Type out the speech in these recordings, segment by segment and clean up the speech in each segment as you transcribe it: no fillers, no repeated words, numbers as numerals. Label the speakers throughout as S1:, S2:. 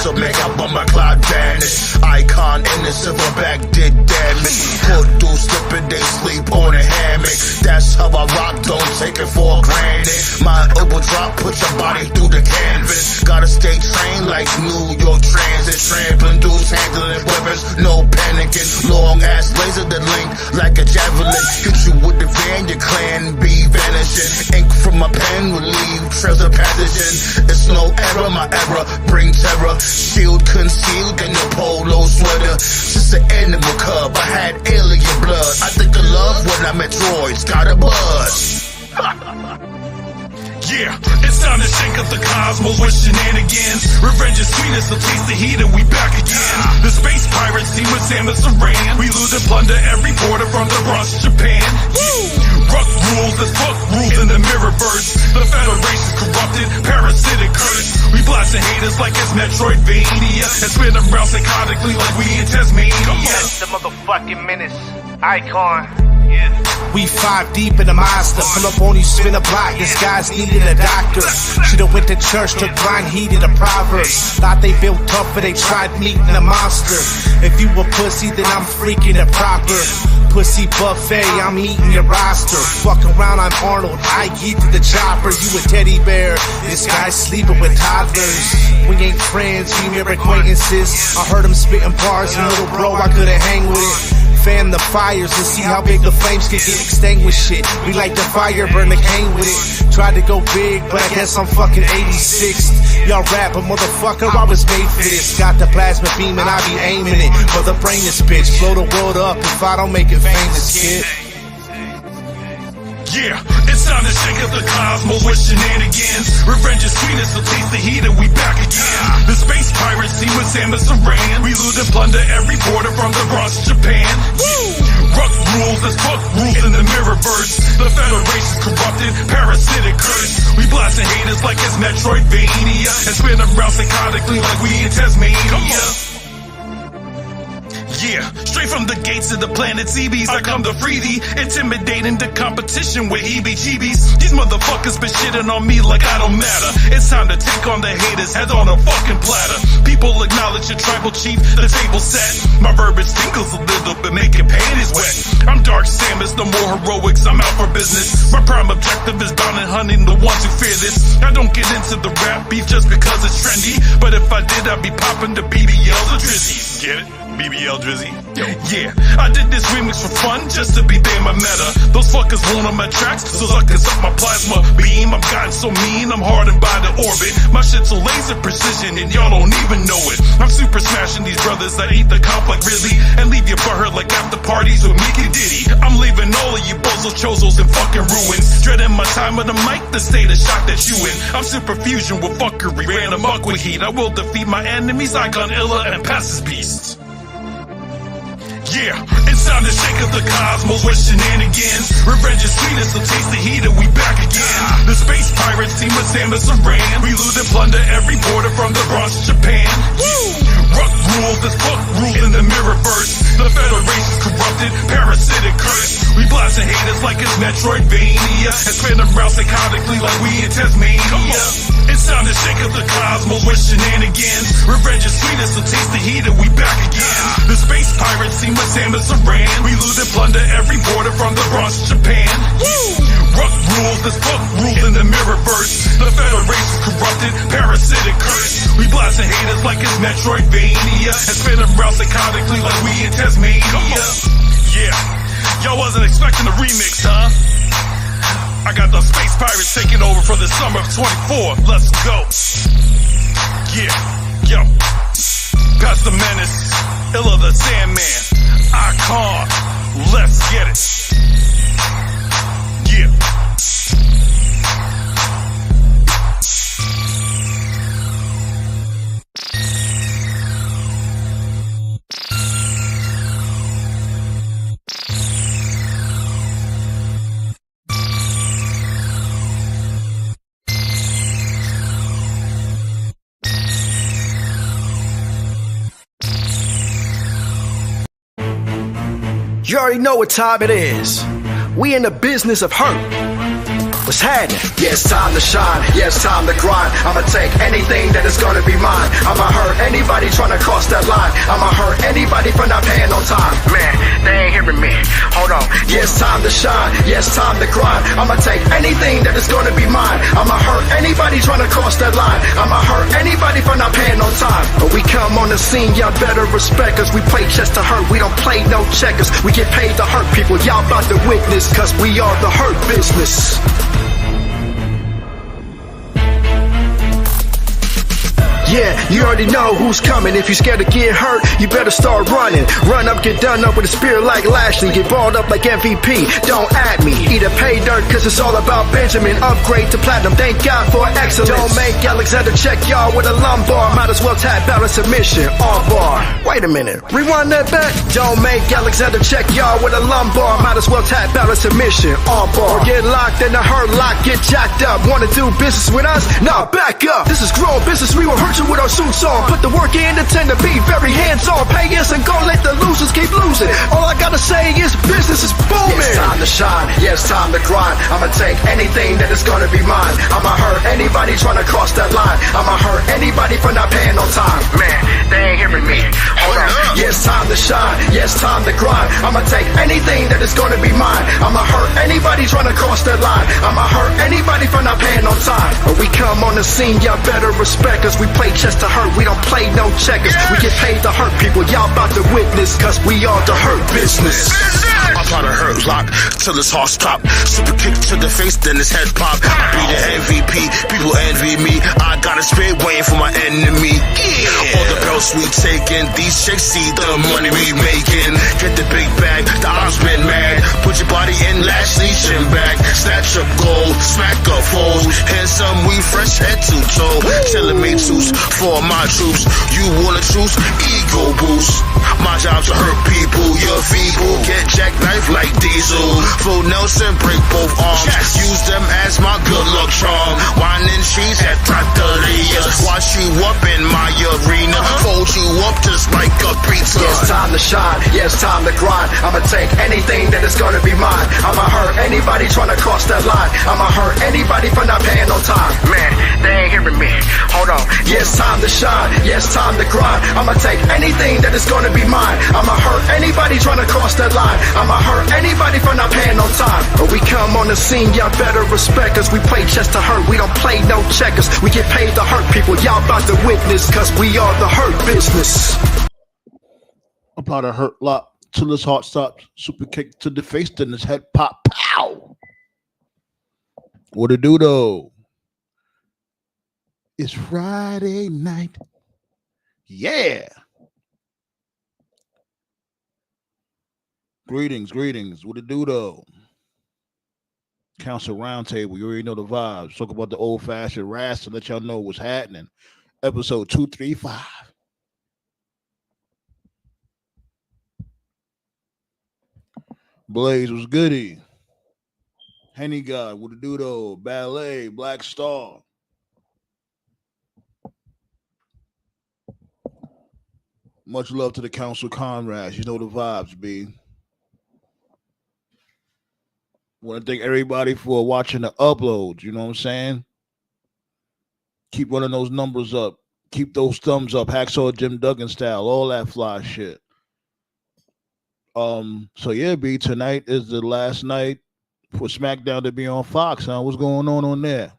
S1: so make I bump my cloud vanish. Icon in the silverback did damage. Hood do slipping, they sleep on a hammock. That's how I rock, don't take it for granted. My will drop, put your body through the canvas. Gotta stay trained like New York Transit. Trampling dudes, handling weapons, no panicking. Long ass laser that link like a javelin. Hit you with the van, your clan be vanishing. Ink from my pen will leave trails of pathogen. It's no error, my error bring terror. Shield concealed in the polo sweater. Just an animal cub, I had alien blood. I think of love when I met droids, got a buzz.
S2: Yeah, it's time to shake up the cosmos with shenanigans. Revenge is sweetest, so taste the heat and we back again. The space pirates team with Samus Aran. We loot and plunder every border from the Bronx to Japan. Ruck rules, there's fuck rules in the mirrorverse. The Federation's corrupted, parasitic curse. We blasting haters like it's Metroidvania and spin around psychotically like we in Tasmania.
S3: Yes, the motherfucking menace. Icon.
S4: We 5 deep in the monster. Pull up on you, spin a block. This guy's needed a doctor. Should've went to church, took blind heed of the Proverbs. Thought they built tough, but they tried meeting a monster. If you a pussy, then I'm freaking it proper. Pussy buffet, I'm eating your roster. Fuck around, I'm Arnold, I get to the chopper. You a teddy bear, this guy's sleeping with toddlers. We ain't friends, we mere acquaintances. I heard him spitting bars, and little bro, I couldn't hang with it. Fan the fires and see how big the flames can get extinguished. Shit, we like the fire, burn the cane with it. Tried to go big, but I guess I'm fucking 86. Y'all rap, but motherfucker, I was made for this. Got the plasma beam and I be aiming it for the brain this bitch. Blow the world up if I don't make it famous, kid.
S2: Yeah, it's time to shake up the cosmos with shenanigans. Revenge is sweetest, so taste the heat and we back again. The space pirates team with Samus Aran. We loot and plunder every border from the Bronx to Japan. Ruck rules, there's fuck rules in the mirrorverse. The Federation's corrupted, parasitic curse. We blasting haters like it's Metroidvania and spin around psychotically like we in Tasmania. Yeah, straight from the gates of the planet CBs, I come to free thee, intimidating the competition with heebie-jeebies. These motherfuckers been shitting on me like I don't matter. It's time to take on the haters, head on a fucking platter. People acknowledge your tribal chief, the table set. My verbiage tinkles a little bit, making panties wet. I'm Dark Samus, no more heroics, I'm out for business. My prime objective is bound and hunting the ones who fear this. I don't get into the rap beef just because it's trendy, but if I did, I'd be popping the BBLs or Drizzies. Get it? BBL Drizzy. Yeah, I did this remix for fun, just to be there my meta. Those fuckers won't on my tracks, so suckers up my plasma beam. I'm gotten so mean, I'm hardened by the orbit. My shit's so laser precision, and y'all don't even know it. I'm super smashing these brothers that eat the comp like Rizzy, and leave you butthurt like after parties with Mickey Diddy. I'm leaving all of you bozos, chozos, in fucking ruins. Dreading my time with the mic, the state of shock that you in. I'm super fusion with fuckery, ran amok with heat. I will defeat my enemies, Icon Illa, and pass his beast. Yeah, it's time to shake up the cosmos with shenanigans. Revenge is sweetest, so taste the heat and we back again. The space pirates team with Samus Aran. We loot and plunder every border from the Bronx to Japan. Ruck rules, there's fuck rules in the mirrorverse. The Federation's corrupted, parasitic curse. We blasting haters like it's Metroidvania and spin around psychotically like we in Tasmania. It's time to shake up the cosmos with shenanigans. Revenge is sweetest, so taste the heat and we back again. The space pirates team with Samus Aran. We loot and plunder every border from the Bronx to Japan. Ruck rules, there's fuck rules in the mirrorverse. The Federation's corrupted, parasitic curse. We blasting haters like it's Metroidvania and spin around psychotically like we in Tasmania. Yeah, y'all wasn't expecting a remix, huh? I got the space pirates taking over for the summer of 24. Let's go. Yeah, yo. Past the menace, Illa the Sandman, Icon. Let's get it. Yeah.
S5: You already know what time it is. We in the business of hurt.
S4: What's happening?
S5: Yeah, it's time to shine, yeah, it's time to grind. I'ma take anything that is gonna be mine. I'ma hurt anybody trying to cross that line. I'ma hurt anybody for not paying on time. Man, they ain't hearing me. Hold on. Yeah, it's time to shine, yeah, it's time to grind. I'ma take anything that is gonna be mine. I'ma hurt anybody trying to cross that line. I'ma hurt anybody for not paying on time. But we come on the scene, y'all better respect us. We play chess to hurt, we don't play no checkers. We get paid to hurt people, y'all about to witness, cause we are the hurt business. Yeah, you already know who's coming. If you're scared to get hurt, you better start running. Run up, get done up with a spear like Lashley. Get balled up like MVP, don't at me. Either pay dirt, cause it's all about Benjamin. Upgrade to platinum, thank God for excellence. Don't make Alexander check y'all with a lumbar. Might as well tap out a submission, on bar. Wait a minute, rewind that back. Don't make Alexander check y'all with a lumbar. Might as well tap out a submission, on bar. Or get locked in a hurt lock, get jacked up. Wanna do business with us? Nah, back up. This is grown business, we will hurt you with our suits on. Put the work in and tend to be very hands-on. Pay us and go let the losers keep losing. All I gotta say is business is booming. Yeah, it's time to shine, yeah, it's time to grind. I'ma take anything that is gonna be mine. I'ma hurt anybody trying to cross that line. I'ma hurt anybody for not paying on time. Man, they ain't hearing me. Hold on. Yeah, it's time to shine, yeah, it's time to grind. I'ma take anything that is gonna be mine. I'ma hurt anybody trying to cross that line. I'ma hurt anybody for not paying on time. But we come on the scene, y'all better respect us. We play chess to hurt, we don't play no checkers. We get paid to hurt people, y'all about to witness, cause we are the hurt business.
S1: I'm about to hurt lock till his heart stop. Super kick to the face, then his head pop. I be the MVP, people envy me. I got a spade waiting for my enemy. All the belts we taking, these chicks see the money we making. Get the big bag, the odds been mad. Put your body in Lashley chin back. Snatch up gold, smack up foes. Handsome, we fresh head to toe. Centimeters for my troops. You wanna choose? Ego boost. My job to hurt people, you're feeble. Get jackknife like Diesel. Full Nelson, break both arms. Use them as my good luck charm. Wine and cheese at Trattorias. Wash you up in my arena. Fold you up just like a pizza.
S5: Yeah, it's time to shine, yeah, it's time to grind. I'ma take anything that is gonna be mine. I'ma hurt anybody trying to cross that line. I'ma hurt anybody for not paying on time. Man, they ain't hearing me. Hold on. Yeah, it's time to shine, yeah, it's time to grind. I'ma take anything that is gonna be mine. I'ma hurt anybody trying to cross that line. I'ma hurt anybody for not paying on time. But we come on the scene, y'all better respect us. We play chess to hurt, we don't play no checkers. We get paid to hurt people, y'all about to witness, cause we are the hurt business.
S4: I'm about to hurt lock till his heart stops. Super kick to the face, then his head pop. Pow! What it do though? It's Friday night. Yeah. Greetings. What it do though? Council Roundtable. You already know the vibes. Talk about the old-fashioned rats to let y'all know what's happening. Episode 235. Blaze was goody. Henny God, what it do though? Ballet, Black Star. Much love to the council comrades. You know the vibes, B. Want to thank everybody for watching the uploads. You know what I'm saying? Keep running those numbers up. Keep those thumbs up. Hacksaw Jim Duggan style. All that fly shit. So yeah, B, tonight is the last night for SmackDown to be on Fox, huh? What's going on there?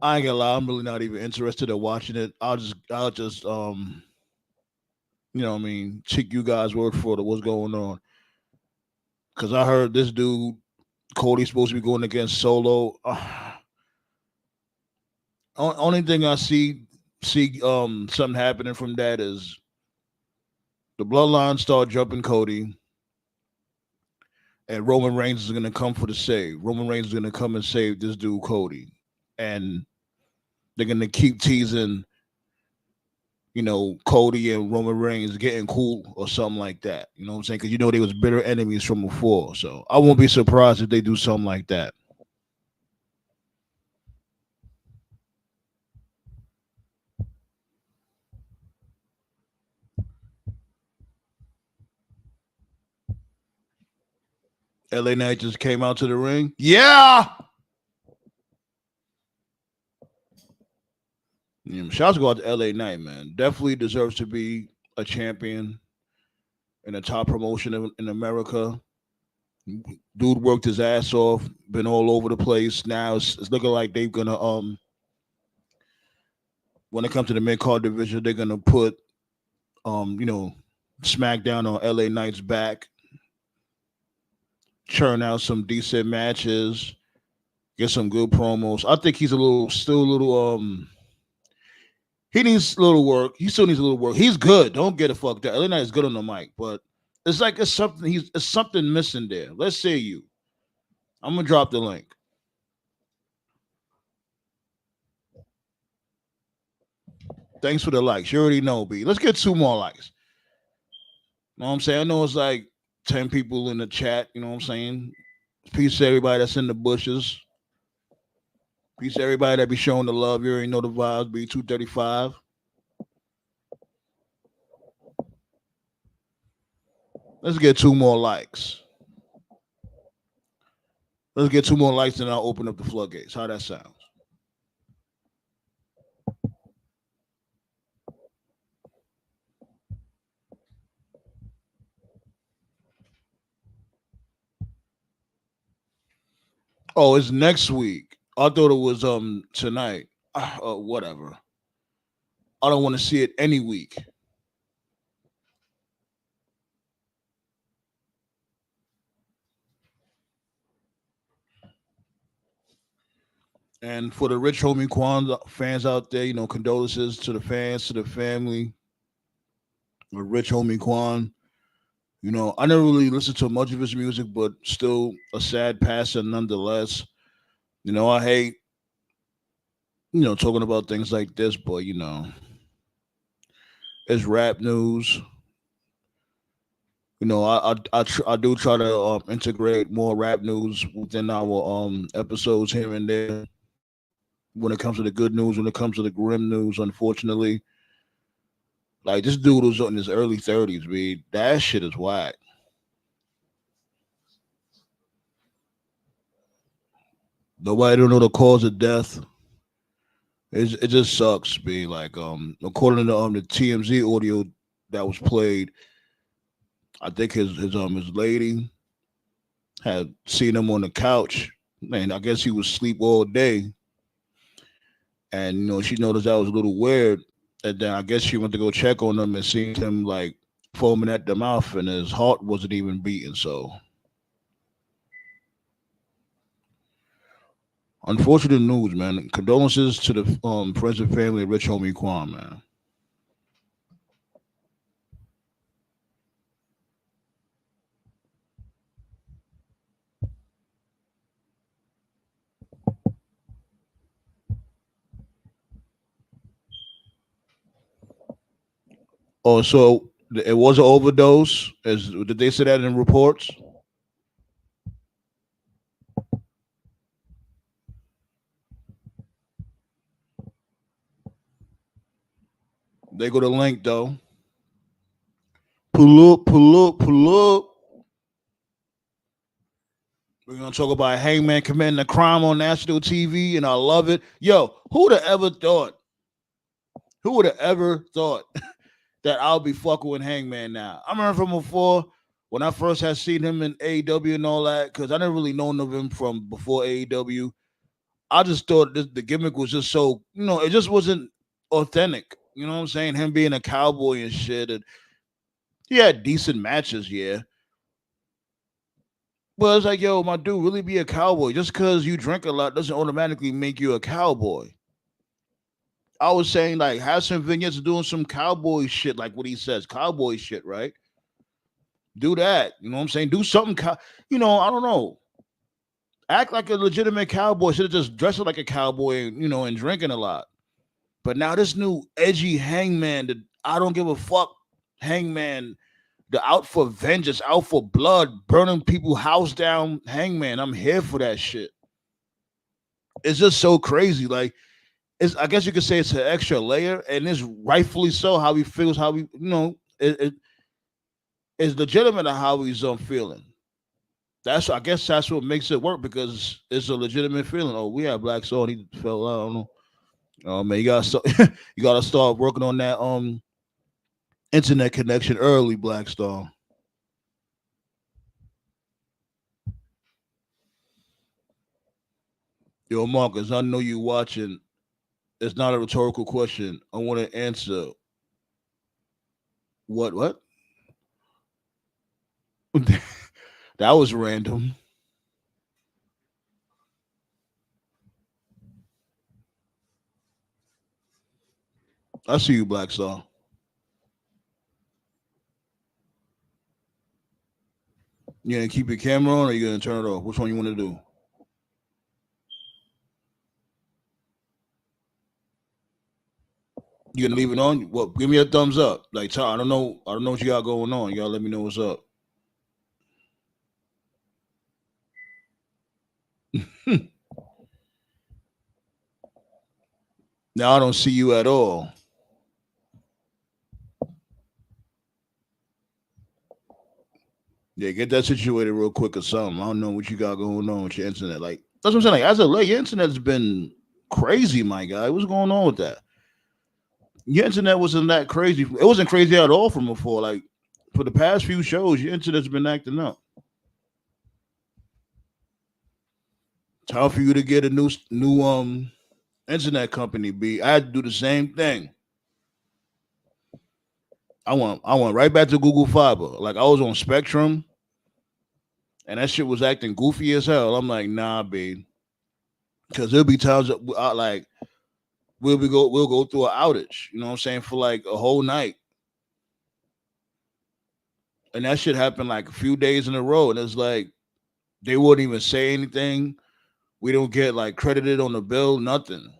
S4: I ain't gonna lie, I'm really not even interested in watching it. I'll just you know what I mean, check you guys' word for it, what's going on. Cause I heard this dude, Cody's supposed to be going against Solo. Only thing I see something happening from that is the bloodline start jumping Cody, and Roman Reigns is gonna come for the save. Roman Reigns is gonna come and save this dude Cody, and they're gonna keep teasing, you know, Cody and Roman Reigns getting cool or something like that. You know what I'm saying? Because you know they was bitter enemies from before, so I won't be surprised if they do something like that.
S6: LA Knight just came out to the ring. Yeah. Shouts go out to LA Knight, man. Definitely deserves to be a champion in a top promotion in America. Dude worked his ass off, been all over the place. Now it's looking like they're gonna when it comes to the mid card division, they're gonna put SmackDown on LA Knight's back, churn out some decent matches, get some good promos. I think he's still a little he needs a little work. He still needs a little work. He's good. Don't get it fucked up. LA Knight is good on the mic, but it's like it's something missing there. Let's say you. I'm gonna drop the link. Thanks for the likes. You already know, B. Let's get 2 more likes. You know what I'm saying? I know it's like 10 people in the chat. You know what I'm saying? Peace to everybody that's in the bushes. Peace to everybody that be showing the love. You already know the vibes. B 235. Let's get 2 more likes. Let's get 2 more likes, and I'll open up the floodgates. How that sounds? Oh, it's next week. I thought it was tonight. Whatever. I don't want to see it any week. And for the Rich Homie Quan fans out there, condolences to the fans, to the family. The Rich Homie Quan. I never really listened to much of his music, but still a sad passing nonetheless. I hate, talking about things like this, but, it's rap news. I do try to integrate more rap news within our episodes here and there. When it comes to the good news, when it comes to the grim news, unfortunately. Like, this dude was in his early 30s, man. That shit is whack. Nobody don't know the cause of death. It just sucks, man. Like, according to the TMZ audio that was played, I think his lady had seen him on the couch, and I guess he was asleep all day. And she noticed that was a little weird. And then I guess she went to go check on him and seen him like foaming at the mouth, and his heart wasn't even beating. So, unfortunate news, man. Condolences to the friends and family of Rich Homie Quan, man. Oh, so it was an overdose. Did they say that in reports? They go to link though. Pull up, pull up, pull up. We're gonna talk about Hangman committing a crime on national TV, and I love it. Yo, who would have ever thought? Who would have ever thought that I'll be fucking with Hangman now? I remember from before when I first had seen him in AEW and all that, because I never really known of him from before AEW. I just thought the gimmick was just so, it just wasn't authentic. You know what I'm saying? Him being a cowboy and shit. And he had decent matches, yeah. But it's like, yo, my dude, really be a cowboy. Just because you drink a lot doesn't automatically make you a cowboy. I was saying, like, have some vignettes doing some cowboy shit, like what he says, cowboy shit, right? Do that. You know what I'm saying? Do something, I don't know. Act like a legitimate cowboy. Should have just dressed like a cowboy, and drinking a lot. But now this new edgy Hangman, the I don't give a fuck Hangman, the out for vengeance, out for blood, burning people's house down Hangman. I'm here for that shit. It's just so crazy. Like, I guess you could say it's an extra layer, and it's rightfully so how he feels, how he, it's legitimate how he's feeling. I guess that's what makes it work because it's a legitimate feeling. Oh, we have Black Soul. He fell out. I don't know. Oh man, you gotta start, you gotta start working on that internet connection early, Black Star. Yo, Marcus, I know you watching. It's not a rhetorical question. I want to answer. What? That was random. I see you, Black Star. You gonna keep your camera on or you gonna turn it off? Which one you want to do? You gonna leave it on? Well, give me a thumbs up. Like, I don't know what you got going on. You gotta let me know what's up. Now I don't see you at all. Yeah, get that situated real quick or something. I don't know what you got going on with your internet. Like, that's what I'm saying. Like, as of late, your internet's been crazy, my guy. What's going on with that? Your internet wasn't that crazy. It wasn't crazy at all from before. Like, for the past few shows, your internet's been acting up. Time for you to get a new internet company, B. I had to do the same thing. I went right back to Google Fiber. Like I was on Spectrum, and that shit was acting goofy as hell. I'm like, nah, babe, because there'll be times that like we'll go through an outage. You know what I'm saying, for like a whole night, and that shit happened like a few days in a row, and it's like they wouldn't even say anything. We don't get like credited on the bill, nothing.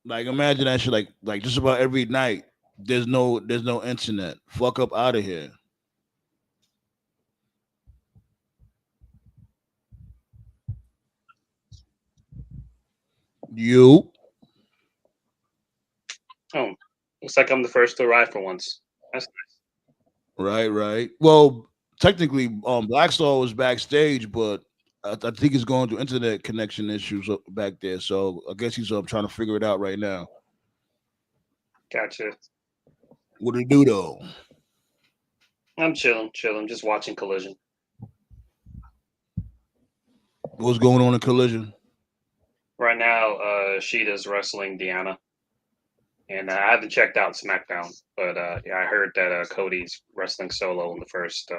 S6: Like imagine that shit like just about every night. There's no internet. Fuck up out of here. You.
S7: Oh, looks like I'm the first to arrive for once. That's nice.
S6: Right. Well, technically, Black Star was backstage, but I think he's going through internet connection issues back there. So I guess he's trying to figure it out right now.
S7: Gotcha.
S6: What do you do though?
S7: I'm chilling, just watching Collision.
S6: What's going on in Collision?
S7: Right now, Sheeta's wrestling Deanna. And I haven't checked out SmackDown, but yeah, I heard that Cody's wrestling solo in the first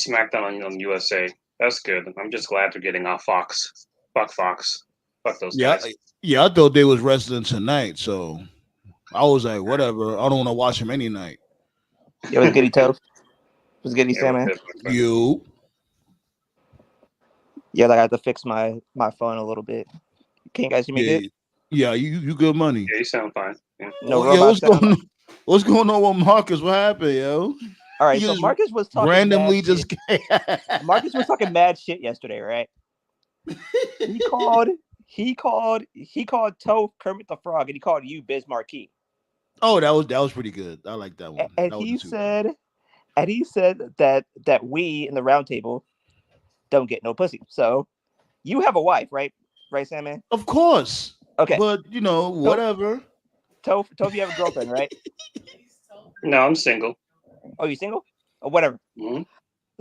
S7: SmackDown on USA. That's good. I'm just glad they're getting off Fox. Fuck Fox. Fuck those guys.
S6: Yeah, I thought they was wrestling tonight, so I was like, whatever. I don't want to watch him any night.
S8: Yo, was Goody Toast? Was Goody Salmon?
S6: You?
S8: Yeah, like I had to fix my phone a little bit. Can you guys hear me good?
S6: Yeah, you good money.
S7: Yeah, you sound fine. Yeah.
S8: No,
S6: what's going on with Marcus? What happened, yo?
S8: All right, so Marcus was talking
S6: randomly just
S8: Marcus was talking mad shit yesterday, right? He called Toph Kermit the Frog, and he called you Biz Marquee.
S6: Oh, that was pretty good. I like that one.
S8: And he said that we in the roundtable don't get no pussy. So you have a wife, right? Right, Sandman?
S6: Of course.
S8: Okay.
S6: But whatever.
S8: Toph, you have a girlfriend, right?
S7: No, I'm single.
S8: Oh, you single? Or whatever.
S7: Mm-hmm.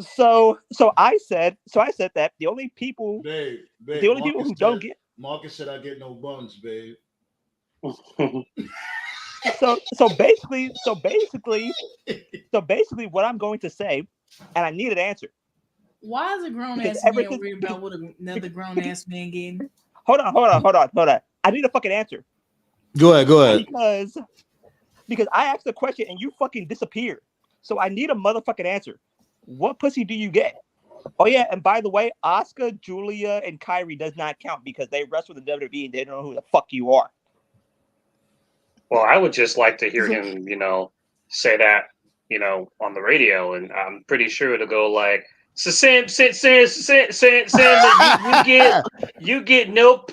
S8: So I said that the only people
S6: babe,
S8: the only people who don't get
S6: Marcus said I get no buns, babe.
S8: So basically what I'm going to say, and I need an answer.
S9: Why is a grown ass man worried about what another grown ass man getting?
S8: Hold on. I need a fucking answer.
S6: Go ahead.
S8: Because I asked the question and you fucking disappeared. So I need a motherfucking answer. What pussy do you get? Oh yeah, and by the way, Oscar, Julia, and Kyrie does not count because they wrestle in the WWE and they don't know who the fuck you are.
S7: Well, I would just like to hear him, say that, on the radio, and I'm pretty sure it'll go like, so Sam, you get no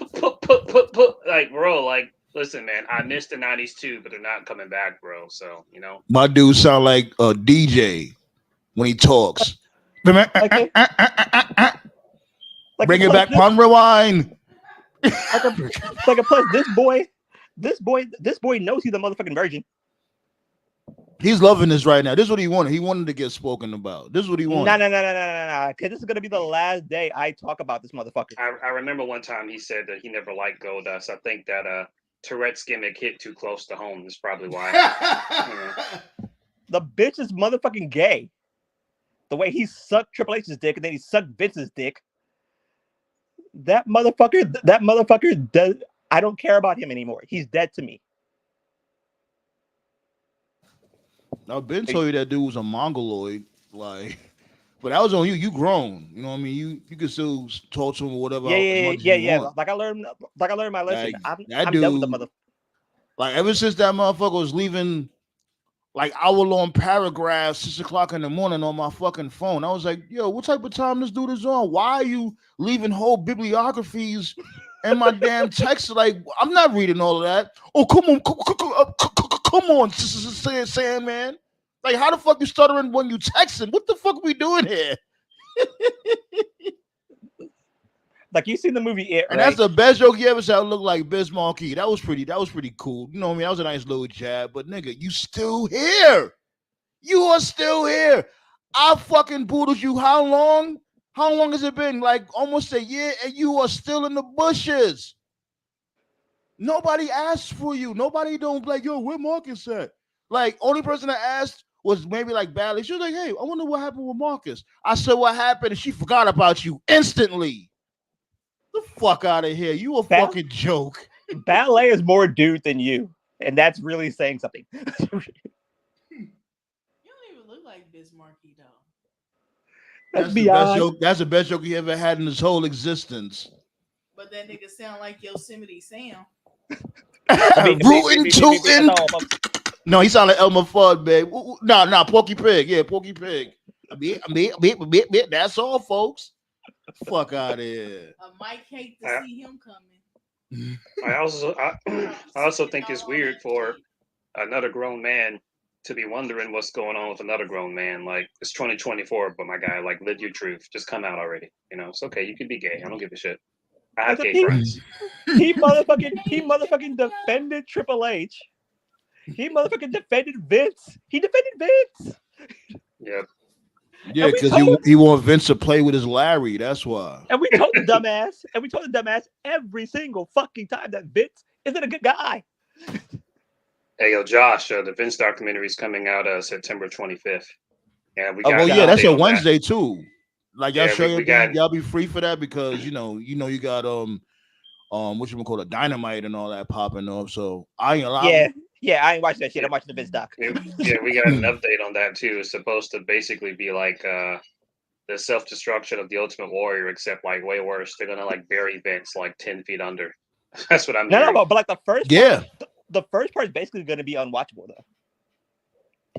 S7: like, bro, like, listen, man, I missed the 90s too, but they're not coming back, bro. So,
S6: My dude sound like a DJ. when he talks.
S8: Like
S6: Bring it back, pun rewind.
S8: Plus this boy knows he's a motherfucking virgin.
S6: He's loving this right now. This is what he wanted. He wanted to get spoken about. This is what he wanted.
S8: No. Because this is gonna be the last day I talk about this motherfucker.
S7: I remember one time he said that he never liked Goldust. I think that Tourette's gimmick hit too close to home. That's probably why.
S8: The bitch is motherfucking gay. The way he sucked Triple H's dick and then he sucked Vince's dick. That motherfucker does. I don't care about him anymore. He's dead to me.
S6: I've been told you that dude was a mongoloid, like, but that was on you. You grown, you know what I mean. You can still talk to him or whatever.
S8: Yeah. Like I learned my lesson. I'm done with the mother.
S6: Like ever since that motherfucker was leaving, like hour-long paragraphs, 6 o'clock in the morning on my fucking phone, I was like, yo, what type of time this dude is on? Why are you leaving whole bibliographies in my damn text? Like, I'm not reading all of that. Oh, come on, Sandman. Like, how the fuck you stuttering when you texting? What the fuck we doing here?
S8: Like, you seen the movie It, right?
S6: And that's the best joke you ever said. Look like Biz Markie. That was pretty cool. You know what I mean? That was a nice little jab. But nigga, you still here. You are still here. I fucking boodled you how long? How long has it been? Like almost a year, and you are still in the bushes. Nobody asked for you. Nobody don't be like, yo, where Marcus at? Like, only person that asked was maybe like Ballet. She was like, hey, I wonder what happened with Marcus. I said what happened, and she forgot about you instantly. The fuck out of here. You a fucking joke.
S8: Ballet is more dude than you, and that's really saying something.
S9: You don't even look like Biz Markie, though.
S6: That's the best joke. That's the best joke he ever had in his whole existence.
S9: But that nigga sound like Yosemite Sam.
S6: Rootin' tootin'. No, he sound like Elmer Fudd, babe. No, Porky Pig. Yeah, Porky Pig. That's all, folks. Fuck out of here.
S9: Mike hate to see him coming.
S7: I also think it's weird for another grown man to be wondering what's going on with another grown man. Like, it's 2024, but my guy, like, live your truth. Just come out already. You know, it's okay. You can be gay. I don't give a shit. I have gay friends.
S8: He motherfucking defended Triple H. He motherfucking defended Vince. He defended Vince.
S7: Yep.
S6: Yeah, because he want Vince to play with his Larry. That's why.
S8: And we told the dumbass every single fucking time that Vince isn't a good guy.
S7: Hey, yo, Josh, the Vince documentary is coming out September 25th. And we got
S6: that's a Wednesday too. Like, y'all sure y'all be free for that, because you know you got what you call it, Dynamite and all that popping up. So I ain't allowed.
S8: Yeah, I ain't watching that shit. I'm watching the Vince doc.
S7: Yeah, we got an update on that too. It's supposed to basically be like the self-destruction of the Ultimate Warrior, except like way worse. They're gonna like bury Vince like 10 feet under. That's what I'm hearing.
S8: No, but like the first the first part is basically gonna be unwatchable though.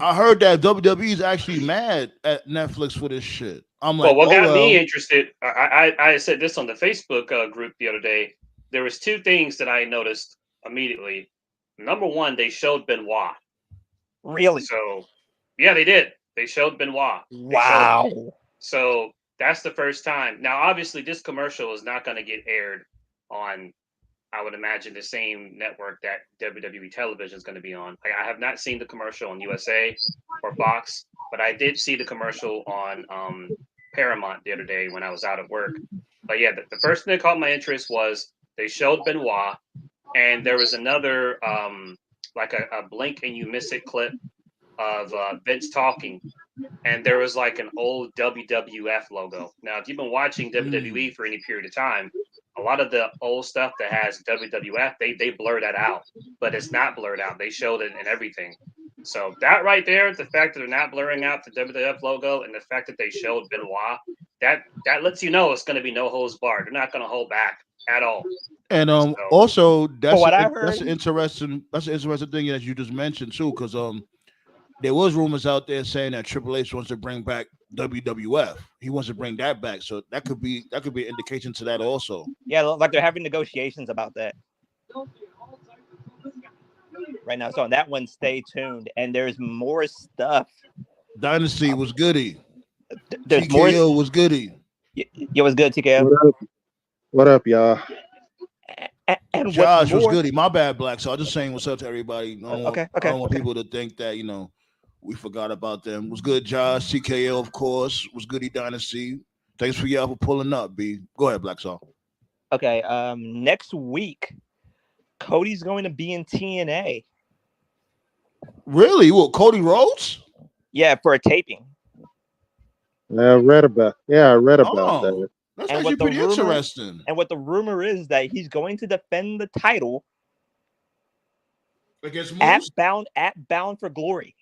S6: I heard that WWE is actually mad at Netflix for this shit. I'm like,
S7: what got me interested? I said this on the Facebook group the other day. There was two things that I noticed immediately. Number one, they showed Benoit.
S8: Really?
S7: So, yeah, they did. They showed Benoit.
S8: Wow.
S7: So that's the first time. Now, obviously, this commercial is not going to get aired on, I would imagine, the same network that WWE television is going to be on. Like, I have not seen the commercial on USA or Fox, but I did see the commercial on Paramount the other day when I was out at work. But yeah, the first thing that caught my interest was they showed Benoit, and there was another like a blink and you miss it clip of Vince talking, and there was like an old WWF logo. Now, if you've been watching WWE for any period of time, a lot of the old stuff that has WWF, they blur that out, but it's not blurred out. They showed it and everything. So that right there, the fact that they're not blurring out the WWF logo and the fact that they showed Benoit, that lets you know it's going to be no holds barred. They're not going to hold back at all.
S6: And also that's an interesting thing that you just mentioned too, because there was rumors out there saying that Triple H wants to bring back WWF. He wants to bring that back, so that could be an indication to that also.
S8: Yeah, like they're having negotiations about that right now. So on that one, stay tuned, and there's more stuff.
S6: Dynasty was goody.
S8: There's
S6: TKO
S8: more.
S6: was goody.
S8: Yo, was good, TKO.
S10: What up, y'all?
S8: And what's
S6: Josh was
S8: more?
S6: goody. My bad, Black. So I'm just saying what's up to everybody.
S8: Okay.
S6: I don't want people to think that we forgot about them. Was good, Josh. TKO, of course. Was goody Dynasty. Thanks for y'all for pulling up, B. Go ahead, Black Saw.
S8: Okay. Next week, Cody's going to be in TNA.
S6: Really? What? Cody Rhodes?
S8: Yeah, for a taping.
S10: I read about that.
S6: That's actually pretty interesting.
S8: And what the rumor is that he's going to defend the title
S6: against Moose?
S8: at Bound for Glory.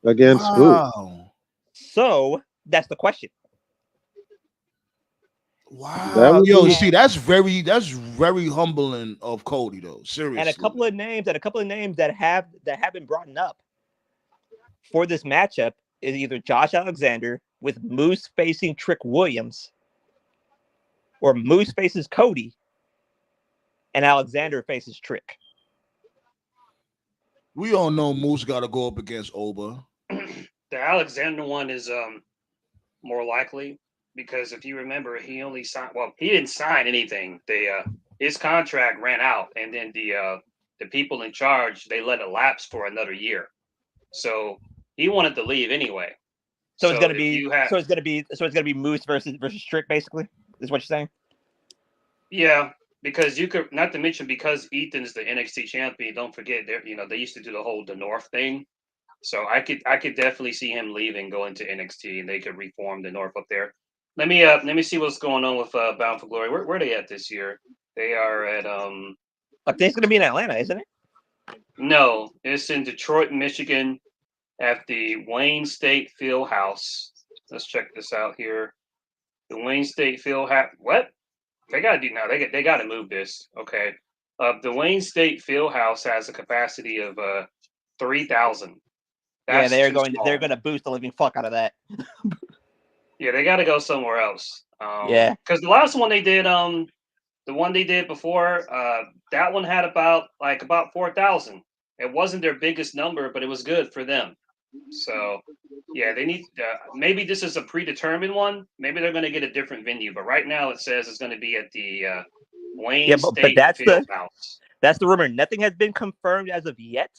S10: Against who?
S8: So that's the question.
S6: Wow. See, that's very humbling of Cody, though. Seriously.
S8: And a couple of names that have been brought up for this matchup is either Josh Alexander with Moose facing Trick Williams, or Moose faces Cody and Alexander faces Trick.
S6: We all know Moose got to go up against Oba.
S7: The Alexander one is more likely because if you remember, he only signed. Well, he didn't sign anything. His contract ran out, and then the people in charge, they let it lapse for another year. So he wanted to leave anyway.
S8: So it's gonna be Moose versus Trick, basically. Is what you're saying?
S7: Yeah, because you could, not to mention, because Ethan's the NXT champion. Don't forget, they used to do the North thing. So I could definitely see him leaving, going to NXT, and they could reform the North up there. Let me see what's going on with Bound for Glory. Where are they at this year? They are at
S8: I think it's gonna be in Atlanta, isn't it?
S7: No, it's in Detroit, Michigan, at the Wayne State Fieldhouse. Let's check this out here. The Wayne State Fieldhouse. What? They gotta do now. They gotta move this. Okay. The Wayne State Fieldhouse has a capacity of 3,000.
S8: Yeah, they're going to boost the living fuck out of that.
S7: Yeah, they got to go somewhere else.
S8: Yeah,
S7: because the last one they did, the one they did before, that one had about 4,000. It wasn't their biggest number, but it was good for them. So, yeah, they need. Maybe this is a predetermined one. Maybe they're going to get a different venue. But right now, it says it's going to be at the Wayne State Fieldhouse.
S8: That's the rumor. Nothing has been confirmed as of yet.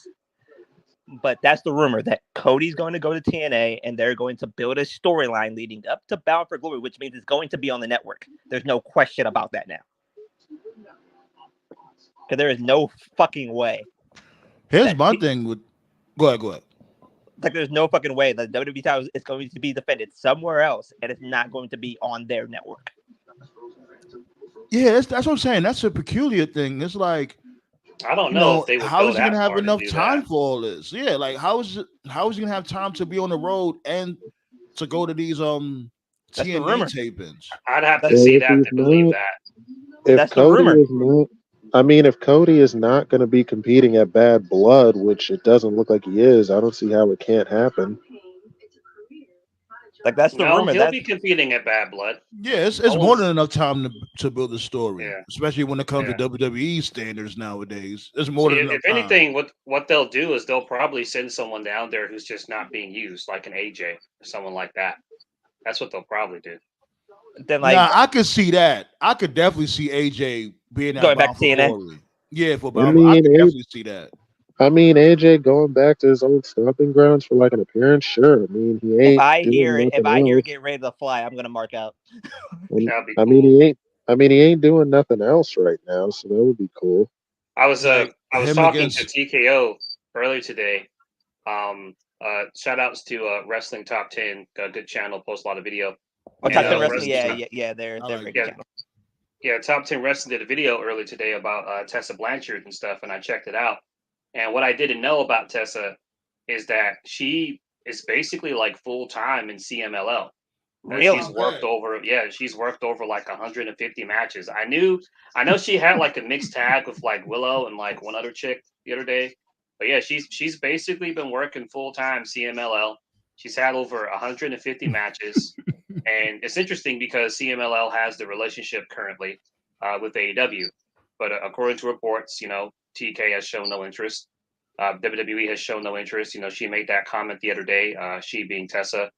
S8: But that's the rumor that Cody's going to go to TNA and they're going to build a storyline leading up to Bound for Glory, which means it's going to be on the network. There's no question about that now. Because there is no fucking way.
S6: Here's my thing with. Go ahead.
S8: Like, there's no fucking way that WWE title is going to be defended somewhere else and it's not going to be on their network.
S6: Yeah, that's what I'm saying. That's a peculiar thing. It's like,
S7: I don't know if they would
S6: how is he
S7: going
S6: to have enough time for all this? Yeah, like how is he gonna have time to be on the road and to go to these TNA tapings?
S7: I'd have to see that to believe that.
S10: If Cody is not going to be competing at Bad Blood, which it doesn't look like he is, I don't see how it can't happen.
S8: Like that's the rumor.
S7: He'll be competing at Bad Blood.
S6: Yeah, it's more than enough time to build a story.
S7: Yeah.
S6: Especially when it comes to WWE standards nowadays. There's more than enough
S7: if anything, what they'll do is they'll probably send someone down there who's just not being used, like an AJ or someone like that. That's what they'll probably do.
S8: Then,
S6: I could see that. I could definitely see AJ being
S8: going back to TNA.
S6: Yeah, I could definitely see that.
S10: I mean, AJ going back to his old stomping grounds for like an appearance, sure. I mean, he ain't.
S8: If I hear it get ready to fly, I'm gonna mark out.
S10: I mean, he ain't doing nothing else right now, so that would be cool.
S7: I was talking to TKO earlier today. Shout outs to Wrestling Top 10, a good channel, post a lot of video.
S8: Oh, Top 10 Wrestling, yeah, they're a good channel.
S7: Yeah, Top 10 Wrestling did a video earlier today about Tessa Blanchard and stuff, and I checked it out. And what I didn't know about Tessa is that she is basically like full time in CMLL.
S8: Really?
S7: She's worked over like 150 matches. I know she had like a mixed tag with like Willow and like one other chick the other day. But yeah, she's basically been working full time CMLL. She's had over 150 matches. And it's interesting because CMLL has the relationship currently with AEW. But according to reports, TK has shown no interest. WWE has shown no interest. She made that comment the other day, she being Tessa,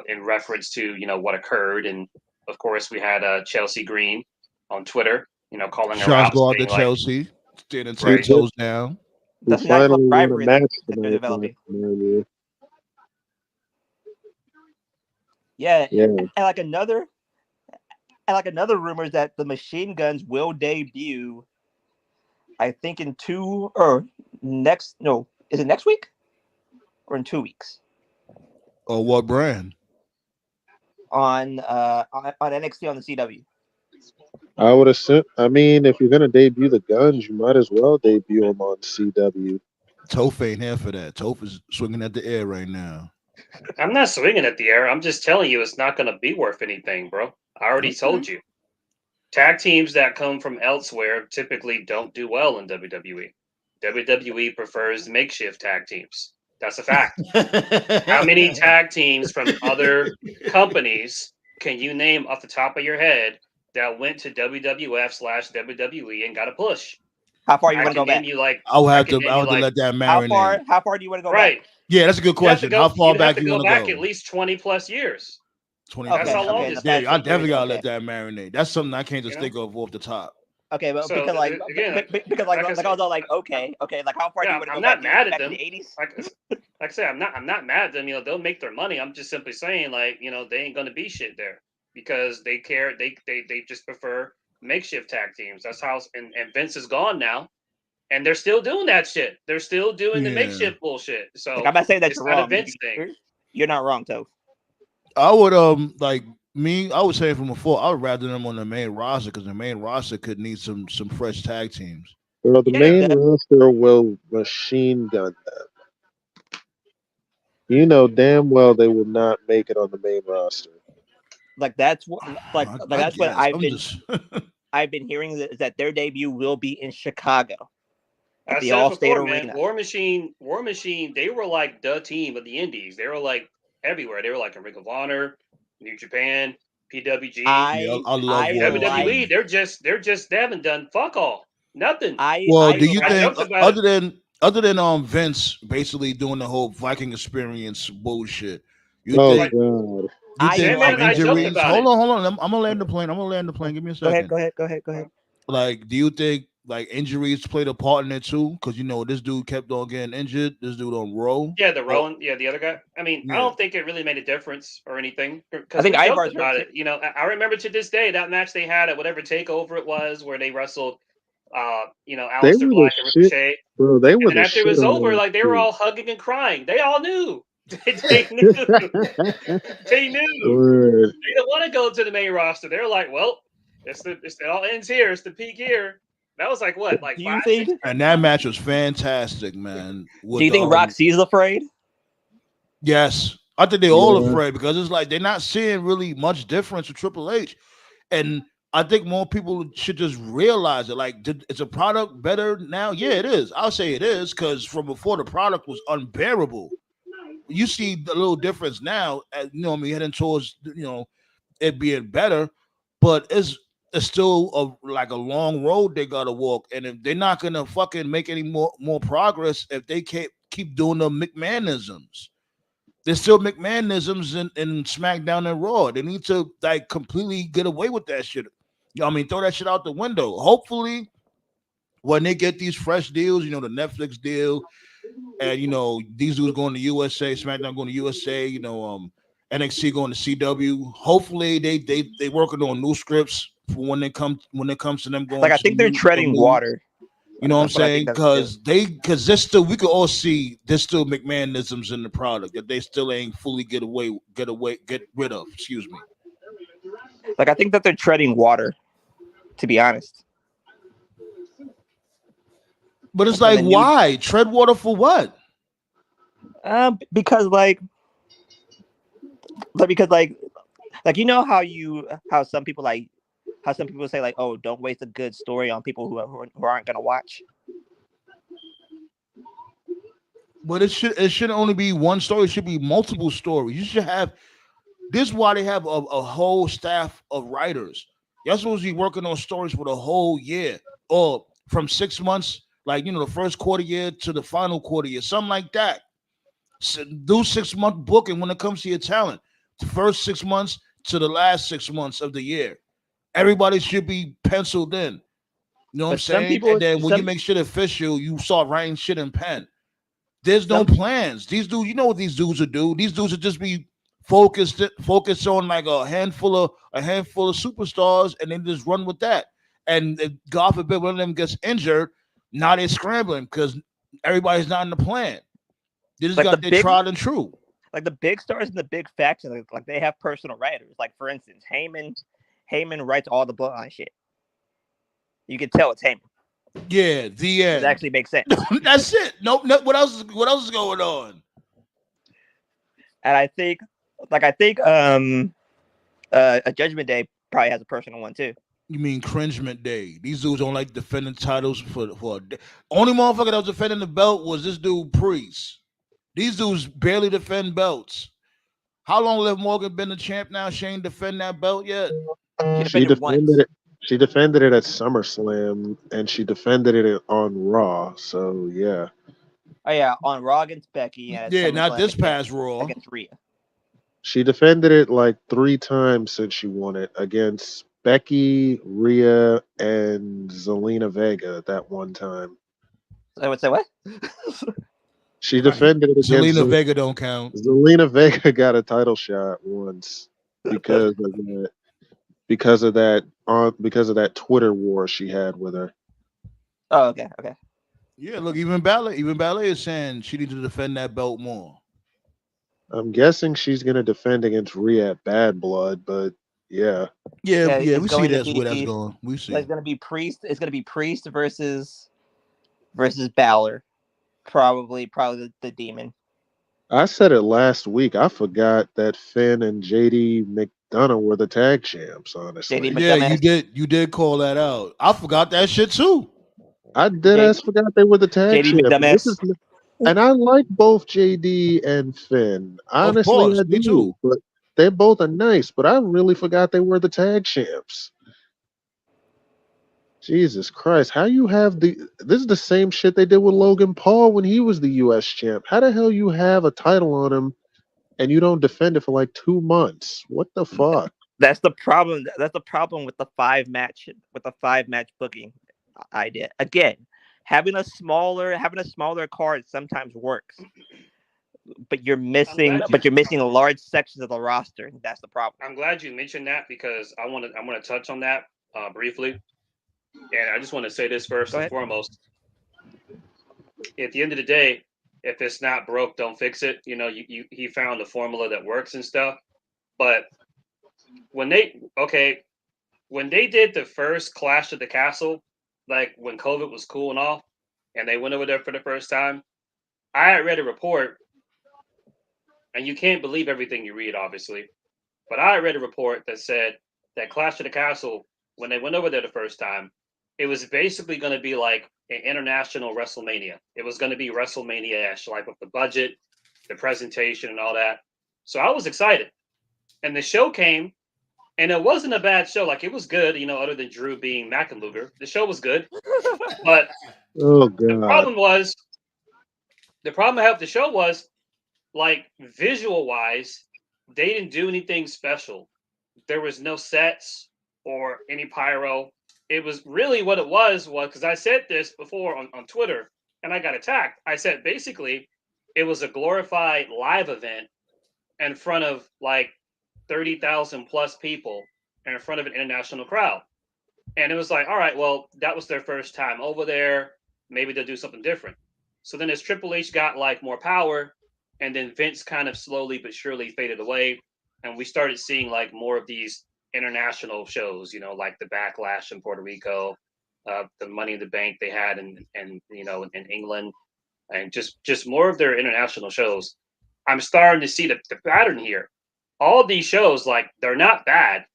S7: in reference to, what occurred. And of course, we had Chelsea Green on Twitter, calling her
S6: Shots
S7: out,
S6: go out to
S7: saying like,
S6: Chelsea, standing 10
S7: Right.
S6: toes down.
S10: We
S8: That's a nice little
S10: finally won a
S8: rivalry
S10: match
S8: that they're
S10: tonight.
S8: developing.
S10: Man.
S8: Yeah,
S10: Yeah.
S8: and like another rumor is that the Machine Guns will debut, I think is it next week or in 2 weeks
S6: Or what brand?
S8: on NXT on the CW.
S10: I would assume. I mean, if you're gonna debut the Guns, you might as well debut them on CW.
S6: Toph ain't here for that. Toph is swinging at the air right now.
S7: I'm not swinging at the air. I'm just telling you, it's not going to be worth anything, bro. I already told you. Tag teams that come from elsewhere typically don't do well in WWE. WWE prefers makeshift tag teams. That's a fact. How many tag teams from other companies can you name off the top of your head that went to WWF/WWE and got a push?
S8: How far you want to go back?
S6: I'll have to let that marinate.
S8: How far do you want to go
S7: Right.
S8: back?
S6: Yeah, that's a good question. How far back you want to go?
S7: At least 20 plus years.
S6: 20.
S7: That's how long it's
S6: Yeah, I definitely gotta let that marinate. That's something I can't just think of off the top.
S8: Okay, but
S7: So,
S8: because
S7: again,
S8: I was all like, okay, like how far do you want to go
S7: I'm
S8: back?
S7: not mad at
S8: back
S7: them.
S8: to the 80s?
S7: Like I said, I'm not mad at them. They'll make their money. I'm just simply saying, like, they ain't gonna be shit there because they care. They just prefer makeshift tag teams. That's how. And Vince is gone now, and they're still doing that shit. They're still doing the makeshift bullshit. So
S8: I'm not saying that
S7: it's
S8: you're
S7: not
S8: wrong.
S7: a Vince thing.
S8: You're not wrong, Toph.
S6: I would I would say from before, I would rather them on the main roster because the main roster could need some fresh tag teams.
S10: Well, the main roster will machine gun them. You know damn well they will not make it on the main roster.
S8: Like that's what that's what I've been hearing that their debut will be in Chicago.
S7: I
S8: the
S7: said it
S8: All-State
S7: before, man.
S8: Arena.
S7: War Machine, they were like the team of the indies. They were like everywhere. They were like in Ring of Honor, New Japan, PWG.
S6: I love
S7: WWE. They haven't done fuck all. Nothing.
S6: Do you think other than Vince basically doing the whole Viking experience bullshit? You think injuries? Hold on. I'm gonna land the plane. Give me a second.
S8: Go ahead.
S6: Like, do you think like injuries played a part in it too? Because this dude kept on getting injured. This dude on Raw.
S7: Yeah, the other guy. I mean, I don't think it really made a difference or anything.
S8: I think Ivar's
S7: about it. I remember to this day that match they had at whatever takeover it was where they wrestled. Aleister Black and Ricochet.
S10: Bro, they were
S7: and after it was over, like they were all hugging and crying. They all knew. They knew. They knew. They didn't want to go to the main roster. They were like, well, it all ends here. It's the peak here. That was like what, like 5, 6?
S6: And that match was fantastic, man.
S8: Do you think Roxy's afraid?
S6: Yes, I think they're all afraid because it's like they're not seeing really much difference with Triple H, and I think more people should just realize it. Like, is a product better now? Yeah, it is. I'll say it is because from before the product was unbearable. You see the little difference now. Heading towards it being better, but it's still like a long road they gotta walk. And if they're not gonna fucking make any more progress, if they can't keep doing the McMahonisms. There's still McMahonisms in SmackDown and Raw. They need to like completely get away with that shit. Throw that shit out the window. Hopefully, when they get these fresh deals, the Netflix deal, and these dudes going to USA, SmackDown going to USA, NXT going to CW. Hopefully, they working on new scripts for when it comes to them going.
S8: Like I think they're treading water.
S6: You know what I'm saying? Because there's still, we could all see there's still McMahonisms in the product that they still ain't fully get rid of. Excuse me.
S8: Like I think that they're treading water, to be honest.
S6: But it's like, why tread water for what?
S8: Because how some people say like, oh, don't waste a good story on people who aren't gonna watch.
S6: But it shouldn't only be one story. It should be multiple stories. You should have. This is why they have a whole staff of writers. You're supposed to be working on stories for the whole year or from 6 months. like the first quarter year to the final quarter year, something like that. So do 6-month booking when it comes to your talent. The first 6 months to the last 6 months of the year, everybody should be penciled in. You know what I'm saying? And then when you make shit official, you start writing shit in pen. There's no plans. These dudes, you know what these dudes would do? These dudes would just be focused on like a handful of superstars, and then just run with that. And if, God forbid, one of them gets injured, now they're scrambling because everybody's not in the plan. They just got their tried and true.
S8: Like the big stars and the big factions, like they have personal writers. Like for instance, Hangman writes all the bloodline shit. You can tell it's Hangman.
S6: Yeah, the end.
S8: It actually makes sense.
S6: That's it. Nope. What else is going on?
S8: And I think a Judgment Day probably has a personal one too.
S6: You mean Cringement Day? These dudes don't like defending titles for a day. Only motherfucker that was defending the belt was this dude Priest. These dudes barely defend belts. How long Liv Morgan been the champ now? She ain't defend that belt yet.
S10: She defended it. She defended it at SummerSlam, and she defended it on Raw. So yeah.
S8: Oh yeah, on Raw against Becky. And
S6: yeah, not this past Raw
S8: against Rhea.
S10: She defended it like 3 times since she won it against Becky, Rhea, and Zelina Vega that one time.
S8: I would say what?
S10: She defended it against
S6: Zelina Vega don't count.
S10: Zelina Vega got a title shot once because of that Twitter war she had with her.
S8: Oh, okay.
S6: Yeah, look, even Ballet is saying she needs to defend that belt more.
S10: I'm guessing she's gonna defend against Rhea at Bad Blood, but yeah.
S6: Yeah, we see that's where that's going. We see.
S8: It's gonna be Priest. It's gonna be Priest versus Balor. Probably the Demon.
S10: I said it last week. I forgot that Finn and JD McDonough were the tag champs, honestly.
S6: Yeah, you did call that out. I forgot that shit too.
S10: I forgot they were the tag champs. And I like both JD and Finn. Honestly,
S6: of course, me too.
S10: But they both are nice, but I really forgot they were the tag champs. Jesus Christ. How you have this is the same shit they did with Logan Paul when he was the US champ. How the hell you have a title on him and you don't defend it for like 2 months? What the fuck?
S8: That's the problem. That's the problem with the 5-match booking idea. Again, having a smaller card sometimes works. But you're missing large sections of the roster. That's the problem.
S7: I'm glad you mentioned that because I want to touch on that briefly. And I just want to say this first and foremost. At the end of the day, if it's not broke, don't fix it. He found a formula that works and stuff. But when they did the first Clash of the Castle, like when COVID was cooling off and they went over there for the first time, I had read a report, and you can't believe everything you read, obviously, but I read a report that said that Clash of the Castle, when they went over there the first time, it was basically going to be like an international WrestleMania. It was going to be WrestleMania-ish, like with the budget, the presentation, and all that. So I was excited. And the show came, and it wasn't a bad show. Like, it was good, other than Drew being Mackenluger. The show was good. But the problem I had with the show was, like, visual-wise, they didn't do anything special. There was no sets or any pyro. It was really what it was because I said this before on Twitter and I got attacked. I said basically it was a glorified live event in front of like 30,000 plus people and in front of an international crowd. And it was like, all right, well, that was their first time over there. Maybe they'll do something different. So then as Triple H got like more power and then Vince kind of slowly but surely faded away. And we started seeing like more of these international shows, like the Backlash in Puerto Rico, the Money in the Bank they had in England, and just more of their international shows. I'm starting to see the pattern here. All these shows, like, they're not bad,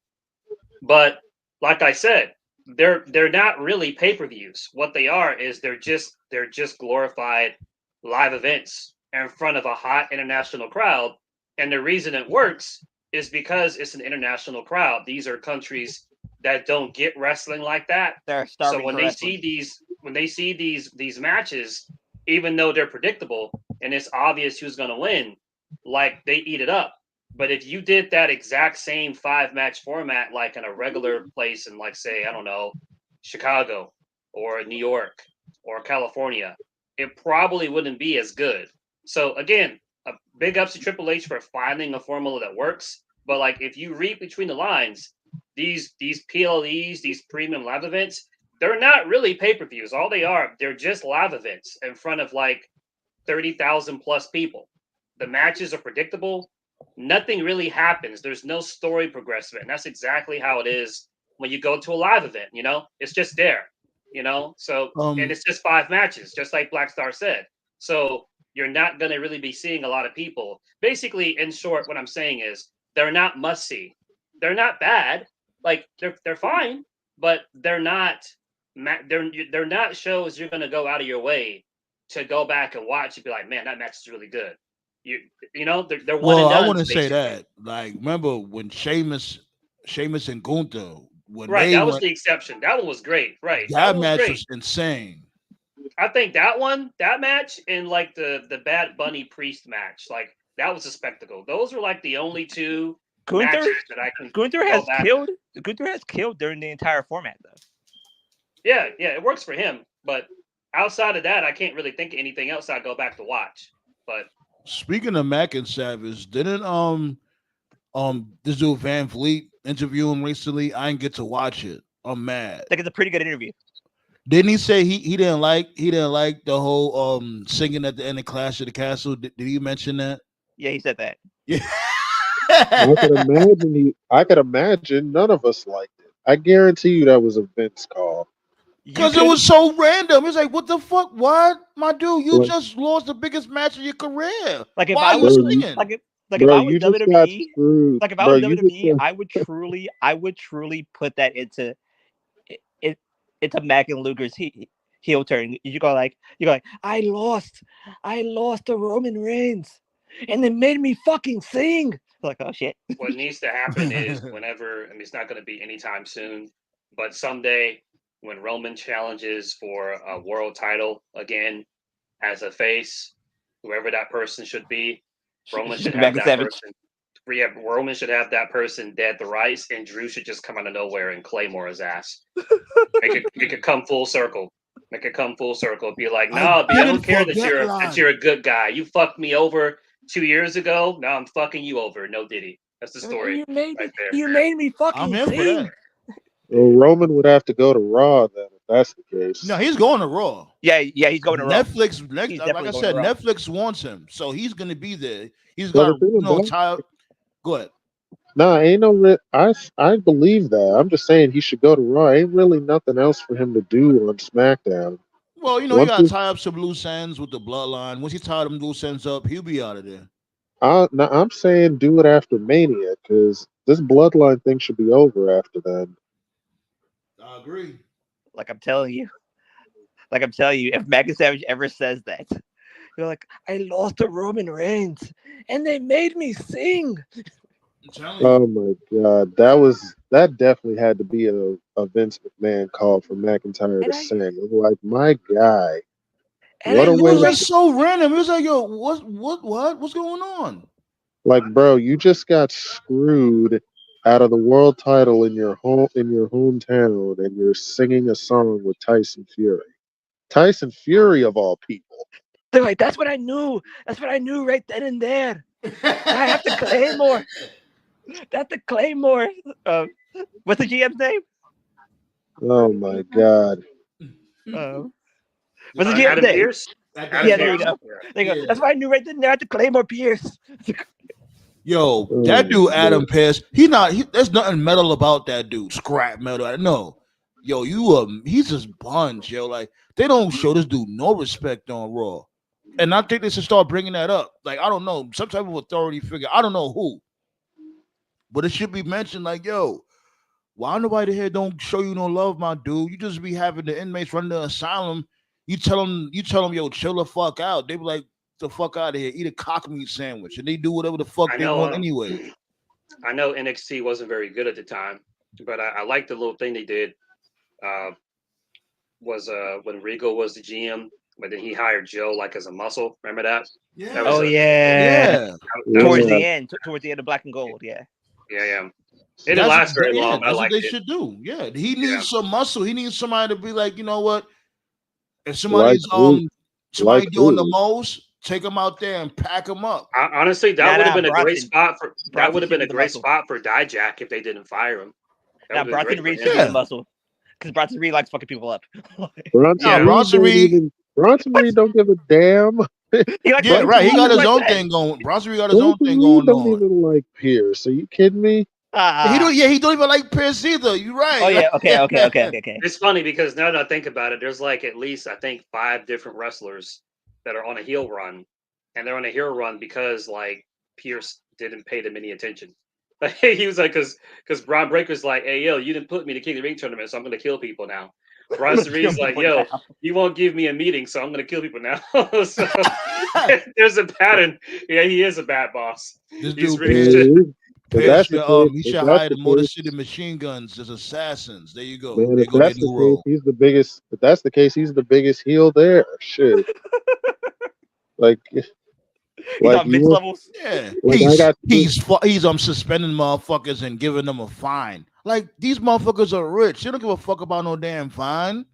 S7: but like I said, they're not really pay-per-views. What they are is they're just glorified live events in front of a hot international crowd. And the reason it works is because it's an international crowd. These are countries that don't get wrestling like that.
S8: They're starving
S7: so when
S8: for
S7: they
S8: wrestling.
S7: see these, when they see these matches, even though they're predictable and it's obvious who's going to win, like they eat it up. But if you did that exact same 5-match format, like in a regular place in, like, say, I don't know, Chicago or New York or California, it probably wouldn't be as good. So again, a big ups to Triple H for finding a formula that works. But like, if you read between the lines, these PLEs, these premium live events, they're not really pay-per-views. All they are, they're just live events in front of like 30,000 plus people. The matches are predictable. Nothing really happens. There's no story progressive. And that's exactly how it is when you go to a live event, you know? It's just there, you know? So, and it's just 5 matches, just like Black Star said. So you're not going to really be seeing a lot of people. Basically, in short, what I'm saying is they're not must-see. They're not bad. Like, they're fine, but they're not shows you're going to go out of your way to go back and watch and be like, man, that match is really good. You know, they're one and done.
S6: I want to say that. Like, remember when Sheamus and Gunther, when
S7: right,
S6: they
S7: that was the exception. That one was great. Right,
S6: that match was insane.
S7: I think that match, and like the Bad Bunny Priest match, like that was a spectacle. Those were like the only two matches that I can.
S8: Gunther has killed during the entire format, though.
S7: Yeah, it works for him. But outside of that, I can't really think of anything else I'd go back to watch. But
S6: speaking of Mac and Savage, didn't this dude Van Vliet interview him recently? I didn't get to watch it. I'm mad.
S8: Like, it's a pretty good interview.
S6: Didn't he say he didn't like the whole singing at the end of Clash of the Castle? Did he mention that?
S8: Yeah, he said that.
S6: Yeah.
S10: I could imagine none of us liked it. I guarantee you that was a Vince call.
S6: Because it was so random. It's like, what the fuck? What? My dude, you just lost the biggest match of your career.
S8: Like, if
S6: Why
S8: I was
S6: singing?
S8: like if I was WWE, like if I was WWE, I would truly put that into Mac and Luger's heel turn. You go like, I lost to Roman Reigns, and they made me fucking sing. Like, oh shit.
S7: What needs to happen is whenever, I mean, it's not going to be anytime soon, but someday when Roman challenges for a world title again as a face, whoever that person should be, Roman should have that person. Yeah, Roman should have that person dead to rights, and Drew should just come out of nowhere and claymore his ass. Make it come full circle. Make it come full circle. Be like, no, I don't care that you're a good guy. You fucked me over 2 years ago. Now I'm fucking you over. No Diddy. That's the story.
S8: You made me fucking sing.
S10: Well, Roman would have to go to Raw then, if that's the case.
S6: No, he's going to Raw.
S8: Yeah, he's going to Raw.
S6: Netflix, like I said, Netflix wants him, so he's going to be there. He's got to Go ahead.
S10: No, ain't no. I believe that. I'm just saying he should go to Raw. Ain't really nothing else for him to do on SmackDown.
S6: Well, you know, he got to tie up some loose ends with the bloodline. Once he tied them loose ends up, he'll be out of there.
S10: No, I'm saying do it after Mania, because this bloodline thing should be over after that.
S6: I agree.
S8: Like I'm telling you, if Mac and Savage ever says that, you're like, I lost to Roman Reigns, and they made me sing.
S10: Oh my god, that definitely had to be a Vince McMahon call for McIntyre to sing. It was like, my guy.
S6: What a way! It was so random. It was like, yo, what's going on?
S10: Like, bro, you just got screwed out of the world title in your hometown, and you're singing a song with Tyson Fury. Tyson Fury of all people.
S8: They're like, that's what I knew. That's what I knew right then and there. I have to Claymore. That's the Claymore. What's the GM's name?
S10: Oh my god.
S8: What's the GM's name? Pierce? Yeah, there you go. Yeah. That's what I knew right then and there. I had to Claymore Pierce.
S6: Yo, that dude Adam Pierce, there's nothing metal about that dude. Scrap metal. No. Yo, he's just bunch, yo. Like, they don't show this dude no respect on Raw. And I think they should start bringing that up. Like, I don't know, some type of authority figure. I don't know who. But it should be mentioned, like, yo, why nobody here don't show you no love, my dude? You just be having the inmates run the asylum. You tell them, yo, chill the fuck out. They be like, the fuck out of here, eat a cock meat sandwich, and they do whatever the fuck they want anyway.
S7: I know NXT wasn't very good at the time, but I liked the little thing they did was when Regal was the GM, but then he hired Joe like as a muscle. Remember that?
S8: Yeah.
S7: That was
S6: Yeah.
S8: Towards the end of Black and Gold. Yeah.
S7: Yeah. It didn't last very long, but I
S6: That's what
S7: liked
S6: they
S7: it.
S6: should do. Yeah, he needs some muscle. He needs somebody to be like, you know what? If
S10: Like
S6: somebody's
S10: who?
S6: somebody
S10: Like
S6: doing the
S10: who?
S6: most, take him out there and pack him up.
S7: Honestly, that would have been a great
S8: Bronson.
S7: spot for
S8: Bronson
S7: been a
S8: the
S7: great
S8: muscle.
S7: spot for Dijak if they didn't fire him. That
S8: Now
S7: would have been
S8: Bronson
S7: great
S8: Reed
S7: for
S8: should
S7: him.
S8: be the muscle because Bronson Reed likes fucking people up.
S10: Bronson Reed don't give a damn.
S8: He likes
S6: Yeah,
S8: fucking
S6: right. He
S8: people
S6: got
S8: up,
S6: his
S8: like
S6: own
S8: that.
S6: thing going. Bronson Reed got his own
S10: Bronson
S6: thing
S10: Reed
S6: going
S10: don't
S6: on.
S10: even like Pierce. Are you kidding me?
S6: He don't even like Pierce either. You're right.
S8: Oh yeah. Okay.
S7: It's funny because now that I think about it, there's like at least I think 5 different wrestlers that are on a heel run, and they're on a heel run because like Pierce didn't pay them any attention. Like, he was like, because Braun Breaker's like, hey yo, you didn't put me in the King of the Ring tournament, so I'm gonna kill people now. Bronson Reed's like, yo, you won't give me a meeting, so I'm gonna kill people now. So there's a pattern. Yeah, he is a bad boss.
S6: This
S7: He's
S6: dude
S7: really
S6: Pierce, he should hire the Motor City Machine Guns as assassins. There you go.
S10: Man,
S6: They
S10: if
S6: go
S10: that's
S6: their
S10: the
S6: new
S10: case,
S6: role.
S10: he's the biggest. If that's the case, he's the biggest heel there. Shit. Like
S8: He's on Vince
S10: you want,
S8: levels.
S6: Yeah,
S10: like
S6: he's suspending motherfuckers and giving them a fine. Like these motherfuckers are rich. They don't give a fuck about no damn fine.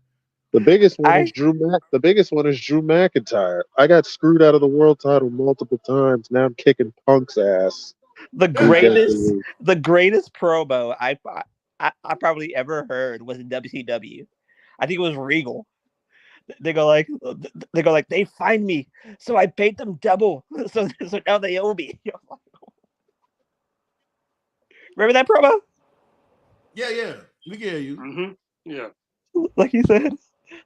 S10: the biggest one is The biggest one is Drew McIntyre. I got screwed out of the world title multiple times. Now I'm kicking Punk's ass.
S8: The greatest promo I probably ever heard was in WCW. I think it was Regal. They go like they find me, so I paid them double, so now they owe me. Remember that promo?
S6: Yeah, we get you.
S7: Mm-hmm. Yeah,
S8: like he said,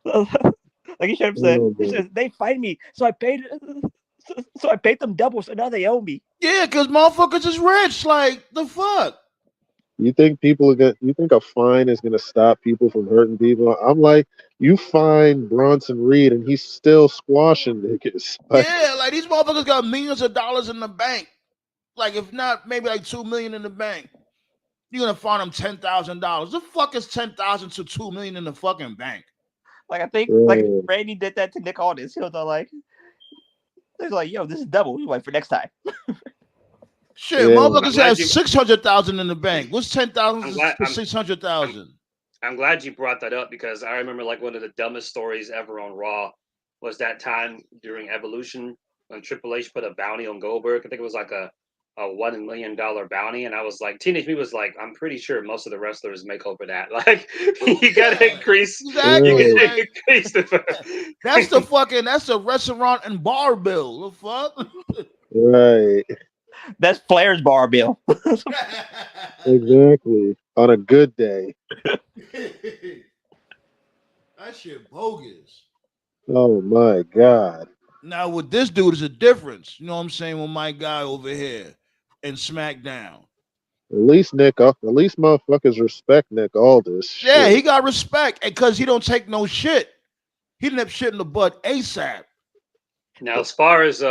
S8: like he should have said. He says they find me, so I paid them double, so now they owe me.
S6: Yeah, because motherfuckers is rich. Like the fuck.
S10: You think you think a fine is gonna stop people from hurting people? I'm like, you fine Bronson Reed and he's still squashing niggas. Like,
S6: Yeah, like these motherfuckers got millions of dollars in the bank. Like if not, maybe like $2 million in the bank. You're gonna find them $10,000. The fuck is 10,000 to 2 million in the fucking bank?
S8: Like I think like Randy did that to Nick Aldis. He was like, he's like, yo, this is double. He's like for next time.
S6: Shit, motherfuckers have 600,000 in the bank. What's 10,000 to 600,000?
S7: I'm glad you brought that up because I remember like one of the dumbest stories ever on Raw was that time during Evolution when Triple H put a bounty on Goldberg. I think it was like a $1 million bounty, and I was like, Teenage Me was like, I'm pretty sure most of the wrestlers make over that. Like, you gotta increase.
S6: Exactly.
S7: You gotta increase
S6: that's the restaurant and bar bill. The fuck.
S10: Right.
S8: That's Flair's bar bill.
S10: Exactly. On a good day.
S6: That shit bogus.
S10: Oh my God.
S6: Now with this dude is a difference. You know what I'm saying? With my guy over here in SmackDown.
S10: At least motherfuckers respect Nick Aldis.
S6: Yeah,
S10: Shit.
S6: he got respect because he don't take no shit. He didn't have shit in the butt ASAP.
S7: Now, as far as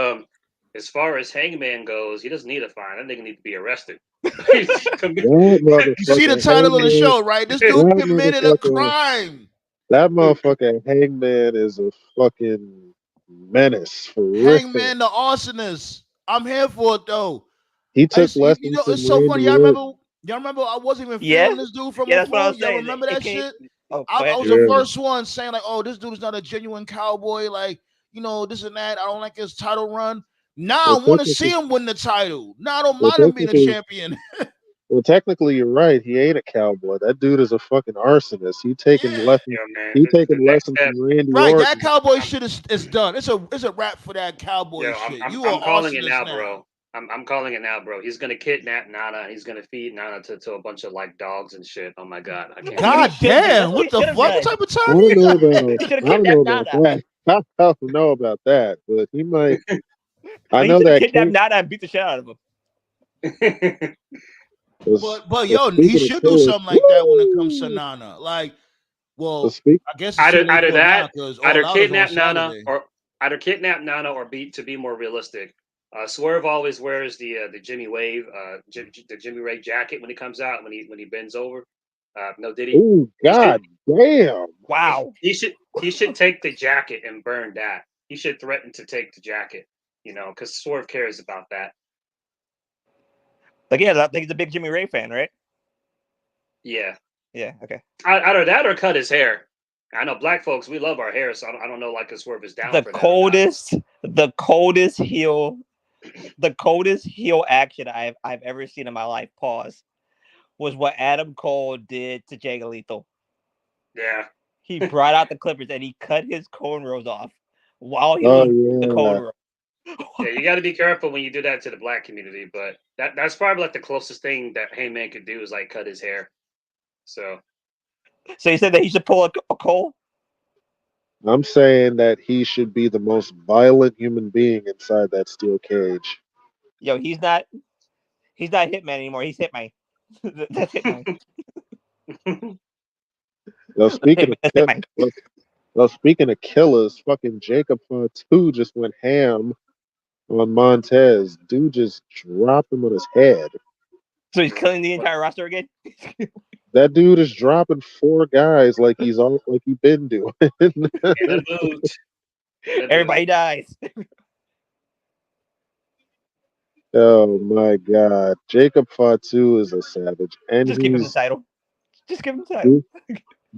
S7: Hangman goes, he doesn't need a fine. That nigga need to be arrested.
S6: You see the title of the show, right? This dude committed a crime.
S10: That motherfucking Hangman is a fucking menace for real.
S6: Hangman the arsonist. I'm here for it though.
S10: He took lessons from
S6: it's so funny.
S10: Randy
S6: Y'all remember I wasn't even feeling this dude from before? Y'all remember that shit? I was the first one saying like, oh, this dude is not a genuine cowboy. Like, this and that. I don't like his title run. Now I want to see him win the title. Now I don't mind him being a champion.
S10: Well, technically, you're right. He ain't a cowboy. That dude is a fucking arsonist. He taking lessons. He taking lessons from Randy
S6: Right,
S10: Orton.
S6: that cowboy shit is done. It's a wrap for that cowboy shit.
S7: I'm calling it now, bro. I'm calling it now, bro. He's gonna kidnap Nana. He's gonna feed Nana to a bunch of like dogs and shit. Oh my god! I can't.
S6: God damn! What the fuck? What type of time?
S10: I don't know about that, but he might. I know that
S8: kidnap Nana and beat the shit out of him.
S6: But yo, he should do something like that when it comes to Nana. Like, well, I guess
S7: either kidnap Nana or to be more realistic. Swerve always wears the Jimmy Wave, the Jimmy Ray jacket when he comes out when he bends over. No, did he?
S10: Oh God, damn!
S8: Wow.
S7: He should take the jacket and burn that. He should threaten to take the jacket. Because Swerve cares about that.
S8: Like, yeah, I think he's a big Jimmy Ray fan, right?
S7: Yeah.
S8: Yeah. Okay.
S7: Either that or cut his hair. I know black folks, we love our hair, so I don't know, like, if Swerve is down
S8: The
S7: for
S8: coldest heel action I've ever seen in my life. Pause. Was what Adam Cole did to Jay Lethal.
S7: that. Yeah.
S8: He brought out the clippers and he cut his cornrows off while he
S10: Oh
S8: was the
S10: yeah.
S8: cornrow.
S7: Yeah, you got to be careful when you do that to the black community, but that's probably like the closest thing that Hangman could do is like cut his hair. So
S8: you said that he should pull a Cole?
S10: I'm saying that he should be the most violent human being inside that steel cage.
S8: Yo, he's not Hitman anymore. He's Hitman. That's Hitman.
S10: Well, speaking of killers, fucking Jacob Fatu just went ham on Montez. Dude just dropped him on his head.
S8: So he's killing the entire roster again?
S10: That dude is dropping 4 guys like he been doing.
S8: Everybody dies.
S10: Oh my God, Jacob Fatu is a savage, and
S8: Just give him the title. Just give him the title.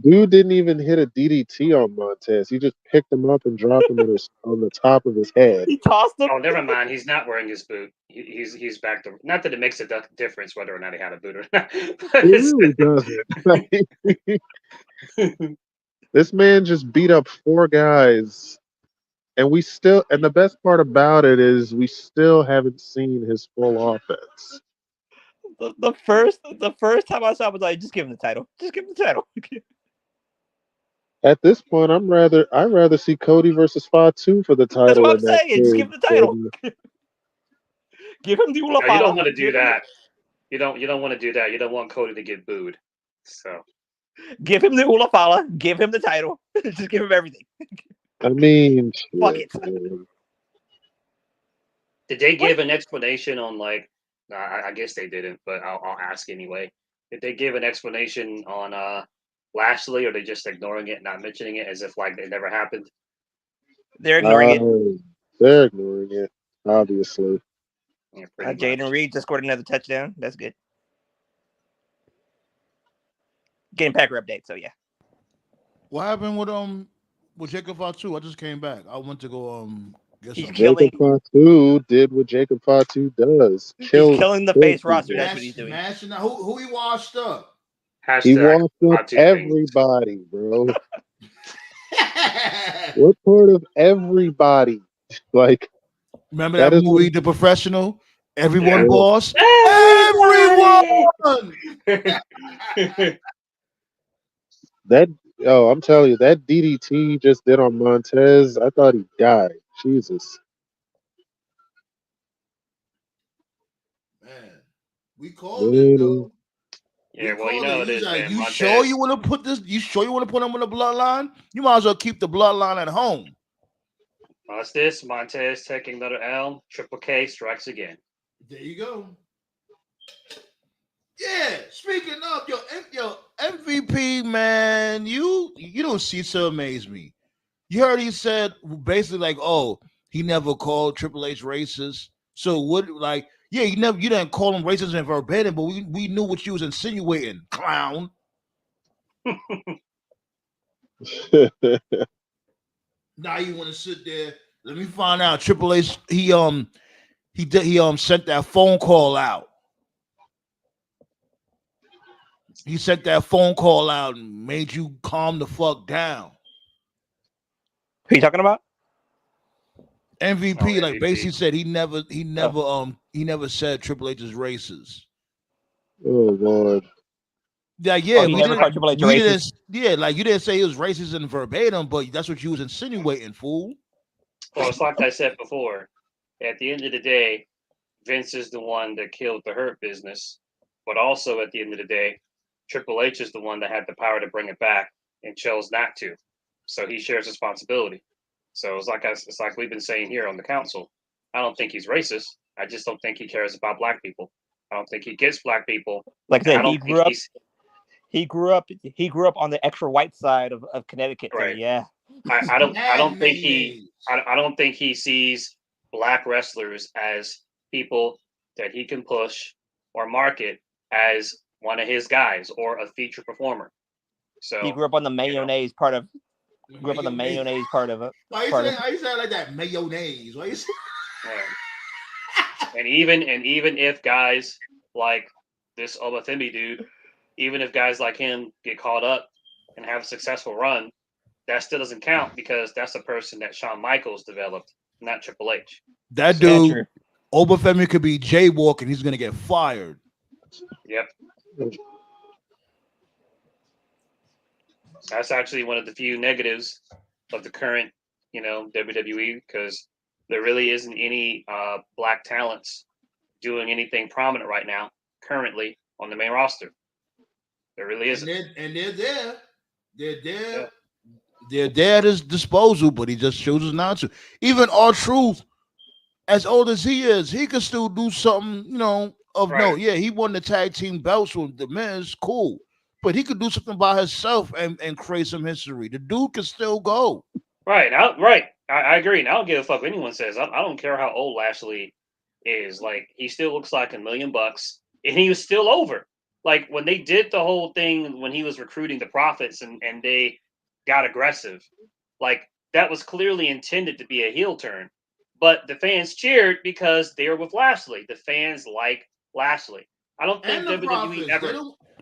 S10: Dude didn't even hit a DDT on Montez. He just picked him up and dropped him on the top of his head.
S8: He tossed him.
S7: Oh, never mind. He's not wearing his boot. He's back to. Not that it makes a difference whether or not he had a boot or not.
S10: It really doesn't. This man just beat up 4 guys, and the best part about it is we still haven't seen his full offense.
S8: The first time I saw him, I was like, just give him the title. Just give him the title.
S10: At this point, I'd rather see Cody versus Fatu for the title.
S8: That's what I'm saying. Just give him the title. Give him the Ula
S7: No, you don't want to do that. You don't want to do that. You don't want Cody to get booed. So
S8: give him the Ula Fala. Give him the title. Just give him everything.
S10: I mean,
S8: fuck it.
S7: Did they give an explanation on like? I guess they didn't, but I'll ask anyway. Did they give an explanation on Lashley, or are they just ignoring it, not mentioning it, as if like it never happened?
S8: They're ignoring it.
S10: They're ignoring it, obviously.
S7: Yeah,
S8: Jaden Reed just scored another touchdown. That's good. Game Packer update. So yeah.
S6: What happened with Jacob Fatu? I just came back. I went to go get some.
S10: Jacob Fatu did what Jacob Fatu does.
S8: He's killing the face roster. That's what he's doing.
S6: Who he washed up?
S10: He washed up everybody, bro. What part of everybody? Like,
S6: remember that movie, The Professional? Everyone lost.
S10: Everyone. I'm telling you, that DDT he just did on Montez, I thought he died. Jesus.
S6: Man, we called it though.
S7: Yeah, well, you know it is.
S6: Like,
S7: man.
S6: you
S7: Montez.
S6: sure you want to put this? You sure you want to put him on the bloodline? You might as well keep the bloodline at home.
S7: What's this? Montez taking another L. Triple K strikes again.
S6: There you go. Yeah. Speaking of your MVP, man, you don't cease to amaze me. You heard he said basically like, oh, he never called Triple H racist. So what? Like, yeah, you didn't call him racist in verbatim, but we knew what you was insinuating, clown. Now you want to sit there? Let me find out. Triple H, he sent that phone call out. He sent that phone call out and made you calm the fuck down.
S8: Who are you talking about?
S6: MVP, like basically said he never said Triple H is racist.
S10: Oh Lord.
S6: Yeah, we didn't. Yeah, like you didn't say he was racist in verbatim, but that's what you was insinuating, fool.
S7: Well, it's like I said before. At the end of the day, Vince is the one that killed the Hurt Business, but also at the end of the day, Triple H is the one that had the power to bring it back and chose not to. So he shares responsibility. So it's like we've been saying here on the council. I don't think he's racist. I just don't think he cares about black people. I don't think he gets black people.
S8: Like I said, He grew up on the extra white side of Connecticut. Right. So yeah.
S7: I don't think he sees black wrestlers as people that he can push or market as one of his guys or a feature performer. So
S8: he grew up on the mayonnaise part of. Grew up on the mayonnaise part of it.
S6: Why you say like that? Mayonnaise. Why you say?
S7: And even if guys like this Obathembi dude, even if guys like him get caught up and have a successful run, that still doesn't count because that's a person that Shawn Michaels developed, not Triple H.
S6: That dude, Obathembi could be jaywalking. He's gonna get fired.
S7: Yep. That's actually one of the few negatives of the current, WWE, because there really isn't any black talents doing anything prominent right now, currently on the main roster. There really isn't.
S6: And they're there. They're there. Yeah. They're there at his disposal, but he just chooses not to. Even R-Truth, as old as he is, he could still do something, of note. Yeah, he won the tag team belts with the Miz, cool. But he could do something by himself and create some history. The dude can still go.
S7: Right. I agree. And I don't give a fuck what anyone says. I don't care how old Lashley is. Like, he still looks like $1 million, and he was still over. Like, when they did the whole thing when he was recruiting the Profits and they got aggressive, like, that was clearly intended to be a heel turn. But the fans cheered because they were with Lashley. The fans like Lashley. I don't think WWE ever...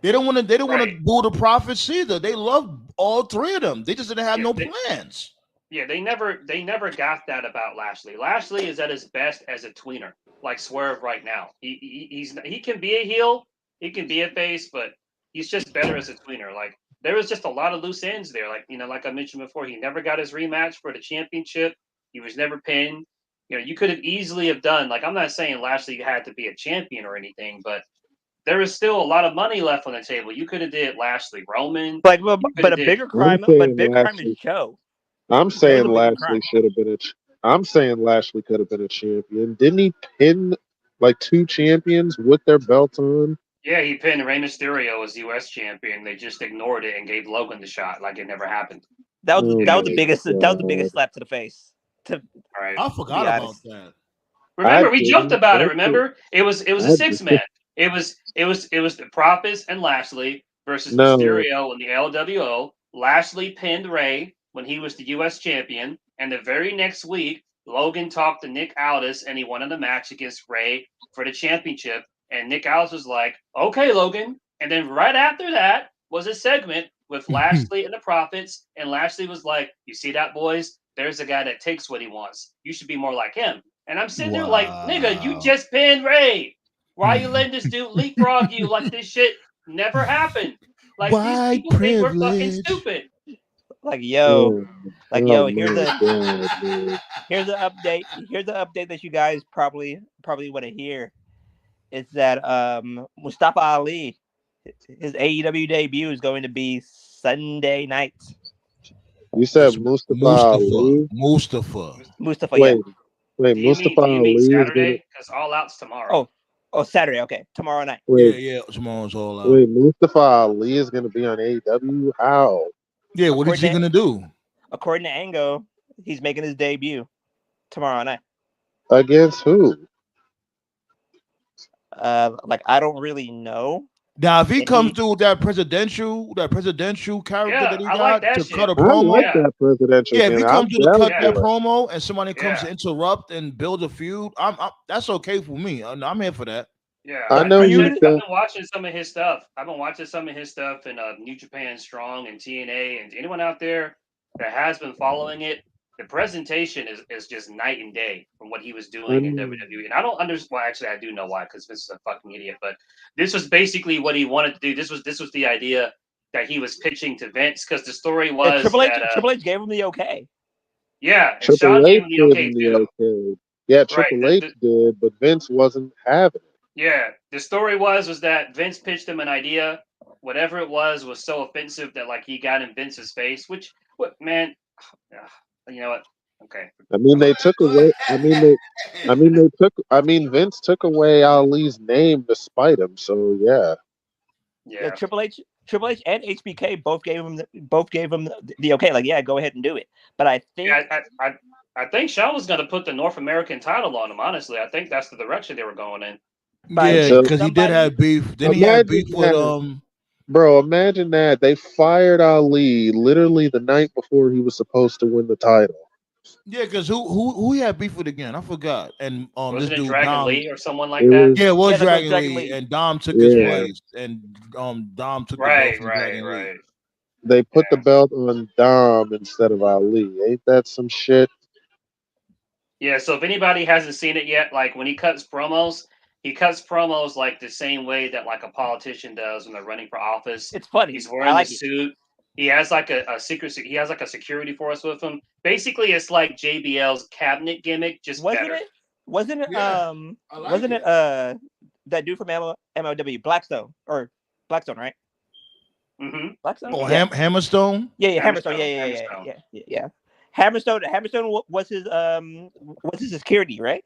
S6: They don't want to boo the Profits either. They love all three of them. They just didn't have no plans.
S7: Yeah, they never got that about Lashley. Lashley is at his best as a tweener, like Swerve right now. He can be a heel, he can be a face, but he's just better as a tweener. Like, there was just a lot of loose ends there. Like, like I mentioned before, he never got his rematch for the championship. He was never pinned. You could have easily have done, like, I'm not saying Lashley had to be a champion or anything, but there is still a lot of money left on the table. You could have did Lashley Roman,
S8: but a bigger crime is Joe.
S10: I'm saying Lashley should have been I'm saying Lashley could have been a champion. Didn't he pin like 2 champions with their belts on?
S7: Yeah, he pinned Rey Mysterio as U.S. champion. They just ignored it and gave Logan the shot like it never happened.
S8: That was the biggest slap to the face.
S6: I forgot about that.
S7: Remember, we joked about it. Remember, it was a 6-man. It was the Profits and Lashley versus Mysterio and the LWO. Lashley pinned Rey when he was the U.S. champion, and the very next week, Logan talked to Nick Aldis, and he won in the match against Rey for the championship. And Nick Aldis was like, "Okay, Logan." And then right after that was a segment with Lashley and the Profits, and Lashley was like, "You see that, boys? There's a guy that takes what he wants. You should be more like him." And I'm sitting there like, "Nigga, you just pinned Rey. Why are you letting this dude leapfrog you like this shit never happened? Like, these people think we're fucking stupid."
S8: Here's the update. Here's the update that you guys probably want to hear. It's that Mustafa Ali, his AEW debut is going to be Sunday night.
S10: You said Mustafa Ali?
S6: Mustafa.
S10: Wait, Mustafa Ali is
S7: Saturday because All Out's tomorrow.
S8: Oh, Saturday. Okay, tomorrow night.
S6: Yeah, tomorrow's All Out.
S10: Wait, Mustafa Ali is going to be on AEW? How?
S6: Yeah, what is he going to do?
S8: According to Ango, he's making his debut tomorrow night.
S10: Against who?
S8: I don't really know.
S6: Now, if he comes through with that presidential character that he got to cut a promo,
S10: I like that presidential.
S6: Yeah, if he comes to cut that promo and somebody comes to interrupt and build a feud, that's okay for me. I'm here for that.
S7: Yeah,
S10: I know
S7: I've been watching some of his stuff. I've been watching some of his stuff in New Japan Strong and TNA, and anyone out there that has been following it, the presentation is just night and day from what he was doing in WWE. And I don't understand. Well, actually, I do know why, because Vince is a fucking idiot. But this was basically what he wanted to do. This was the idea that he was pitching to Vince, because the story was
S8: Triple H gave him the okay.
S7: Yeah, and Shawn gave him the okay too.
S10: Okay. Yeah, Triple H did, but Vince wasn't having it.
S7: Yeah, the story was that Vince pitched him an idea. Whatever it was so offensive that like he got in Vince's face. Man? You know what? Okay.
S10: I mean, they took away. Vince took away Ali's name to spite him. So yeah.
S8: Yeah. Triple H Triple H and HBK both gave him the okay. Like, yeah, go ahead and do it. But I think
S7: I think Shawn was going to put the North American title on him. Honestly, I think that's the direction they were going in.
S6: Yeah, because he did have beef. Then he had beef with
S10: Bro, imagine that they fired Ali literally the night before he was supposed to win the title.
S6: Yeah, because who he had beef with again? I forgot. And
S7: Wasn't
S6: this
S7: it
S6: dude
S7: Dragon
S6: Dom,
S7: Lee or someone like that?
S6: Yeah, it was
S8: Yeah,
S6: Dragon
S8: Dragon
S6: Lee,
S8: Lee.
S6: and Dom took his place, and Dom took the belt from Dragon Lee.
S10: They put the belt on Dom instead of Ali. Ain't that some shit?
S7: Yeah, so if anybody hasn't seen it yet, like when he cuts promos like the same way that like a politician does when they're running for office.
S8: It's funny.
S7: He's wearing the suit. He has like a secret. He has like a security force with him. Basically, it's like JBL's cabinet gimmick, just better.
S8: Wasn't it that dude from MLW, Blackstone, right?
S7: Mm-hmm.
S8: Blackstone.
S6: Oh, Hammerstone.
S8: Yeah, Hammerstone. Yeah. Hammerstone was his security, right?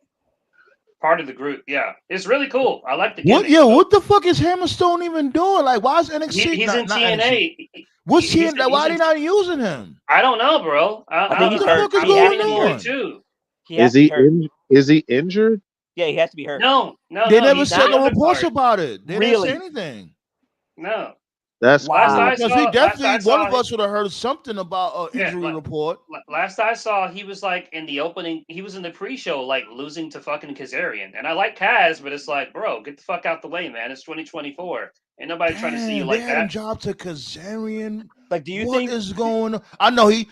S7: Part of the group, yeah. It's really cool. I like the
S6: gimmick. What the fuck is Hammerstone even doing? Like, why is NXT?
S7: He's in TNA.
S6: What's TNA? Why are they not using him?
S7: I don't know, bro.
S8: I think he's hurt.
S6: What the fuck is going on?
S7: Too.
S10: Is he injured?
S8: Yeah, he has to be hurt.
S7: No.
S6: They never said no reports about it. They didn't say anything.
S7: No.
S10: That's
S6: because we definitely one of us would have heard something about an injury report.
S7: Last I saw, he was like in the opening. He was in the pre-show, like losing to fucking Kazarian. And I like Kaz, but it's like, bro, get the fuck out the way, man. It's 2024. Ain't nobody trying to see you like that.
S6: Job to Kazarian.
S8: Like, do you
S6: think is going on? I know he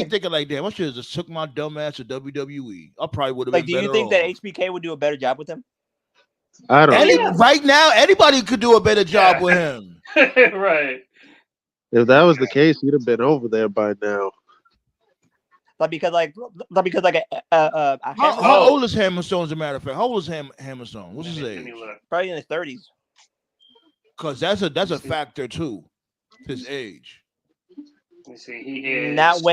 S6: thinking like, damn, I should have just took my dumb ass to WWE. I probably would have been better.
S8: Do you think that HBK would do a better job with him?
S10: I don't.
S6: Right now, anybody could do a better job with him.
S7: Right.
S10: If that was the case, he'd have been over there by now.
S6: How old is Hammerstone? As a matter of fact, how old is Hammerstone? What's his age?
S8: Probably in his 30s.
S6: Because that's a factor too. His age.
S7: Let me see. He is
S8: not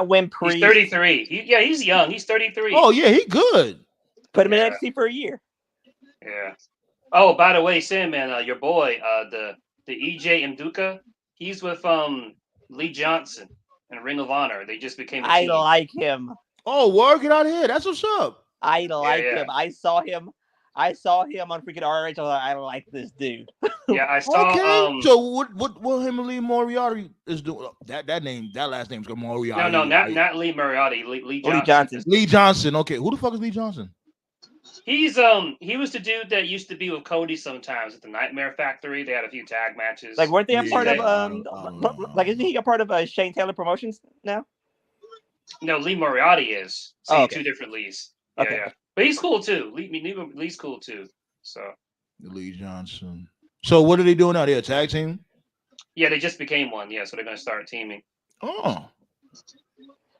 S8: when pre.
S7: He's 33. He's young. He's 33.
S6: Oh yeah, he good.
S8: Put him in NXT for a year.
S7: Yeah. Oh, by the way, Sandman, your boy, the EJ Mduka, he's with Lee Johnson and Ring of Honor. They just became a team.
S8: I like him.
S6: Oh, work it out here. That's what's up.
S8: I like him. I saw him on freaking RH. I like this dude.
S7: Yeah, I saw.
S6: Okay. So what him and Lee Moriarty is doing? That last name's Moriarty.
S7: No, not Lee Moriarty. Lee
S8: Johnson.
S6: Lee Johnson. Okay, who the fuck is Lee Johnson?
S7: He's he was the dude that used to be with Cody sometimes at the Nightmare Factory. They had a few tag matches.
S8: Like, weren't they a part of like, isn't he a part of Shane Taylor Promotions now?
S7: No, Lee Moriarty is. See, two different Lees. Yeah. But he's cool too. Lee's cool too. So
S6: Lee Johnson. So what are they doing now? They're a tag team?
S7: Yeah, they just became one. Yeah, so they're gonna start teaming.
S6: Oh.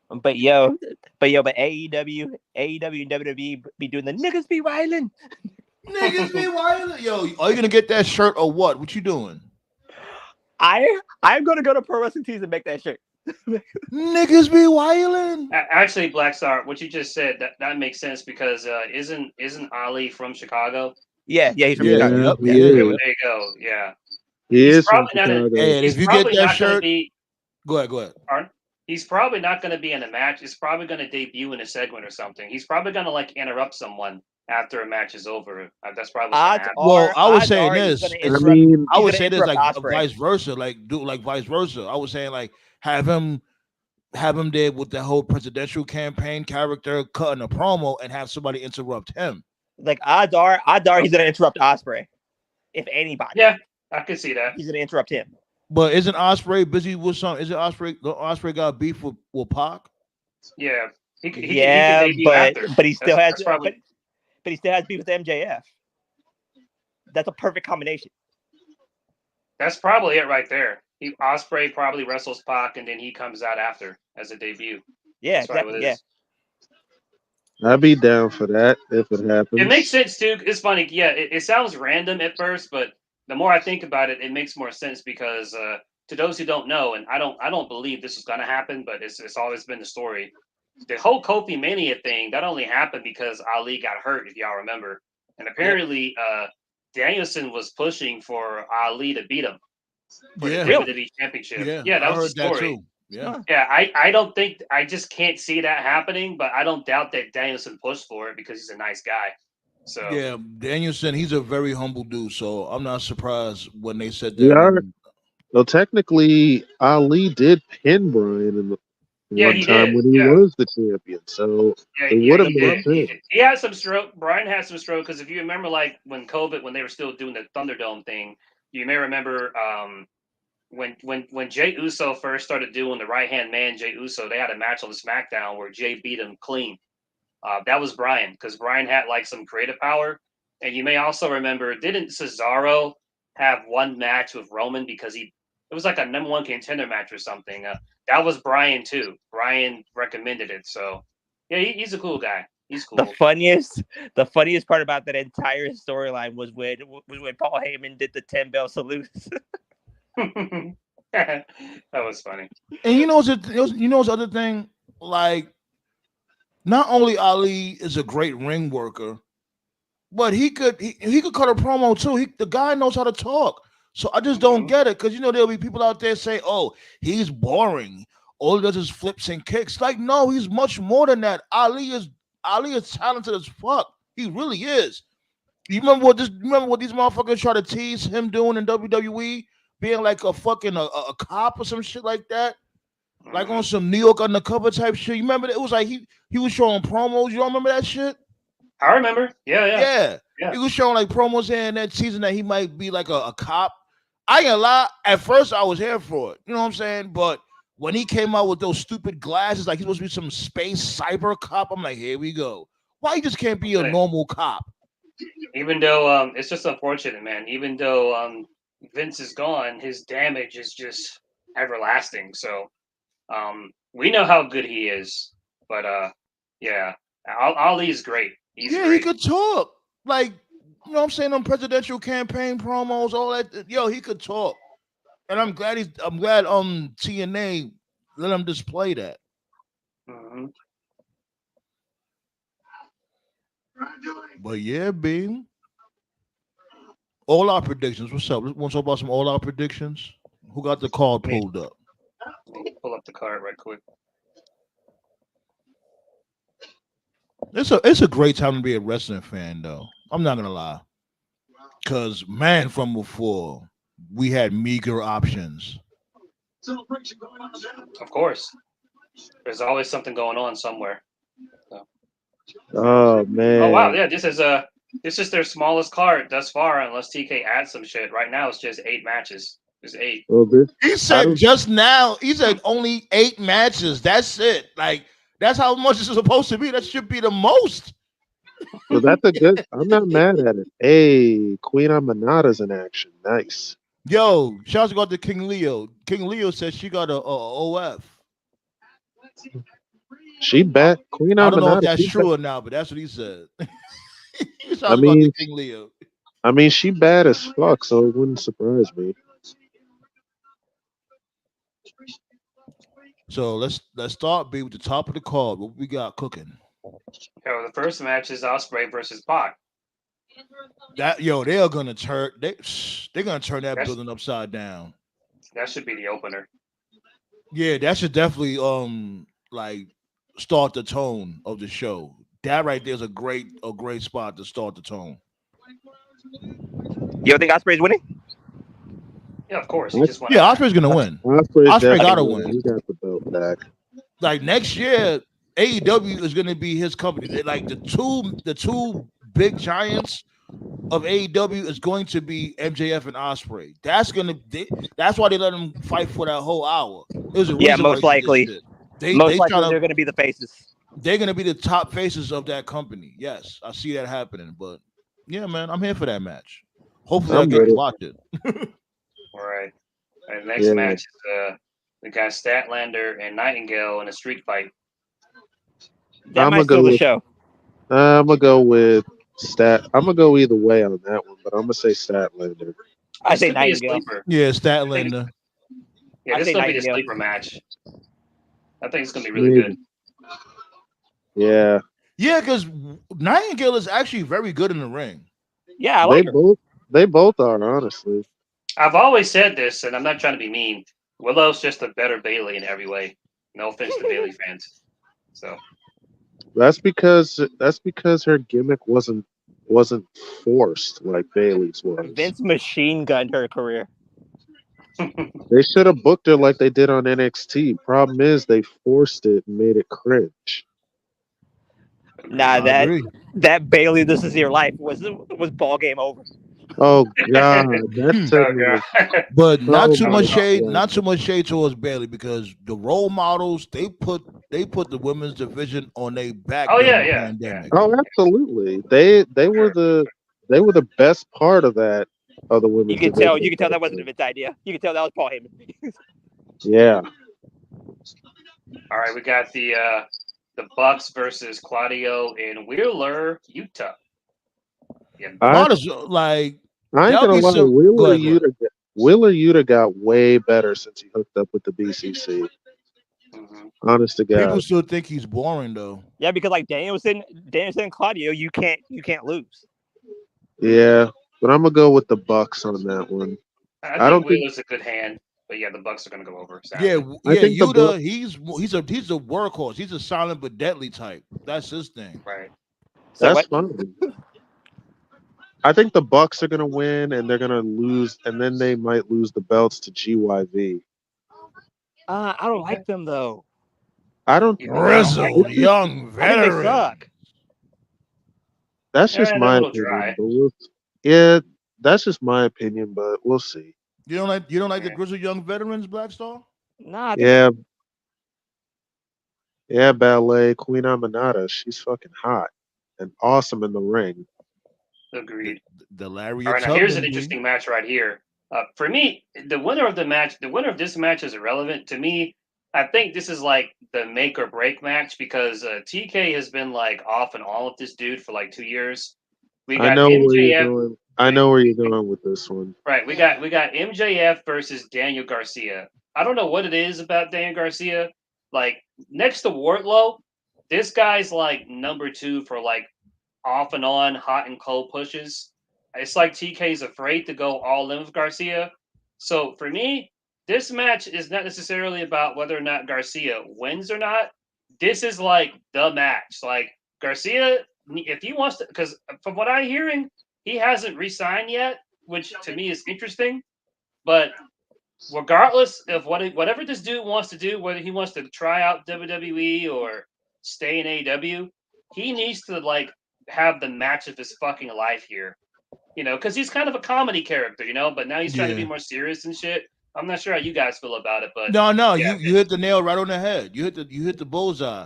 S8: But AEW and WWE be doing the niggas be wildin'.
S6: Niggas be wildin'. Yo, are you gonna get that shirt or what? What you doing?
S8: I'm gonna go to Pro Wrestling Tees and make that shirt.
S6: Niggas be wildin'.
S7: Actually, Black Star, what you just said that makes sense because isn't Ali from Chicago?
S8: Yeah, he's from Chicago.
S6: Yep.
S7: There you go. Yeah,
S10: he is from Chicago.
S6: And if you get that shirt, go ahead.
S7: Pardon? He's probably not going to be in a match. He's probably going to debut in a segment or something. He's probably going to like interrupt someone after a match is over. That's probably what's happen.
S6: Well, I was saying this. I would say this like vice versa, like vice versa. I was saying like have him there with the whole presidential campaign character cutting a promo and have somebody interrupt him.
S8: Like odds are he's going to interrupt Ospreay. If anybody.
S7: Yeah, I could see that.
S8: He's going to interrupt him.
S6: But isn't Ospreay busy with something? Isn't Ospreay got beef with Pac?
S7: Yeah,
S8: but he still has but he still has beef with MJF. That's a perfect combination.
S7: That's probably it right there. Ospreay probably wrestles Pac, and then he comes out after as a debut.
S8: Yeah, exactly. Yeah.
S10: I'd be down for that if it happens.
S7: It makes sense too. It's funny. Yeah, it sounds random at first, but the more I think about it, it makes more sense because to those who don't know, and I don't believe this is going to happen, but it's always been the story. The whole Kofi Mania thing that only happened because Ali got hurt, if y'all remember. And apparently, Danielson was pushing for Ali to beat him for the
S6: Yeah,
S7: WWE Championship.
S6: yeah,
S7: Yeah, that
S6: I
S7: was the
S6: heard that
S7: story.
S6: too. Yeah,
S7: Yeah, I don't think I just can't see that happening, but I don't doubt that Danielson pushed for it because he's a nice guy. So
S6: yeah. Danielson, he's a very humble dude, so I'm not surprised when they said
S10: We
S6: that.
S10: are. Well, technically, Ali did pin Brian in the
S7: yeah,
S10: one
S7: he
S10: time
S7: did.
S10: when he
S7: Yeah,
S10: was the champion, so
S7: yeah,
S10: it
S7: yeah,
S10: would have
S7: he
S10: made
S7: did.
S10: sense.
S7: He had some stroke. Brian had some stroke because if you remember, like when COVID, when they were still doing the Thunderdome thing, you may remember when Jay Uso first started doing the right hand man, Jay Uso, they had a match on the SmackDown where Jay beat him clean. That was Brian because Brian had like some creative power. And you may also remember, didn't Cesaro have one match with Roman because it was like a #1 contender match or something? That was Brian too. Brian recommended it. So yeah, he's a cool guy. He's cool.
S8: The funniest part about that entire storyline was when Paul Heyman did the 10-bell salute.
S7: That was funny.
S6: And you know, what's the other thing? Like, not only Ali is a great ring worker, but he could cut a promo too. The guy knows how to talk. So I just don't get it because there'll be people out there say, "Oh, he's boring. All he does is flips and kicks." Like, no, he's much more than that. Ali is talented as fuck. He really is. You remember what these motherfuckers try to tease him doing in WWE, being like a fucking a cop or some shit like that, like on some New York undercover type shit. You remember it was like he was showing promos. You don't remember that shit?
S7: I remember. Yeah.
S6: He was showing like promos here and that season that he might be like a cop. I ain't gonna lie. At first, I was here for it. You know what I'm saying? But when he came out with those stupid glasses, like he's supposed to be some space cyber cop, I'm like, here we go. Why he just can't be a normal cop?
S7: Even though it's just unfortunate, man. Even though Vince is gone, his damage is just everlasting. So we know how good he is, but yeah, Ali's great. He's great.
S6: He could talk. Like, you know what I'm saying, on presidential campaign promos, all that. Yo, he could talk. And I'm glad TNA let him display that.
S7: Mm-hmm.
S6: But yeah, Beam. All our predictions. What's up? Want to talk about some all our predictions? Who got the card pulled up?
S7: Let me pull up the card right quick.
S6: It's a great time to be a wrestling fan, though. I'm not gonna lie. Cause man, from before we had meager options.
S7: Of course, there's always something going on somewhere. So.
S10: Oh man!
S7: Oh wow! Yeah, this is their smallest card thus far, unless TK adds some shit. Right now, it's just 8 matches. There's 8.
S10: Well,
S6: he said just now. He said only 8 matches. That's it. Like that's how much this is supposed to be. That should be the most.
S10: Well, that's a good. I'm not mad at it. Hey, Queen Amanada's in action. Nice.
S6: Yo, shouts out to King Leo. King Leo said she got a OF.
S10: She bet Queen Amanada.
S6: I don't know if that's true or not, but that's what he said.
S10: I mean, King Leo. I mean, she bad as fuck, so it wouldn't surprise me.
S6: So let's start with the top of the card. What we got cooking?
S7: Yo, the first match is Ospreay versus Pac.
S6: They are gonna turn they're gonna turn that building upside down.
S7: That should be the opener.
S6: Yeah, that should definitely like start the tone of the show. That right there is a great spot to start the tone.
S8: You don't think Ospreay's winning?
S7: Yeah, of course.
S6: Ospreay's gonna win. Ospreay gotta win.
S10: He got the belt back.
S6: Like next year, AEW is gonna be his company. They're like the two big giants of AEW is going to be MJF and Ospreay. That's why they let them fight for that whole hour.
S8: Most likely. They're going to be the faces.
S6: They're going to be the top faces of that company. Yes, I see that happening. But yeah, man, I'm here for that match. Hopefully, I get to watch it.
S7: All right. Next match is we got Statlander and Nightingale in a street fight.
S8: That might steal the show.
S10: I'm gonna go with I'm gonna go either way on that one, but I'm gonna say Statlander.
S8: I say Nightingale.
S6: Yeah, Statlander.
S7: Yeah, this is gonna be the sleeper match. I think it's gonna be really good.
S10: Yeah.
S6: Yeah, because Nightingale is actually very good in the ring.
S8: Yeah, I like her.
S10: They both are, honestly.
S7: I've always said this, and I'm not trying to be mean. Willow's just a better Bailey in every way. No offense to Bailey fans. So
S10: That's because her gimmick wasn't forced like Bailey's was.
S8: Vince machine gunned her career.
S10: They should have booked her like they did on NXT. Problem is they forced it and made it cringe.
S8: Nah,
S6: I agree.
S8: that Bailey, this is your life was ball game over.
S10: Oh God, that
S7: oh
S10: segment was
S7: god.
S6: But not
S10: so
S6: too
S10: much
S6: much shade.
S10: fun.
S6: Not too much shade towards Bailey because the role models they put the women's division on their back
S7: Oh
S6: during
S7: yeah,
S6: the
S7: yeah, yeah.
S6: pandemic.
S10: Oh, absolutely. They were the best part of that of the
S8: You
S10: women's
S8: can tell. You
S10: division.
S8: can tell that wasn't a Vince idea. You can tell that was Paul Heyman.
S10: Yeah,
S7: All right, we got the Bucks versus Claudio in Wheeler, Utah. Yeah,
S10: I
S6: Claudia's like
S10: I ain't
S6: that'll
S10: gonna
S6: be
S10: lie.
S6: some. Go ahead, go ahead.
S10: Wheeler Yuta got way better since he hooked up with the BCC.
S7: mhm.
S10: Honest to
S6: People
S10: God.
S6: still think he's boring though.
S8: Yeah, because like Danielson and Claudio, you can't lose.
S10: Yeah, but I'm gonna go with the Bucks on that one.
S7: I
S10: I
S7: think
S10: don't think
S7: Wheeler's a good hand, but yeah, the Bucks are going to go over.
S6: Yeah,
S7: Sadly,
S10: I
S6: yeah.
S10: think the Bucks.
S6: Yuta, he's a workhorse. He's a silent but deadly type. That's his thing.
S7: right?
S8: So
S10: That's
S8: what?
S10: fine. I think the Bucks are gonna win, and they're gonna lose, and then they might lose the belts to GYV.
S8: I don't like them though.
S10: I don't.
S7: You don't like
S6: Grizzled
S10: It's
S7: them?
S10: just,
S6: young
S8: I think they
S6: veteran.
S8: suck.
S10: that's just
S7: They're a
S10: my
S7: little
S10: opinion,
S7: dry.
S10: but yeah, that's just my opinion, but we'll see.
S6: You don't like the
S7: Yeah.
S6: grizzled young veterans, Black Star?
S8: Nah, I think
S10: Yeah, yeah, ballet Queen Aminata. She's fucking hot and awesome in the ring.
S6: The,
S7: Agreed.
S6: the
S7: All
S6: Lariat
S7: right, now here's an
S6: Tubman G.
S7: interesting match right here. For me, the winner of this match is irrelevant to me. I think this is like the make or break match because TK has been like off and on with this dude for like 2 years. We
S10: I
S7: got
S10: know where you're
S7: MJF.
S10: going. I know where you're going with this one.
S7: Right, we got MJF versus Daniel Garcia. I don't know what it is about Daniel Garcia. Like next to Wardlow, this guy's like number two for like off and on, hot and cold pushes. It's like TK's afraid to go all in with Garcia. So for me, this match is not necessarily about whether or not Garcia wins or not. This is like the match. Like Garcia, if he wants to, because from what I'm hearing, he hasn't re-signed yet, which to me is interesting. But regardless of whatever this dude wants to do, whether he wants to try out WWE or stay in AEW, he needs to like have the match of his fucking life here. Because he's kind of a comedy character, but now he's trying to be
S6: Yeah.
S7: more serious and shit. I'm not sure how you guys feel about it, but
S6: No,
S7: yeah,
S6: you hit the nail right on the head. You hit the bullseye.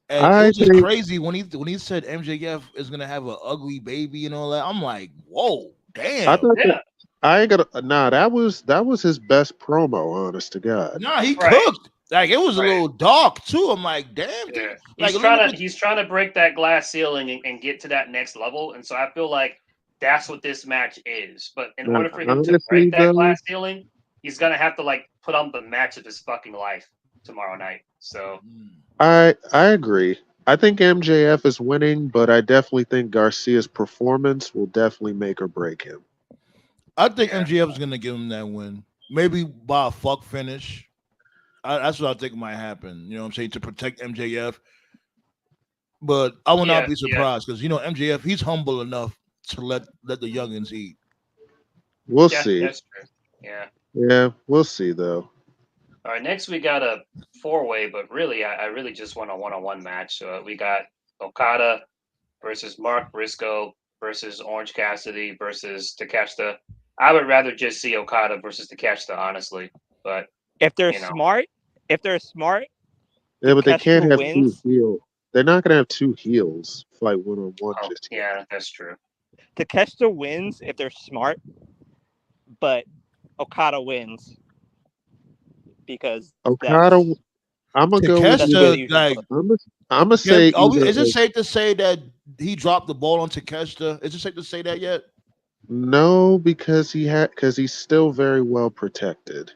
S6: And it
S10: I
S6: was just
S10: think
S6: crazy when he said MJF is gonna have an ugly baby and all that. I'm like, whoa,
S10: I
S6: damn.
S10: thought that
S7: yeah,
S10: I ain't gonna nah. That was his best promo. Honest to God.
S6: Nah, he
S7: right,
S6: cooked. Like it was a
S7: right.
S6: little dark too. I'm like, damn,
S7: Yeah,
S6: like
S7: he's
S6: a little
S7: trying to
S6: bit.
S7: he's trying to break that glass ceiling and get to that next level, and so I feel like that's what this match is. But in
S10: Nah,
S7: order for him to
S10: honestly
S7: break that
S10: though,
S7: glass ceiling, he's gonna have to like put on the match of his fucking life tomorrow night. So
S10: I agree. I think MJF is winning, but I definitely think Garcia's performance will definitely make or break him.
S6: I think
S7: yeah,
S6: MJF is gonna give him that win. Maybe by a fuck finish. That's what I think might happen. You know what I'm saying? To protect MJF. But I will not
S7: yeah,
S6: be
S7: yeah,
S6: surprised because MJF, he's humble enough to let the youngins eat.
S10: We'll
S7: yeah.
S10: see.
S7: That's true. Yeah.
S10: Yeah, we'll see though.
S7: All right, next we got a four-way, but really, I really just want a one-on-one match. So we got Okada versus Mark Briscoe versus Orange Cassidy versus Takeshita. I would rather just see Okada versus Takeshita, honestly. But
S8: if they're
S7: you know,
S8: smart,
S10: Yeah, but they
S8: Takeshita
S10: can't have two
S8: wins.
S10: heels. They're not gonna have two heels fight one on one
S7: oh
S10: just yet.
S7: yeah, that's true.
S8: Takeshita wins if they're smart, but Okada wins because
S10: Okada, I'm gonna go with
S8: that's the way they
S6: Takeshita,
S8: usually
S6: like,
S8: book.
S10: I'm gonna say
S6: is it
S10: either.
S6: safe to say that he dropped the ball on Takeshita? Is it safe to say that yet?
S10: No, because he's still very well protected.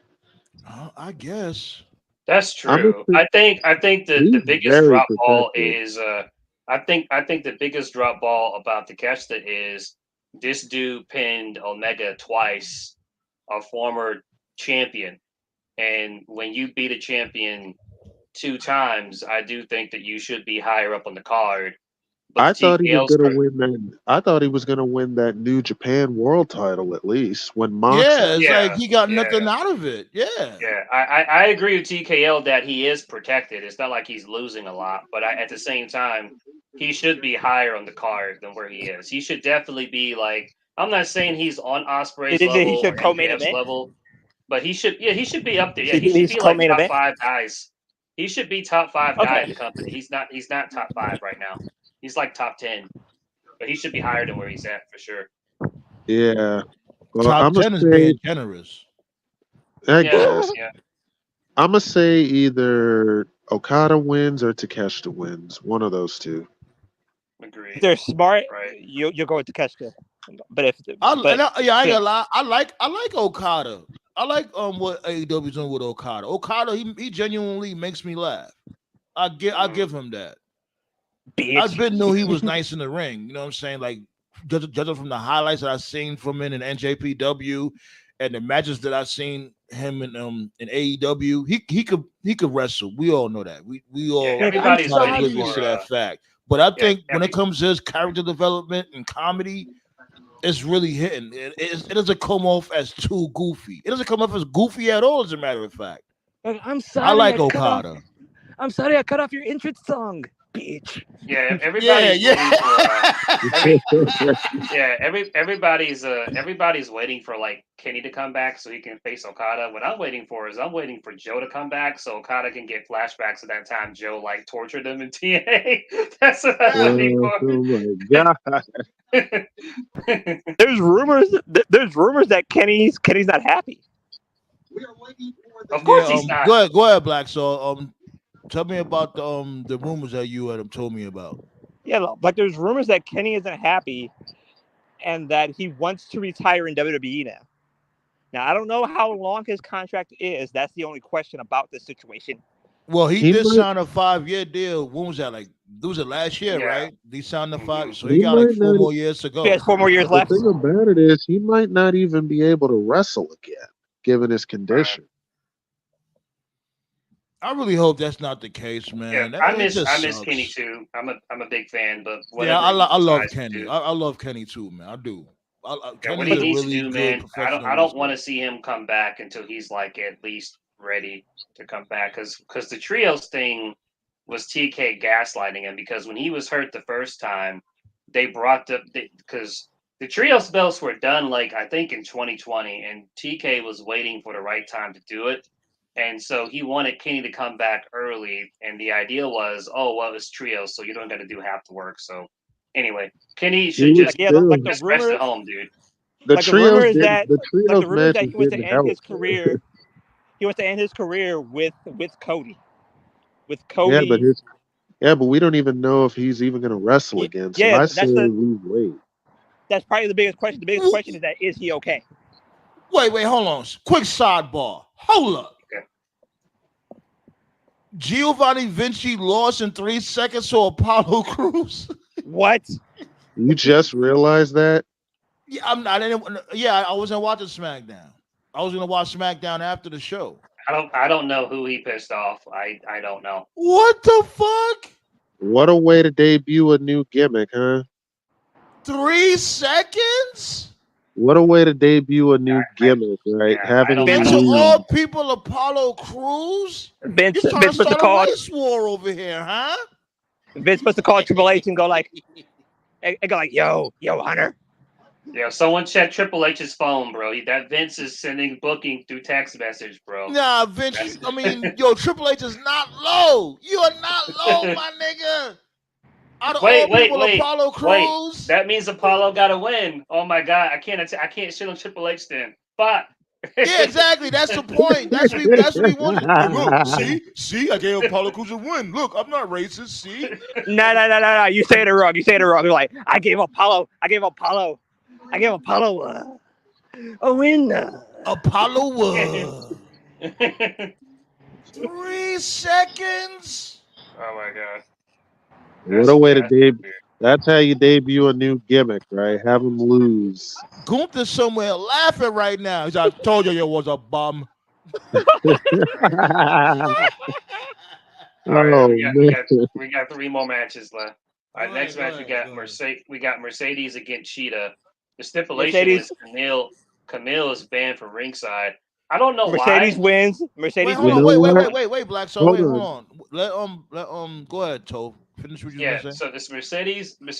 S6: I guess.
S7: That's
S10: I'm gonna
S7: true.
S10: say
S7: I think the
S10: he's
S7: biggest
S10: very
S7: drop ball
S10: protected.
S7: is I think the biggest drop ball about Takeshita is this dude pinned Omega twice, a former champion. And when you beat a champion 2 times, I do think that you should be higher up on the card. But
S10: I
S7: the
S10: thought he was
S7: TKO's
S10: gonna win that. I thought he was gonna win that New Japan World Title at least when Mox.
S6: Yeah, it's like
S7: Yeah,
S6: he got
S7: yeah.
S6: nothing out of it. Yeah.
S7: Yeah, I agree with TKO that he is protected. It's not like he's losing a lot, but at the same time, he should be higher on the card than where he is. He should definitely be like. I'm not saying he's on Ospreay's
S8: He
S7: level
S8: should
S7: or
S8: co-main
S7: MJF's
S8: event.
S7: level, but he should. Yeah, he should be up there. Yeah, he
S8: He's
S7: should be like
S8: co-main
S7: top
S8: event.
S7: 5 guys. He should be top 5 guy in
S8: Okay.
S7: the company. He's not. He's not top 5 right now. He's like top 10, but he should be higher than where he's at for sure.
S10: Yeah. Well,
S6: Top
S10: I'm
S6: 10
S10: gonna
S6: is
S10: say.
S6: being generous.
S10: I
S7: Yeah,
S10: guess.
S7: yeah.
S10: I'm gonna say either Okada wins or Takeshita wins. One of those two.
S7: Agreed.
S8: If they're smart,
S7: Right.
S8: you'll go with Takeshita. But if
S6: I ain't
S8: still.
S6: gonna lie. I like Okada. I like what AEW's doing with Okada. Okada, he genuinely makes me laugh. I give him that.
S8: Bitch.
S6: I knew he was nice in the ring. You know what I'm saying? Like judging from the highlights that I've seen from him in NJPW and the matches that I've seen him in AEW, he could wrestle. We all know that. We all
S7: everybody's
S6: not
S7: waiting
S6: oblivious
S7: for
S6: to that fact. But I think when
S7: every-
S6: it comes to his character development and comedy, it's really hitting. It doesn't come off as too goofy. It doesn't come off as goofy at all, as a matter of fact.
S8: I'm sorry.
S6: I like Okada.
S8: I'm sorry I cut off your entrance song, bitch.
S7: Yeah, everybody's everybody's waiting for like Kenny to come back so he can face Okada. What I'm waiting for is Joe to come back so Okada can get flashbacks of that time Joe like tortured him in TNA. That's what I'm waiting for.
S10: Oh my god!
S8: There's rumors that Kenny's not happy.
S7: Of course he's not.
S6: Go ahead, Black. So tell me about the rumors that you had told me about.
S8: Yeah, like there's rumors that Kenny isn't happy and that he wants to retire in WWE now. Now, I don't know how long his contract is. That's the only question about this situation.
S6: Well, he did sign a 5-year deal. When was that? Like, was it last year, right? He signed the 5, so he got like 4 more years to go.
S8: He has 4 more years left.
S10: The thing about it is he might not even be able to wrestle again, given his condition.
S6: I really hope that's not the case, man.
S7: Yeah, I miss Kenny too. I'm a big fan, but
S6: yeah, I love Kenny. I love Kenny too, man. I do.
S7: What he needs to do, man. I don't want to see him come back until he's like at least ready to come back, because the trios thing was TK gaslighting him, because when he was hurt the first time, they brought because the trios belts were done like I think in 2020, and TK was waiting for the right time to do it. And so he wanted Kenny to come back early, and the idea was, oh well, it's trios, so you don't got to do half the work. So anyway, Kenny should just rest at home, dude.
S10: The rumor is
S8: that he wants to end his career. He wants to end his career with Cody. With Cody.
S10: Yeah, but we don't even know if he's even going to wrestle again. So I say we wait.
S8: That's probably the biggest question. The biggest question is he okay?
S6: Wait, hold on. Quick sidebar. Hold up. Giovanni Vinci lost in 3 seconds to Apollo Crews.
S8: What?
S10: You just realized that?
S6: Yeah, I wasn't watching SmackDown. I was gonna watch SmackDown after the show.
S7: I don't know who he pissed off. I don't know.
S6: What the fuck?
S10: What a way to debut a new gimmick, huh?
S6: 3 seconds?
S10: What a way to debut a new gimmick, right? Having
S6: all people Apollo Crews?
S8: Vince
S6: You're trying to start
S8: a
S6: race war over here, huh?
S8: Vince supposed to call Triple H and go like, yo, Hunter.
S7: Yeah, someone check Triple H's phone, bro. That Vince is sending booking through text message, bro.
S6: Nah, Vince. Triple H is not low. You are not low, my nigga.
S7: Wait.
S6: Apollo Crews.
S7: That means Apollo got to win. Oh my God, I can't shit on Triple H then. Fuck.
S6: Yeah, exactly. That's the point. That's what we wanted. See, I gave Apollo Crews a win. Look, I'm not racist. See?
S8: No. You saying it wrong. You're like, I gave Apollo a win.
S6: Apollo won. 3 seconds.
S7: Oh my God.
S10: What a way to debut! That's how you debut a new gimmick, right? Have him lose.
S6: Gunther's somewhere laughing right now. He's like, I told you you was a bum.
S7: All right,
S10: Oh
S7: we got we
S10: man.
S7: got we got 3 more matches left. All right, next match we got Mercedes against Cheetah. The stipulation
S8: Mercedes
S7: is Camille is banned from ringside. I don't know
S8: Mercedes
S7: why.
S8: wins.
S6: Wait,
S8: Mercedes
S6: hold
S10: You
S6: on.
S10: know
S8: wins.
S10: what?
S6: Black Star.
S10: Hold
S6: Wait, hold
S10: on.
S6: on. Go ahead, Tove. Finish what you
S7: Yeah,
S6: was gonna say.
S7: so this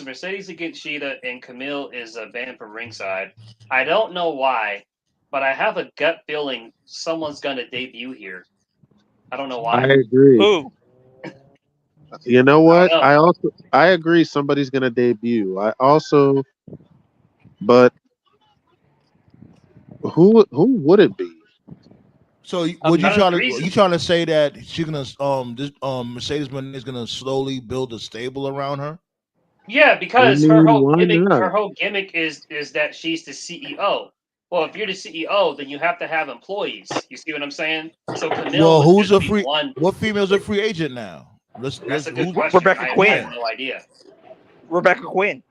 S7: Mercedes against Cheetah and Camille is banned from ringside. I don't know why, but I have a gut feeling someone's gonna debut here. I don't know
S10: I
S7: why.
S10: agree.
S8: Who?
S10: You know
S7: I
S10: what?
S7: don't know.
S10: I agree somebody's gonna debut. But who would it be?
S6: So
S7: Out
S6: would you
S7: of the
S6: trying to
S7: reason,
S6: say that she's gonna this Mercedes Moné is gonna slowly build a stable around her?
S7: yeah,
S10: I
S7: because
S10: mean, why not?
S7: her whole gimmick is that she's the CEO. Well, if you're the CEO, then you have to have employees. You see what I'm saying? So Camille
S6: Well,
S7: would
S6: who's
S7: just
S6: a
S7: be
S6: free?
S7: one.
S6: What female's a free agent now?
S7: That's
S6: Let's
S7: a good
S6: who's
S7: question.
S8: Rebecca
S7: I have
S8: Quinn.
S7: no idea.
S8: Rebecca Quinn.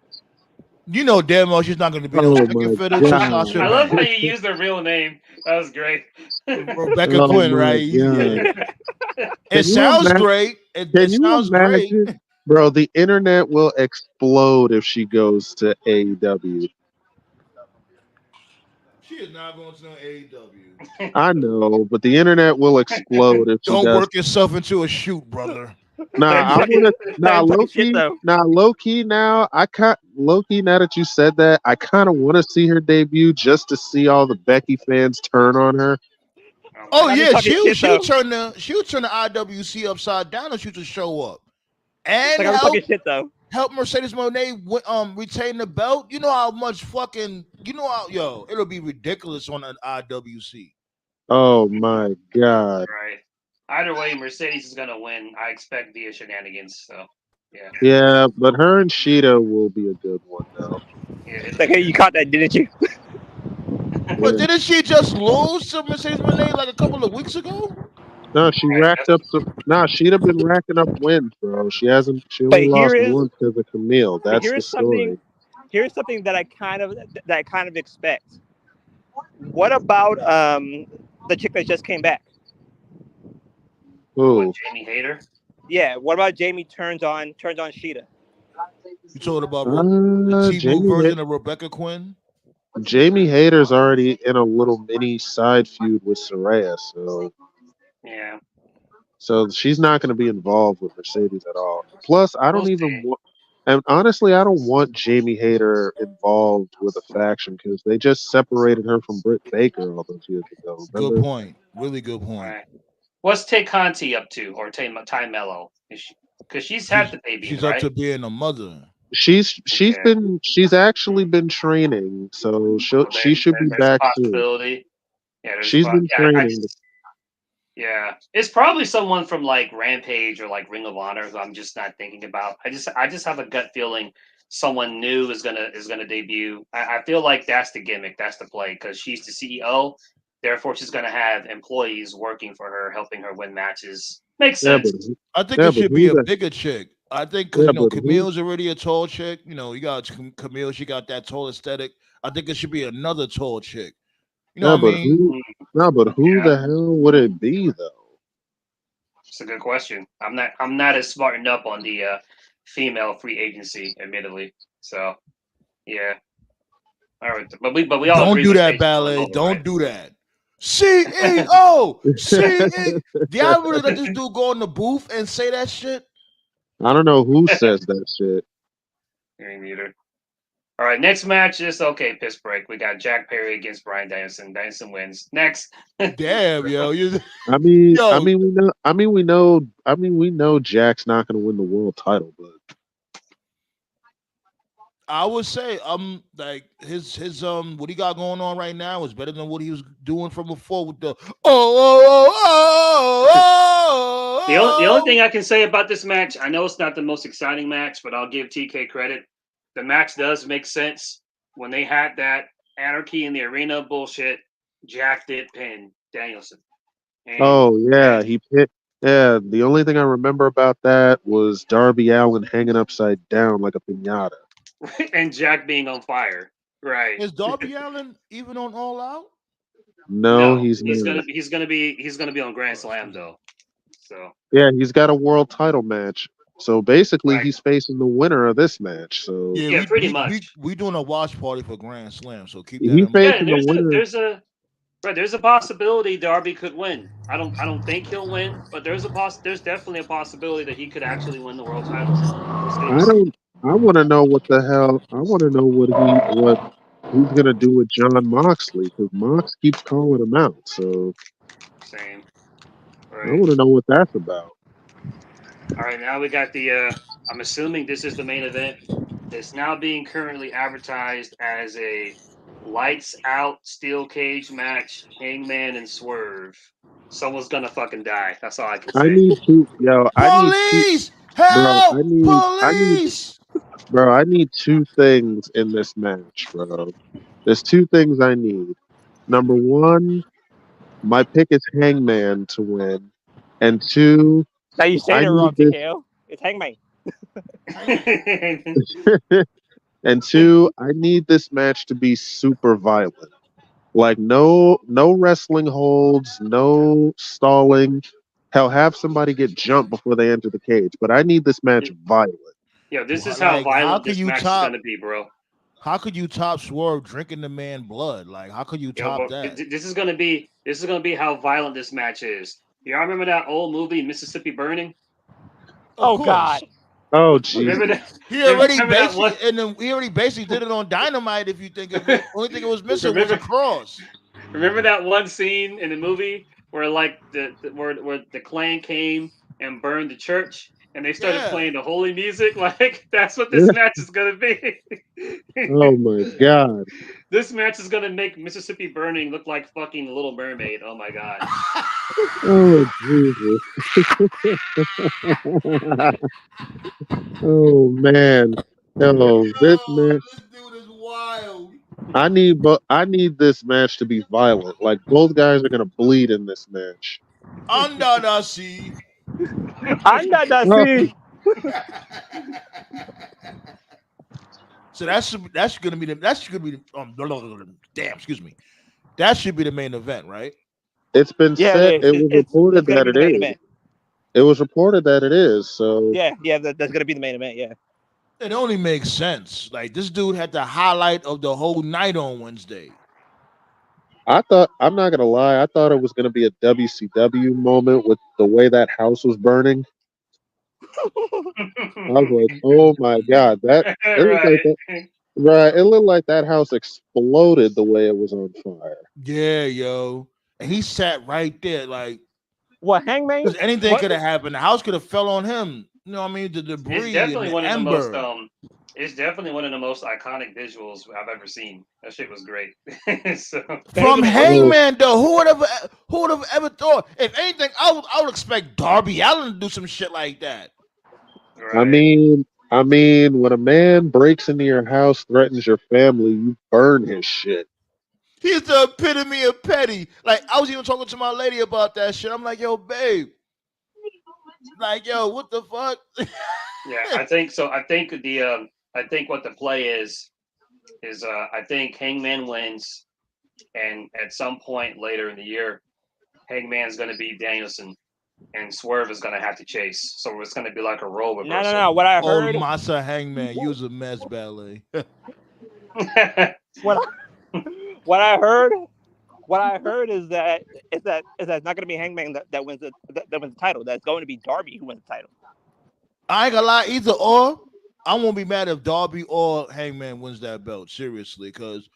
S6: you know damn well she's not going to be no
S10: Oh
S6: second
S10: my
S6: fiddle to Sasha
S7: I
S10: god.
S7: love how
S6: Banks.
S7: you used her real name. That was great.
S6: Rebecca
S10: Oh
S6: Quinn,
S10: my
S6: right? Yeah.
S10: god.
S6: It
S10: Can you
S6: sounds
S10: imagine?
S6: great. It
S10: Can you
S6: sounds great.
S10: imagine, bro? The internet will explode if she goes to AEW.
S6: She is not going to no AEW.
S10: I know, but the internet will explode if she
S6: Don't
S10: does.
S6: work yourself into a shoot, brother.
S8: That
S10: Nah, I
S8: fucking,
S10: wanna. Nah,
S8: that
S10: low
S8: fucking shit
S10: key.
S8: though.
S10: Nah, low key. Now I can't. Low key. Now that you said that, I kind of want to see her debut just to see all the Becky fans turn on her.
S7: Oh my
S6: Oh
S8: Not
S7: god.
S8: just
S6: yeah,
S8: talking shit
S6: she'll
S8: though.
S6: turn the IWC upside down if she to show up and
S8: Like I'm talking shit though.
S6: help Mercedes Moné retain the belt. You know how much fucking it'll be ridiculous on an IWC.
S10: Oh my god.
S7: Right. Either way, Mercedes is gonna win. I expect via shenanigans. So yeah.
S10: Yeah, but her and Sheeta will be a good one though.
S7: Yeah.
S8: Like, hey, you caught that, didn't you?
S6: But
S10: Yeah.
S6: didn't she just lose to Mercedes Moné like a couple of weeks ago?
S10: No, she
S7: Right.
S10: racked up some. Nah, Sheeta been racking up wins, bro. She hasn't. She
S8: But
S10: only lost once because of Camille. That's the
S8: here's something.
S10: story.
S8: Here's something that I kind of expect. What about the chick that just came back?
S7: What,
S10: Who?
S7: Jamie Hayter?
S8: Yeah. What about Jamie turns on Sheeta?
S6: You told about the T-Move
S10: Jamie.
S6: version of Rebecca Quinn.
S10: Jamie Hayter's already in a little mini side feud with Soraya,
S7: Yeah.
S10: so she's not going to be involved with Mercedes at all. Plus, I
S7: We'll
S10: don't even
S7: see.
S10: want, and honestly, I don't want Jamie Hayter involved with a faction because they just separated her from Britt Baker all those years ago.
S6: Good
S10: Remember?
S6: point. Really good
S7: All
S6: point.
S7: right. What's Tay Conti up to, or Ty Mello? Because she's had the baby,
S6: She's
S7: right?
S6: up to being a mother.
S10: She's
S7: Okay.
S10: actually been training, so
S7: Well,
S10: she should be
S7: there's a
S10: back soon.
S7: possibility. Yeah,
S10: She's been training.
S7: Yeah, it's probably someone from like Rampage or like Ring of Honor who I'm just not thinking about. I just have a gut feeling someone new is gonna debut. I feel like that's the gimmick, that's the play, because she's the CEO. Therefore, she's gonna have employees working for her, helping her win matches. Makes
S10: Yeah,
S7: sense.
S6: I think
S10: yeah,
S6: it
S10: but
S6: should be a bigger chick. I think because
S10: yeah, but who?
S6: Camille's already a tall chick. You know, you got Camille. She got that tall aesthetic. I think it should be another tall chick. You know
S10: Yeah,
S6: what I
S10: but
S6: mean?
S10: who? No, but who
S7: Yeah,
S10: the hell would it be though?
S7: it's a good question. I'm not as smartened up on the female free agency, admittedly. So yeah. All right, but we all
S6: Don't
S7: agree
S6: do that,
S7: Mercedes is going
S6: ballet.
S7: over, right?
S6: Don't do that. CEO, CEO. Do y'all really let this dude go in the booth and say that shit?
S10: I don't know who says that shit.
S7: Me neither. All right, next match is okay. Piss break. We got Jack Perry against Brian Danielson. Danielson wins. Next.
S6: Damn, yo,
S10: I mean,
S6: yo.
S10: we know Jack's not going to win the world title, but
S6: I would say like his what he got going on right now is better than what he was doing from before with the
S7: The only thing I can say about this match, I know it's not the most exciting match, but I'll give TK credit. The match does make sense. When they had that anarchy in the arena bullshit, Jack did pin Danielson. And
S10: oh yeah, he Yeah, the only thing I remember about that was Darby Allin hanging upside down like a pinata.
S7: And Jack being on fire. Right.
S6: Is Darby Allin even on All Out?
S10: No,
S7: No,
S10: he's not.
S7: he's gonna be on Grand Slam though. So
S10: Yeah, he's got a world title match. So basically,
S7: right.
S10: he's facing the winner of this match. So
S6: Yeah,
S7: Yeah,
S6: we
S7: pretty
S6: we we
S7: much.
S6: we doing a watch party for Grand Slam, so keep that
S10: he's
S6: in mind.
S7: Yeah, and
S10: facing the winner.
S7: there's a possibility Darby could win. I don't think he'll win, but there's definitely a possibility that he could actually win the world title. We'll see.
S10: I don't. I want to know what the hell. I want to know what he's gonna do with John Moxley because Mox keeps calling him out. So
S7: Same.
S10: I
S7: Right.
S10: want to know what that's about.
S7: All right, now we got the I'm assuming this is the main event. It's now being currently advertised as a lights out steel cage match, Hangman and Swerve. Someone's gonna fucking die. That's all I can
S10: I
S7: say.
S10: need two. Yo, I need two.
S6: Police!
S10: Bro,
S6: Help! Police!
S10: I need two things in this match, bro. There's two things I need. Number one, my pick is Hangman to win, and two,
S8: Now you saying
S10: I
S8: it wrong,
S10: need this.
S8: TKO. It's Hangman.
S10: And two, I need this match to be super violent. Like no wrestling holds, no stalling. Hell, have somebody get jumped before they enter the cage. But I need this match violent.
S7: Yo, this is how
S6: Like, how
S7: violent
S6: could
S7: this
S6: you
S7: match is
S6: top?
S7: gonna be, bro.
S6: How could you top Swerve drinking the man blood? Like, how could you
S7: Yo,
S6: top
S7: but
S6: that?
S7: this is gonna be how violent this match is. Y'all remember that old movie Mississippi Burning?
S6: Of
S8: Oh
S6: course.
S8: God.
S10: Oh
S7: Remember
S10: Jesus!
S7: that?
S6: He already
S7: Remember that one?
S6: basically, and then he already basically did it on Dynamite. If you think of it, only thing it was missing was a
S7: Remember,
S6: cross.
S7: remember that one scene in the movie where like where the clan came and burned the church and they started
S6: Yeah.
S7: playing the holy music? Like that's what this match is gonna be.
S10: Oh my God!
S7: This match is gonna make Mississippi Burning look like fucking Little Mermaid. Oh my god.
S10: Oh Jesus! Oh man! Yo, this man.
S6: This dude is wild.
S10: I need this match to be violent. Like both guys are gonna bleed in this match.
S6: Under the sea.
S8: Under the
S10: Oh,
S8: sea.
S6: So that's gonna be the damn, excuse me. That should be the main event, right?
S10: it's been
S8: Yeah,
S10: said.
S8: it
S10: It
S8: is.
S10: was
S8: It's
S10: reported
S8: gonna
S10: that
S8: be
S10: it
S8: the main
S10: is.
S8: event.
S10: It was reported that it is. So
S8: Yeah, that's gonna be the main event. Yeah.
S6: It only makes sense. Like this dude had the highlight of the whole night on Wednesday.
S10: I'm not gonna lie, I thought it was gonna be a WCW moment with the way that house was burning. I was like, oh my God, that it looked like
S7: Right.
S10: that right. It looked like that house exploded the way it was on fire.
S6: Yeah, yo. And he sat right there, like,
S8: What Hangman?
S6: because anything
S8: What?
S6: could have happened. The house could have fell on him. You know what I mean? The
S7: It's
S6: debris and
S7: definitely
S6: the
S7: one of the most
S6: ember.
S7: it's definitely one of the most iconic visuals I've ever seen. That shit was great. So
S6: From
S8: Banging
S6: Hangman, though, who would have ever thought? If anything, I would expect Darby Allin to do some shit like that.
S10: I
S7: right.
S10: mean, when a man breaks into your house, threatens your family, you burn his shit.
S6: He's the epitome of petty. Like, I was even talking to my lady about that shit. I'm like, yo, babe. Like, yo, what the fuck?
S7: Yeah, I think so. I think what the play is I think Hangman wins, and at some point later in the year, Hangman's going to beat Danielson, and Swerve is going to have to chase. So it's going to be like a role reversal.
S8: No. What I
S6: Oh,
S8: heard.
S6: Masa Hangman, you was a mess ballet.
S8: What I heard is that it's not going to be Hangman that wins the title. That's going to be Darby who wins the title.
S6: I ain't gonna lie, either or. I won't be mad if Darby or Hangman wins that belt. Seriously, because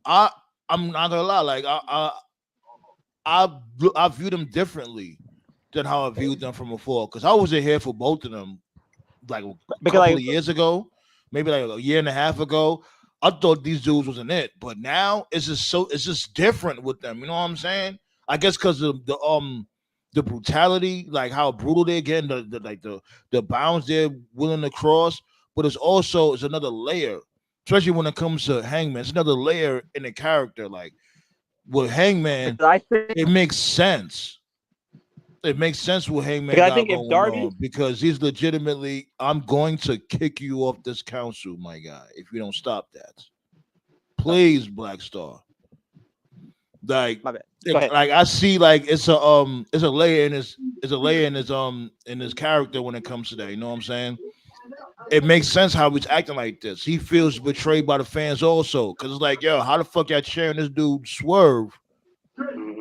S6: I'm not gonna lie. Like I view them differently than how I viewed them from before. Because I wasn't here for both of them. Like a couple of years ago, maybe like a year and a half ago, I thought these dudes wasn't it. But now it's just different with them. You know what I'm saying? I guess because of the brutality, like how brutal they're getting, the bounds they're willing to cross. But it's another layer, especially when it comes to Hangman. It's another layer in the character. Like with Hangman, it makes sense. It makes sense what Hangman
S8: Because I
S6: got
S8: think if
S6: going
S8: Darby,
S6: on because he's legitimately. I'm going to kick you off this council, my guy, if you don't stop that. Please, Black Star. Like,
S8: my bad. Go ahead.
S6: like I see, like it's a layer in his character when it comes to that. You know what I'm saying? It makes sense how he's acting like this. He feels betrayed by the fans also, because it's like, yo, how the fuck y'all cheering this dude Swerve?
S7: Mm-hmm.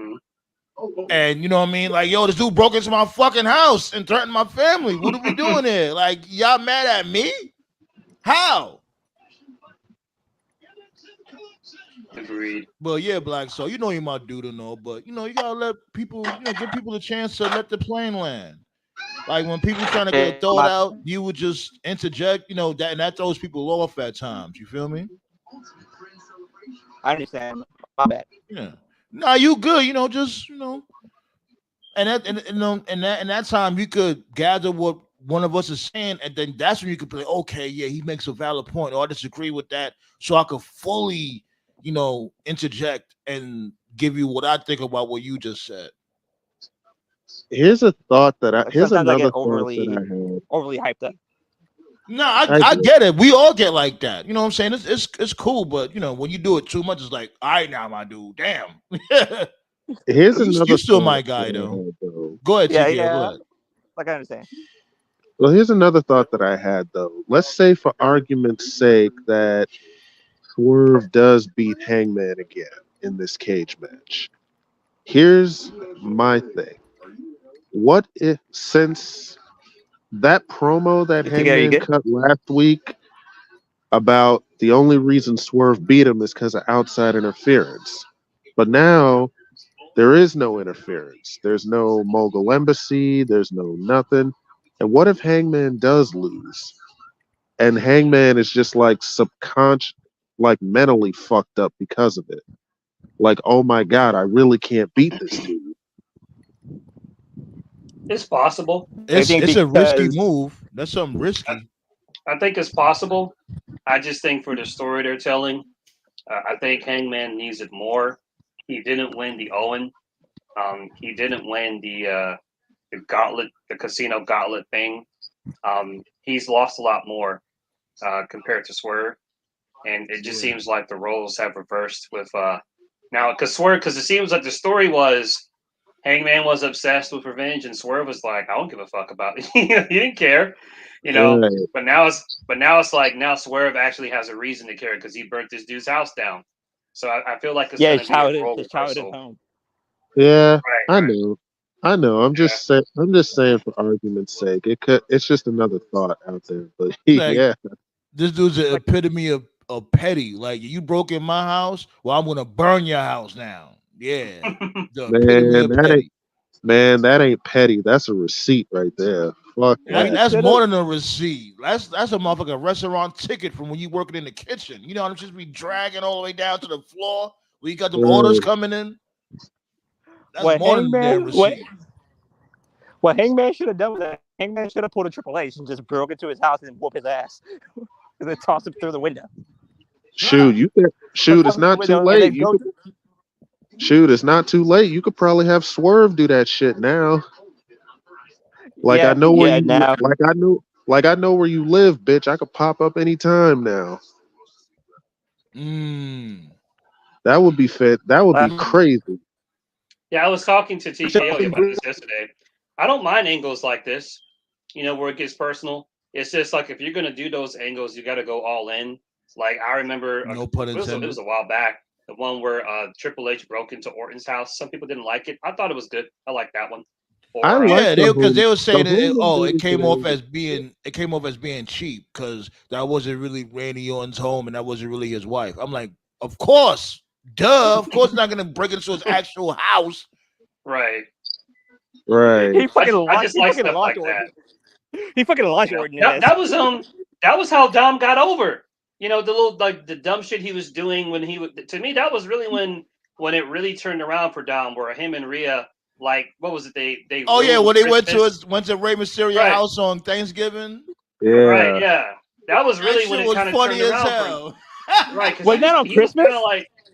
S6: And you know what I mean? Like, yo, this dude broke into my fucking house and threatened my family. What are we doing here? Like, y'all mad at me? How?
S7: Agreed.
S6: But yeah, Black, so you know you're my dude and all, but you know, you gotta let people, give people a chance to let the plane land. Like when people trying to get thrown out, you would just interject, that throws people off at times. You feel me?
S8: I understand. My bad.
S6: Yeah. Nah, you good, and that time you could gather what one of us is saying, and then that's when you could be like, okay, yeah, he makes a valid point, or I disagree with that, so I could fully, interject and give you what I think about what you just said.
S10: Here's a thought that I. Here's
S8: Sometimes I
S10: another
S8: get
S10: thought that I had.
S8: overly hyped up.
S6: No, I get it. We all get like that. You know what I'm saying? It's cool, but when you do it too much, it's like, all right, now, my dude, damn.
S10: Here's another.
S6: You still my guy, though. Go ahead,
S8: yeah,
S6: TK,
S8: yeah.
S6: go ahead.
S8: Like I understand.
S10: Well, here's another thought that I had though. Let's say, for argument's sake, that Swerve does beat Hangman again in this cage match. Here's my thing. What if, since that promo that Hangman cut last week about the only reason Swerve beat him is because of outside interference, but now there is no interference. There's no Mogul Embassy. There's no nothing. And what if Hangman does lose? And Hangman is just like subconscious, like mentally fucked up because of it. Like, oh my God, I really can't beat this dude.
S7: It's possible.
S6: It's a risky move. That's something risky.
S7: I think it's possible. I just think for the story they're telling, I think Hangman needs it more. He didn't win the Owen. He didn't win the gauntlet, the casino gauntlet thing. He's lost a lot more compared to Swerve, and it just seems like the roles have reversed with now because it seems like the story was Hangman was obsessed with revenge, and Swerve was like, I don't give a fuck about it. He didn't care,
S10: Right.
S7: But now it's like now Swerve actually has a reason to care because he burnt this dude's house down. So I feel like it's
S8: his
S7: childhood
S8: home.
S10: Yeah,
S7: right.
S10: I know. I'm just saying for argument's sake. It's just another thought out there. But
S6: Like,
S10: yeah.
S6: This dude's the epitome of petty. Like, you broke in my house, well, I'm gonna burn your house now. Yeah.
S10: That ain't petty. That's a receipt right there. Fuck that.
S6: That's more than a receipt. That's a motherfucking restaurant ticket from when you working in the kitchen. I'm just be dragging all the way down to the floor where you got the orders coming in. That's more than a receipt.
S8: What Hangman should have done was that Hangman should have pulled a Triple H and just broke into his house and whoop his ass, and then toss him through the window.
S10: Shoot, it's not too late. It's not too late. You could probably have Swerve do that shit now. Like, I know where you I know where you live, bitch. I could pop up anytime now. That would be fit. That would be crazy.
S7: Yeah, I was talking to TKO about this yesterday. I don't mind angles like this, where it gets personal. It's just like if you're gonna do those angles, you got to go all in. Like I remember,
S6: no pun intended.
S7: It was a while back. The one where Triple H broke into Orton's house. Some people didn't like it. I thought it was good. I liked that one.
S6: Because they were saying it came off as being cheap because that wasn't really Randy Orton's home and that wasn't really his wife. I'm like, of course, duh. Of course, not gonna break into his actual house.
S7: Right.
S8: He fucking
S7: I just like stuff like that.
S8: He fucking launched Orton.
S7: That was how Dom got over. The little the dumb shit he was doing when he was. To me, that was really when it really turned around for Dom, where him and Rhea. Like, what was it? They
S6: when they went to Rey Mysterio house on Thanksgiving.
S10: Yeah.
S7: Right. Yeah. That was really when it kind of turned around. Right.
S8: Was that on Christmas?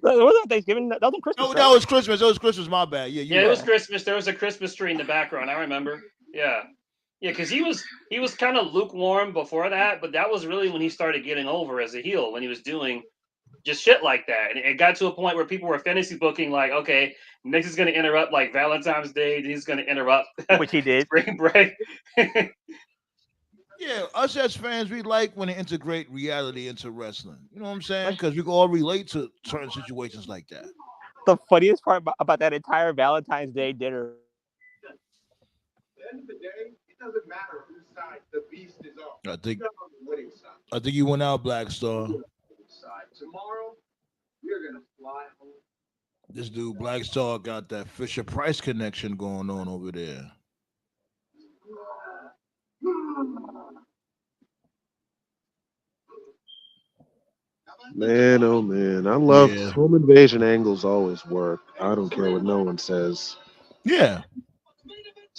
S8: That wasn't Thanksgiving. That was on Christmas.
S6: No, that was Christmas. It was Christmas. My bad. Yeah,
S7: it was Christmas. There was a Christmas tree in the background. I remember. Yeah, because he was kind of lukewarm before that, but that was really when he started getting over as a heel, when he was doing just shit like that, and it got to a point where people were fantasy booking like, okay, next is going to interrupt like Valentine's Day, then he's going to interrupt,
S8: which he did.
S7: Spring break.
S6: Yeah, us as fans, we like when they integrate reality into wrestling. You know what I'm saying? Because we can all relate to certain situations like that.
S8: The funniest part about that entire Valentine's Day dinner.
S11: At the end of the day, it doesn't matter whose side the beast is on.
S6: I think
S11: You're on the winning side.
S6: I think you went out, Black Star.
S11: Tomorrow, we're gonna fly home.
S6: This dude, Black Star, got that Fisher Price connection going on over there.
S10: Man, oh man, I love home invasion angles. Always work. I don't care what no one says.
S6: Yeah,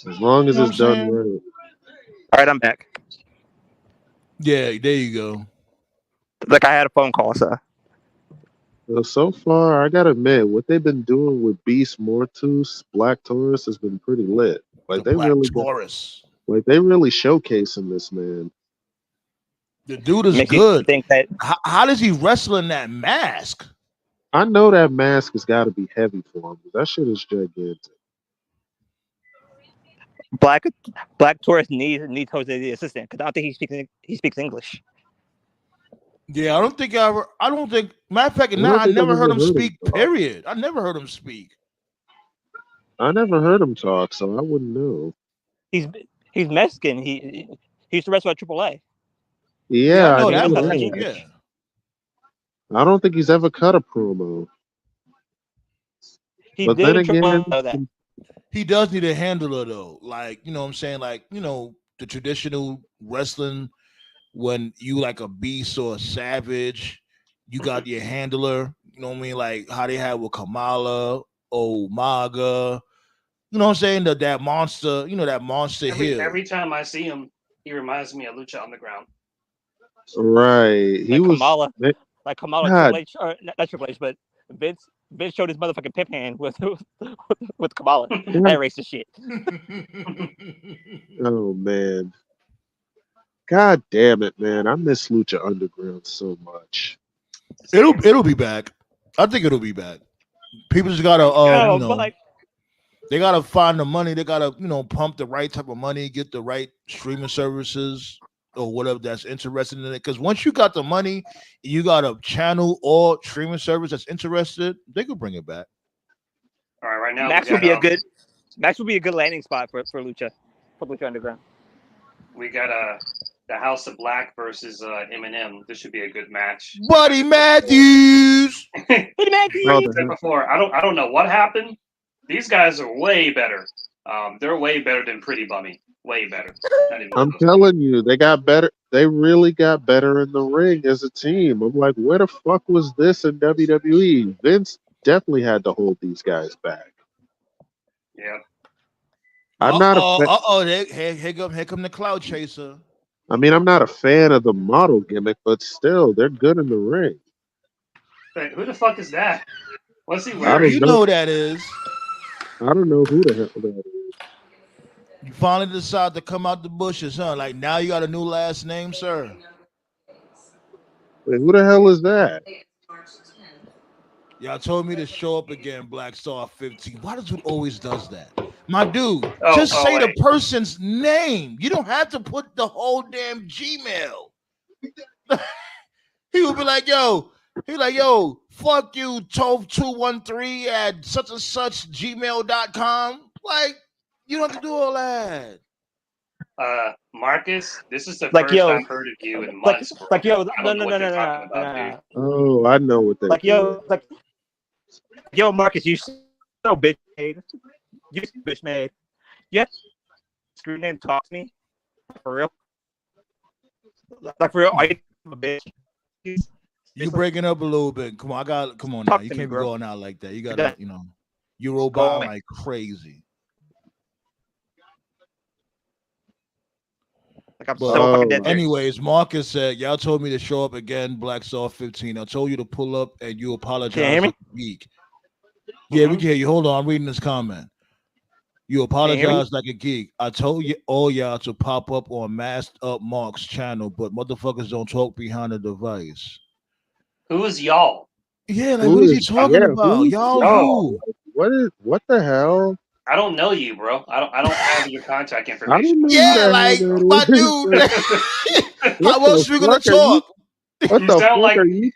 S10: as long as it's done right.
S8: All right, I'm back.
S6: Yeah, there you go.
S8: Like I had a phone call, sir.
S10: Well, so far, I gotta admit, what they've been doing with Beast Mortus, Black Taurus has been pretty lit. Like they really showcasing this man.
S6: The dude is good. How does he wrestle in that mask?
S10: I know that mask has got to be heavy for him. That shit is gigantic.
S8: Black Taurus needs Jose the assistant because I don't think he speaks English.
S6: Yeah, I don't think. Matter of fact, I never heard him speak. Period. I never heard him speak.
S10: I never heard him talk, so I wouldn't know.
S8: He's Mexican. He used to wrestle at AAA.
S10: Yeah,
S6: I know
S10: I
S6: that much. Yeah.
S10: I don't think he's ever cut a promo. But then again,
S6: he does need a handler though. Like, you know what I'm saying? Like, you know, the traditional wrestling, when you like a beast or a savage, you got your handler, you know what I mean? Like how they had with Kamala, Umaga, you know what I'm saying? That monster, you know, that monster heel.
S7: Every time I see him, he reminds me of Lucha Underground.
S10: Right. He was
S8: Kamala. Like Kamala, Triple H, or not Triple H, but Vince showed his motherfucking pimp hand with Kamala. That racist shit.
S10: Oh man. God damn it, man. I miss Lucha Underground so much.
S6: It'll be back. I think it'll be back. People just gotta they gotta find the money, they gotta, pump the right type of money, get the right streaming services or whatever that's interested in it. Because once you got the money, you got a channel or streaming service that's interested, they could bring it back.
S7: All right now
S8: Max would be a good landing spot for Lucha Underground.
S7: We got the House of Black versus Eminem. This should be a good match.
S6: Buddy Matthews.
S8: Buddy Matthews.
S7: Before, I don't know what happened. These guys are way better. They're way better than Pretty Bummy. Way better.
S10: I'm telling you, they got better. They really got better in the ring as a team. I'm like, where the fuck was this in WWE? Vince definitely had to hold these guys back.
S7: Yeah.
S10: I'm not
S6: here come the cloud chaser.
S10: I mean, I'm not a fan of the model gimmick, but still, they're good in the ring.
S7: Wait, who the fuck is that? What's he wearing?
S6: You know who that is.
S10: I don't know who the hell that is.
S6: You finally decide to come out the bushes, huh? Like now you got a new last name, sir.
S10: Wait, who the hell is that?
S6: Y'all told me to show up again, Black Star 15. Why does it always does that? My dude, say the person's name. You don't have to put the whole damn Gmail. He would be like, yo, fuck you, 12213 at such and such gmail.com. Like, you don't have to do all that.
S7: Marcus, this is the first I've heard of you in months.
S8: No.
S10: Oh, I know what they
S8: yo, Marcus, you so bitch made. You bitch made. Yes. Screen name talk to me. For real. Like for real, are you a bitch?
S6: You breaking up a little bit. Come on now. You can't be going out like that. You gotta, you roll by like crazy.
S8: Like I'm so fucking dead.
S6: Anyways, Marcus said, y'all told me to show up again, Black Star 15. I told you to pull up and you apologize like a geek. Yeah, we can hear you. Hold on, I'm reading this comment. You apologize like a geek. I told you all y'all to pop up on Masked Up Mark's channel, but motherfuckers don't talk behind the device.
S7: Who is y'all?
S6: Yeah, like what is he talking about? Y'all who?
S10: What the hell?
S7: I don't know you, bro. I don't have your contact information.
S6: Yeah, like my dude. How else we gonna talk?
S10: What the fuck are you?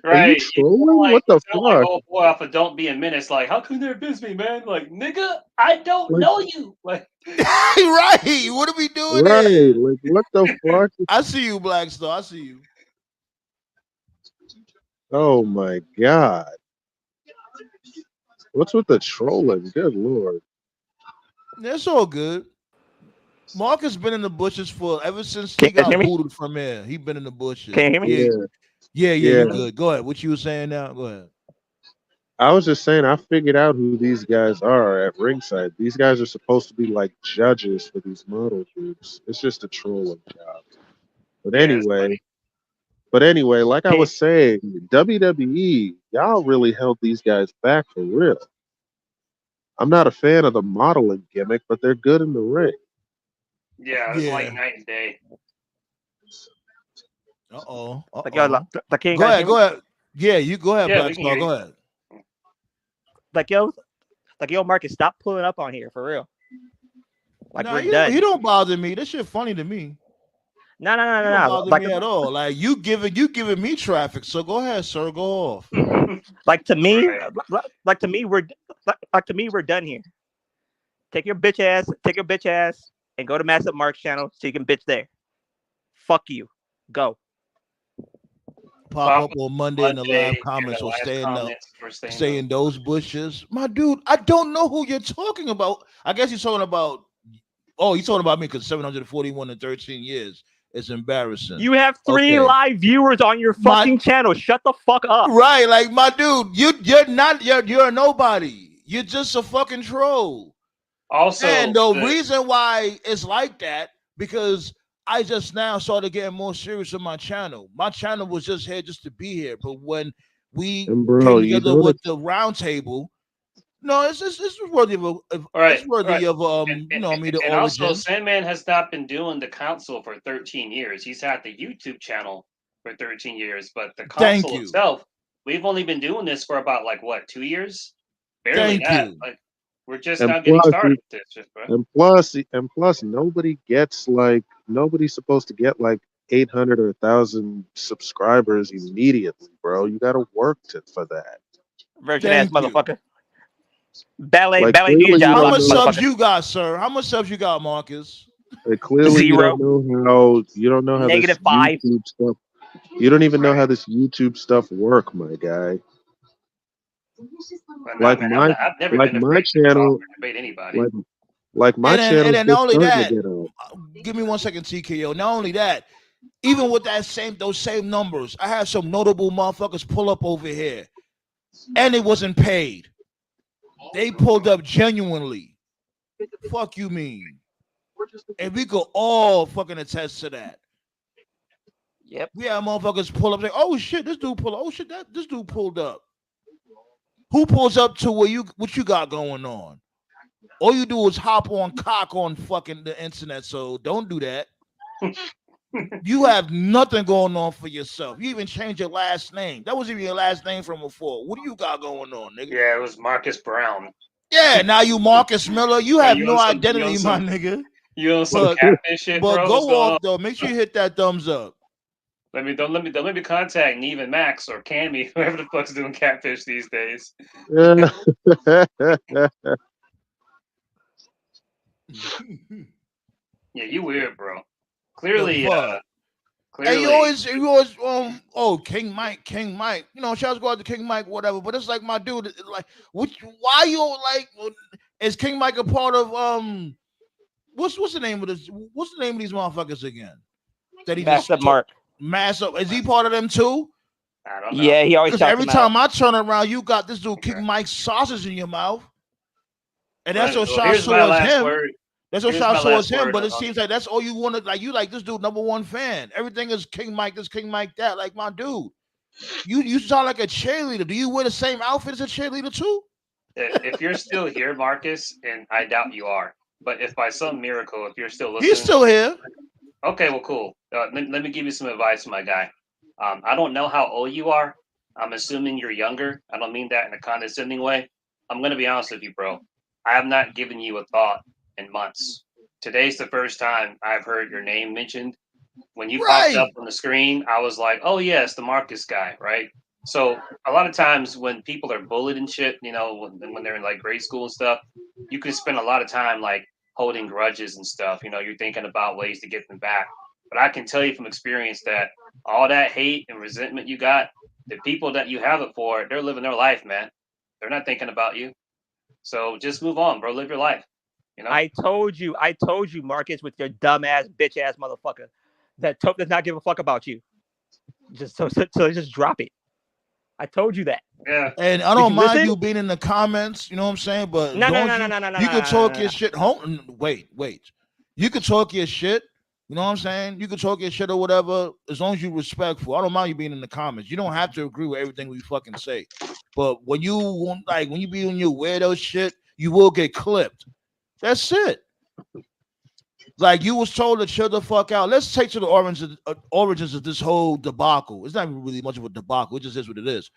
S7: Right.
S10: Are you trolling? What the fuck?
S7: Like, oh boy, off of Don't Be a Menace. Like, how can they miss me, man? Like, nigga, I don't know you. Like,
S6: right? What are we doing?
S10: Right?
S6: Here?
S10: Like, what the fuck?
S6: I see you, Black Star. I see you.
S10: Oh my god! What's with the trolling? Good lord!
S6: That's all good. Mark has been in the bushes for ever since he got booted from here. He been in the bushes.
S8: Can you hear me?
S6: Yeah, you're good. Go ahead. What you were saying now? Go ahead.
S10: I was just saying, I figured out who these guys are at ringside. These guys are supposed to be like judges for these model groups. It's just a trolling job. But anyway, like I was saying, WWE, y'all really held these guys back for real. I'm not a fan of the modeling gimmick, but they're good in the ring.
S7: Yeah, it's like night and day.
S6: Uh-oh.
S8: Go
S6: ahead. Yeah, you go ahead, Black Star. Go ahead.
S8: Like yo, Marcus, stop pulling up on here for real. Like we're done.
S6: You don't bother me. This shit funny to me.
S8: No.
S6: Don't bother me at all. Like you giving me traffic. So go ahead, sir. Go off.
S8: Like to me, we're done here. Take your bitch ass, and go to Mass Up Mark's channel so you can bitch there. Fuck you. Go.
S6: Pop up on Monday in the live comments or stay in those bushes. My dude, I don't know who you're talking about. I guess you're talking about you're talking about me because 741 in 13 years. It's embarrassing.
S8: You have 3 live viewers on your fucking channel. Shut the fuck up.
S6: Right, like my dude, you're a nobody. You're just a fucking troll.
S7: Also,
S6: and the reason why it's like that because I just now started getting more serious on my channel. My channel was just here just to be here, but when we came together with the roundtable, no, it's worthy of it's worthy of the
S7: and
S6: origin.
S7: Also, Sandman has not been doing the council for 13 years. He's had the YouTube channel for 13 years, but the council itself, we've only been doing this for about 2 years, barely that. Like we're just now getting started with this, bro.
S10: And plus, nobody's supposed to get 800 or 1,000 subscribers immediately, bro. You got to work for that.
S8: Virgin ass motherfucker. Ballet
S6: How much subs you got, sir? How much subs you got, Marcus?
S10: Clearly,
S8: 0.
S10: You don't know how
S8: Negative
S10: this
S8: 5.
S10: YouTube stuff. You don't even know how this YouTube stuff work, my guy.
S7: I've never been
S10: my channel.
S7: Debate anybody.
S10: My channel.
S6: And then not only that, give me 1 second, TKO. Not only that, even with those same numbers, I had some notable motherfuckers pull up over here, and it wasn't paid. They pulled up genuinely. Fuck you mean? And we could all fucking attest to that.
S8: Yep.
S6: We had motherfuckers pull up like, oh shit, this dude pulled up. Oh shit, this dude pulled up. Who pulls up to what you got going on? All you do is hop on cock on fucking the internet, so don't do that. You have nothing going on for yourself. You even changed your last name. That wasn't even your last name from before. What do you got going on, nigga?
S7: Yeah, it was Marcus Brown.
S6: Yeah, now you Marcus Miller. You have no identity, my nigga.
S7: You on some catfish shit, bro?
S6: But go off though. Make sure you hit that thumbs up.
S7: Let me contact Neve and Max or Cammy, whoever the fuck's doing catfish these days.
S10: Yeah,
S7: you weird, bro. Clearly,
S6: Hey, you always King Mike. Shouts go out to King Mike, whatever. But it's like, my dude, why you is King Mike a part of what's the name of this? What's the name of these motherfuckers again? That he
S8: Mass Up Mark.
S6: Mass Up. Is he part of them too?
S7: I don't know.
S8: Yeah, he always.
S6: Because every time I turn around, you got this dude King Mike sausage in your mouth, and that's what shots towards him. That's what
S7: Here's
S6: y'all
S7: my
S6: show us
S7: last
S6: him,
S7: word
S6: but it
S7: on
S6: seems like that's all you want to like. You like this dude, #1 fan. Everything is King Mike, this King Mike, that. Like my dude, you sound like a cheerleader. Do you wear the same outfit as a cheerleader too?
S7: If you're still here, Marcus, and I doubt you are, but if by some miracle, if you're still
S6: He's
S7: listening,
S6: still here.
S7: okay, well, cool. Let me give you some advice, my guy. I don't know how old you are. I'm assuming you're younger. I don't mean that in a condescending way. I'm going to be honest with you, bro. I have not given you a thought in months. Today's the first time I've heard your name mentioned. When you popped up
S6: Right.
S7: on the screen, I was like, oh, yes, the Marcus guy, right? So a lot of times when people are bullied and shit, you know, when they're in like grade school and stuff, you can spend a lot of time like holding grudges and stuff. You know, you're thinking about ways to get them back. But I can tell you from experience that all that hate and resentment you got, the people that you have it for, they're living their life, man. They're not thinking about you. So just move on, bro. Live your life. You know?
S8: I told you, Marcus, with your dumbass, bitch ass motherfucker, that Tope does not give a fuck about you. Just so just drop it. I told you that.
S7: Yeah.
S6: And I don't mind you being in the comments, you know what I'm saying? But
S8: No.
S6: you can talk your shit. Wait. You can talk your shit. You know what I'm saying? You can talk your shit or whatever, as long as you're respectful. I don't mind you being in the comments. You don't have to agree with everything we fucking say. But when you be on your weirdo shit, you will get clipped. That's it. Like you was told to chill the fuck out. Let's take to the origins of this whole debacle. It's not really much of a debacle. It just is what it is.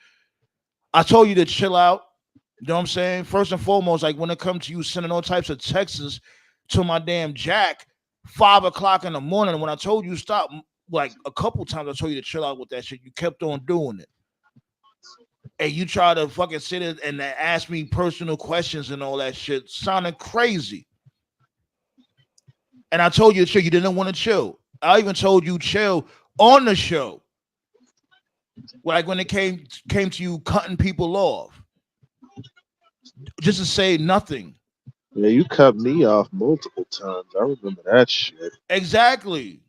S6: I told you to chill out. You know what I'm saying? First and foremost, like when it comes to you sending all types of texts to my damn Jack, 5 o'clock in the morning. When I told you stop, like a couple times, I told you to chill out with that shit. You kept on doing it. And you try to fucking sit in and ask me personal questions and all that shit, sounding crazy. And I told you to chill. You didn't want to chill. I even told you chill on the show. Like when it came to you cutting people off. Just to say nothing.
S10: Yeah, you cut me off multiple times. I remember that shit.
S6: Exactly.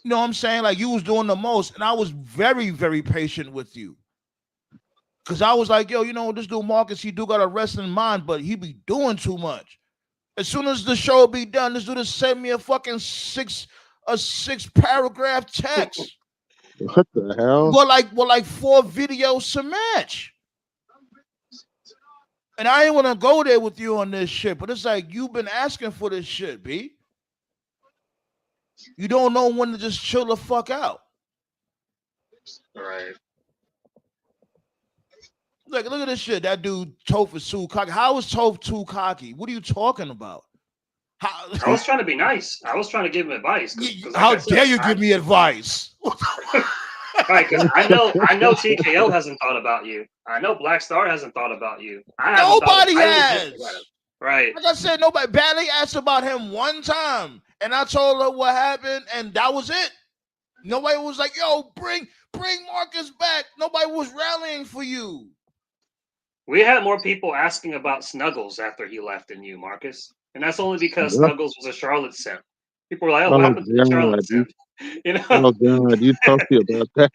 S6: You know what I'm saying? Like you was doing the most, and I was very, very patient with you. Cause I was like, yo, you know, this dude Marcus, he do got a wrestling mind, but he be doing too much. As soon as the show be done, this dude just send me a fucking six paragraph text.
S10: What the hell?
S6: Well, like 4 videos to match. And I ain't want to go there with you on this shit, but it's like you've been asking for this shit, B. You don't know when to just chill the fuck out.
S7: Right.
S6: Look at this shit. That dude Toph is too cocky. How is Toph too cocky? What are you talking about?
S7: I was trying to be nice. I was trying to give him advice. Cause
S6: how dare you give me advice?
S7: Right, because I know TKO hasn't thought about you. I know Black Star hasn't thought about you.
S6: Nobody has.
S7: Right.
S6: Like I said, nobody. Bailey asked about him one time, and I told her what happened, and that was it. Nobody was like, "Yo, bring Marcus back." Nobody was rallying for you.
S7: We had more people asking about Snuggles after he left than you, Marcus, and that's only because Snuggles was a Charlotte simp. People were like, "Oh, what happened to the Charlotte simp?" You know?
S10: Oh God, you talked to me about that.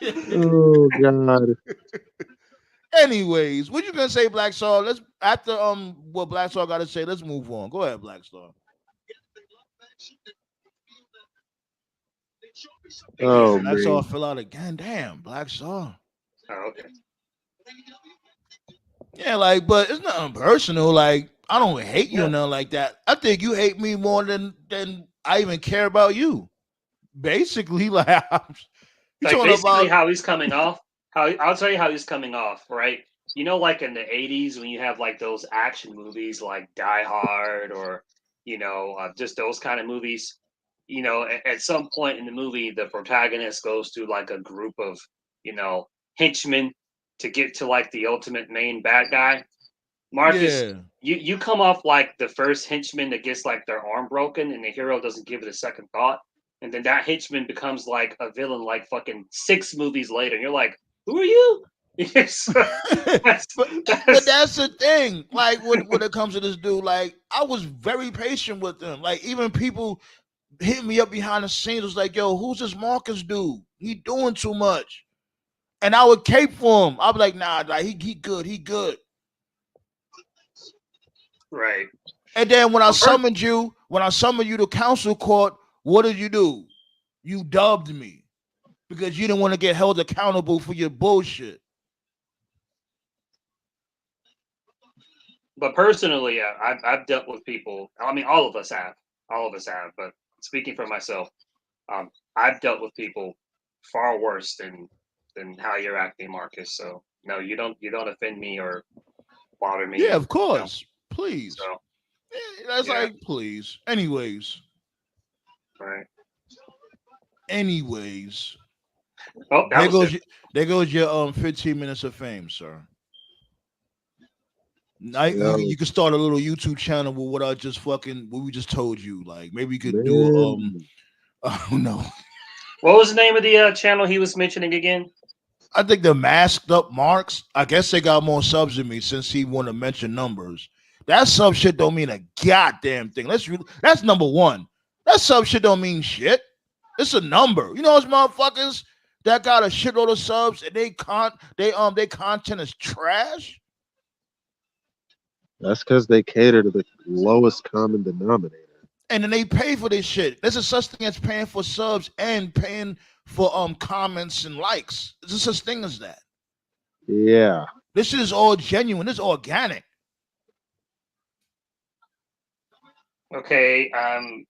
S10: Oh God.
S6: Anyways, what you gonna say, Black Star? Let's after what Black Star got to say. Let's move on. Go ahead, Black Star.
S10: Oh
S6: Black
S10: man.
S6: Star fell out again. Damn, Black Star.
S7: Oh, okay.
S6: Yeah, like, but it's nothing personal. Like, I don't hate you or nothing like that. I think you hate me more than I even care about you. Basically, like,
S7: basically how he's coming off. I'll tell you how he's coming off, right? You know, like in the 80s when you have like those action movies like Die Hard or, you know, just those kind of movies. You know, at some point in the movie, the protagonist goes through like a group of, you know, henchmen to get to like the ultimate main bad guy. Marcus, you come off like the first henchman that gets like their arm broken and the hero doesn't give it a second thought. And then that henchman becomes like a villain like fucking 6 movies later. And you're like, who are you?
S6: but that's the thing. Like when it comes to this dude, like I was very patient with him. Like even people hit me up behind the scenes was like, yo, who's this Marcus dude? He doing too much. And I would cape for him. I'd be like, nah, like he good, he good.
S7: Right.
S6: And then when I summoned you to council court, what did you do? You dubbed me because you didn't want to get held accountable for your bullshit.
S7: But personally, I've dealt with people. I mean, all of us have. But speaking for myself, I've dealt with people far worse than how you're acting, Marcus. So no, you don't offend me or bother me.
S6: Yeah, of course. You know? Please.
S7: So,
S6: that's like, please. Anyways.
S7: Right.
S6: Anyways.
S7: Oh,
S6: there goes your 15 minutes of fame, sir. You can start a little YouTube channel with what we just told you. Like maybe you could do I don't know.
S7: What was the name of the channel he was mentioning again?
S6: I think the Masked Up Marks. I guess they got more subs than me since he want to mention numbers. That sub shit don't mean a goddamn thing. That's number one. That sub shit don't mean shit. It's a number. You know those motherfuckers that got a shitload of subs and they content is trash.
S10: That's because they cater to the lowest common denominator.
S6: And then they pay for this shit. There's a such thing as paying for subs and paying for comments and likes. There's a such thing as that.
S10: Yeah.
S6: This shit is all genuine. This is organic.
S7: Okay, I'm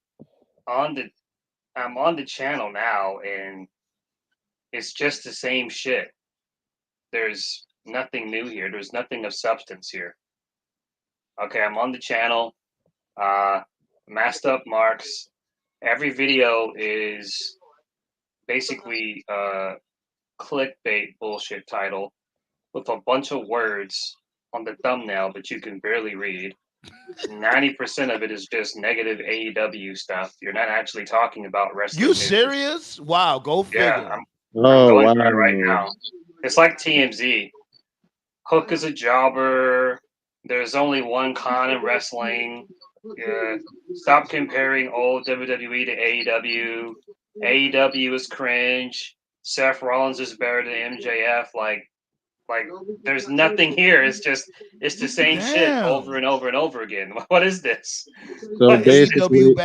S7: on the channel now, and it's just the same shit. There's nothing new here. There's nothing of substance here. Okay, I'm on the channel. Masked Up Marks. Every video is basically clickbait bullshit title with a bunch of words on the thumbnail that you can barely read. 90% of it is just negative AEW stuff. You're not actually talking about wrestling.
S6: You serious? Wow, go figure.
S7: Yeah, I'm going through it right now. It's like TMZ. Hook is a jobber. There's only one con in wrestling. Yeah. Stop comparing old WWE to AEW. AEW is cringe. Seth Rollins is better than MJF. Like there's nothing here. It's the same shit over and over and over again. What is this?
S10: So basically,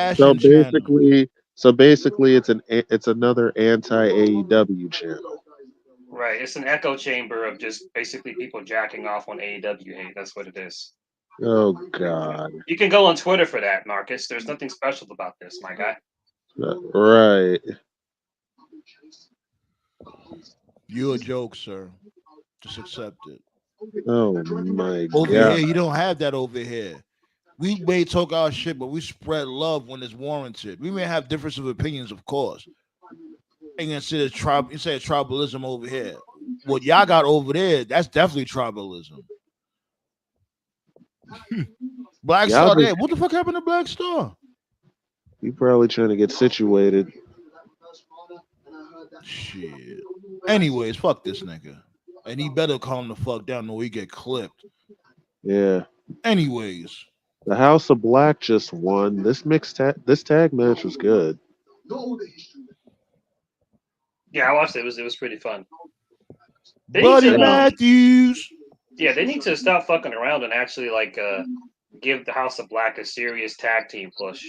S10: it's another anti-AEW channel.
S7: Right. It's an echo chamber of just basically people jacking off on AEW hate. That's what it is.
S10: Oh God.
S7: You can go on Twitter for that, Marcus. There's nothing special about this, my guy.
S10: Right.
S6: You're a joke, sir. Just accept it.
S10: Oh my God.
S6: Over here, you don't have that over here. We may talk our shit, but we spread love when it's warranted. We may have difference of opinions, of course. And you say tribalism over here. What y'all got over there, that's definitely tribalism. Black Star there. What the fuck happened to Black Star?
S10: You probably trying to get situated.
S6: Shit. Anyways, fuck this nigga. And he better calm the fuck down or he get clipped.
S10: Yeah.
S6: Anyways.
S10: The House of Black just won. This tag match was good.
S7: Yeah, I watched it. It was pretty fun.
S6: Buddy Matthews.
S7: Yeah, they need to stop fucking around and actually give the House of Black a serious tag team push.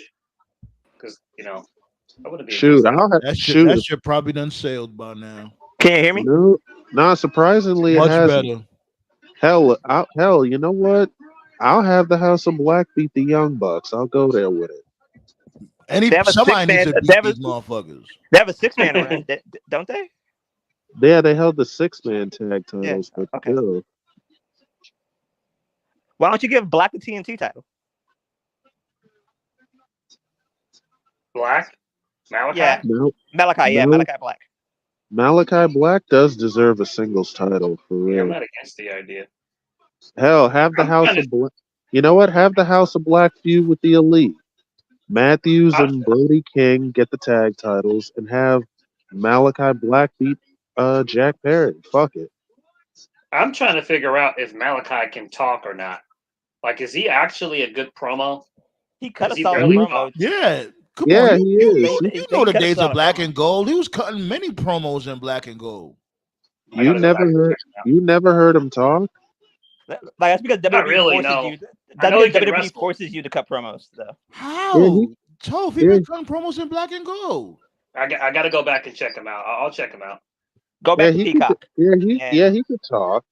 S7: Because I wouldn't be.
S6: That shit probably done sailed by now.
S8: Can you hear me?
S10: No, surprisingly,
S6: much
S10: it hasn't.
S6: better.
S10: Hell, you know what? I'll have the House of Black beat the Young Bucks. I'll go there with it.
S6: Somebody needs to beat these motherfuckers.
S8: They have a 6-man around, don't they?
S10: Yeah, they held the 6-man tag titles, but still.
S8: Why don't you give Black the TNT title?
S7: Black? Malachi?
S8: Yeah. Malachi, Malachi Black.
S10: Malachi Black does deserve a singles title for real.
S7: Yeah, I'm not against the idea.
S10: Hell, have the House of Black. You know what? Have the House of Black feud with the Elite. Matthews and Brody King get the tag titles and have Malachi Black beat Jack Perry. Fuck it.
S7: I'm trying to figure out if Malachi can talk or not. Like, is he actually a good promo?
S8: He cut a solid promo.
S6: Yeah. Come
S10: on.
S6: He is. You know the days of Black and Gold. He was cutting many promos in Black and Gold.
S10: You never heard him talk?
S8: Like, that's because WWE
S7: I know he can
S8: WWE
S7: wrestle.
S8: forces you to cut promos, though.
S6: How? Toph, he been cutting promos in black and gold.
S7: I got to go back and check him out. I'll check him out.
S8: Go back to Peacock.
S10: He could talk.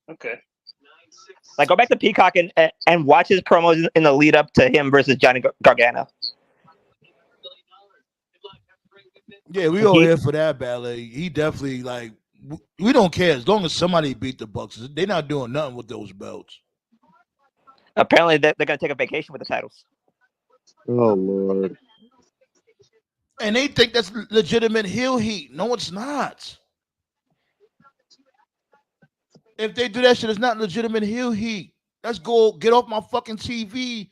S7: Okay.
S8: Like, go back to Peacock and watch his promos in the lead up to him versus Johnny Gargano.
S6: Yeah, we all here for that ballet. He definitely, like, we don't care as long as somebody beat the Bucks. They're not doing nothing with those belts.
S8: Apparently, they're going to take a vacation with the titles.
S10: Oh Lord!
S6: And they think that's legitimate heel heat. No, it's not. If they do that shit, it's not legitimate heel heat. Let's go get off my fucking TV.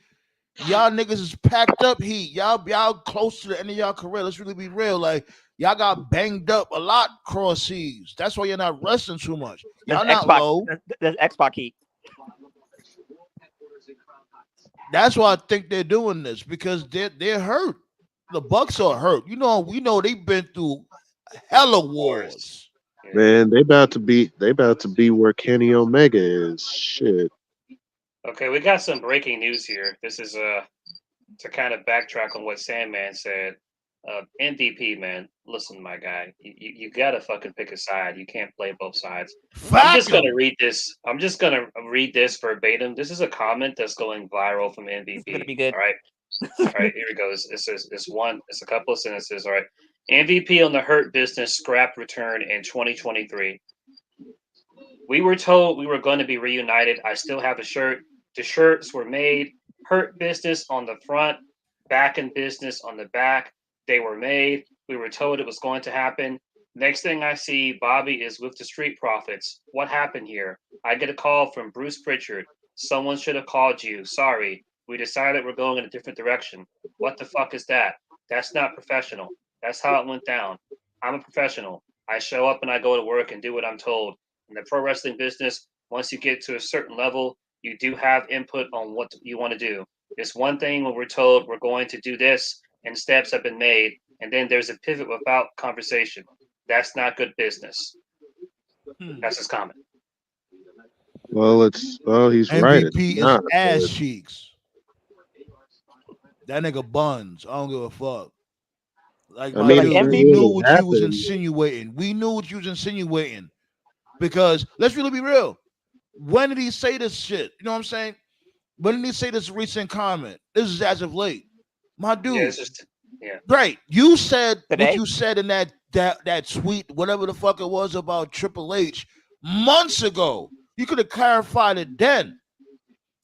S6: Y'all niggas is packed up heat. Y'all close to the end of y'all career. Let's really be real. Like, y'all got banged up a lot cross seas. That's why you're not wrestling too much. Y'all not low.
S8: There's Xbox heat.
S6: That's why I think they're doing this, because they're hurt. The Bucks are hurt. We know they've been through hella wars.
S10: Man, they about to be where Kenny Omega is. Shit.
S7: Okay, we got some breaking news here. This is to kind of backtrack on what Sandman said. MVP, man, listen, my guy, you gotta fucking pick a side. You can't play both sides. I'm just gonna read this. I'm just gonna read this verbatim. This is a comment that's going viral from MVP. It's gonna be good. All right, here it goes. It's a couple of sentences. All right. MVP on the Hurt Business scrap return in 2023. We were told we were going to be reunited. I still have the shirt. The shirts were made. Hurt Business on the front, Back in Business on the back. They were made. We were told it was going to happen. Next thing I see, Bobby is with the Street Profits. What happened here? I get a call from Bruce Pritchard. Someone should have called you. Sorry. We decided we're going in a different direction. What the fuck is that? That's not professional. That's how it went down. I'm a professional. I show up and I go to work and do what I'm told. In the pro wrestling business, once you get to a certain level, you do have input on what you want to do. It's one thing when we're told we're going to do this and steps have been made, and then there's a pivot without conversation. That's not good business. That's his comment.
S10: Well, he's right.
S6: MVP is ass cheeks. That nigga buns. I don't give a fuck. Like, we knew what you was insinuating. We knew what you was insinuating. Because let's really be real. When did he say this shit? You know what I'm saying? When did he say this recent comment? This is as of late. My dude.
S7: Yeah.
S6: Right. You said
S8: today?
S6: What you said in that tweet, whatever the fuck it was about Triple H months ago. You could have clarified it then.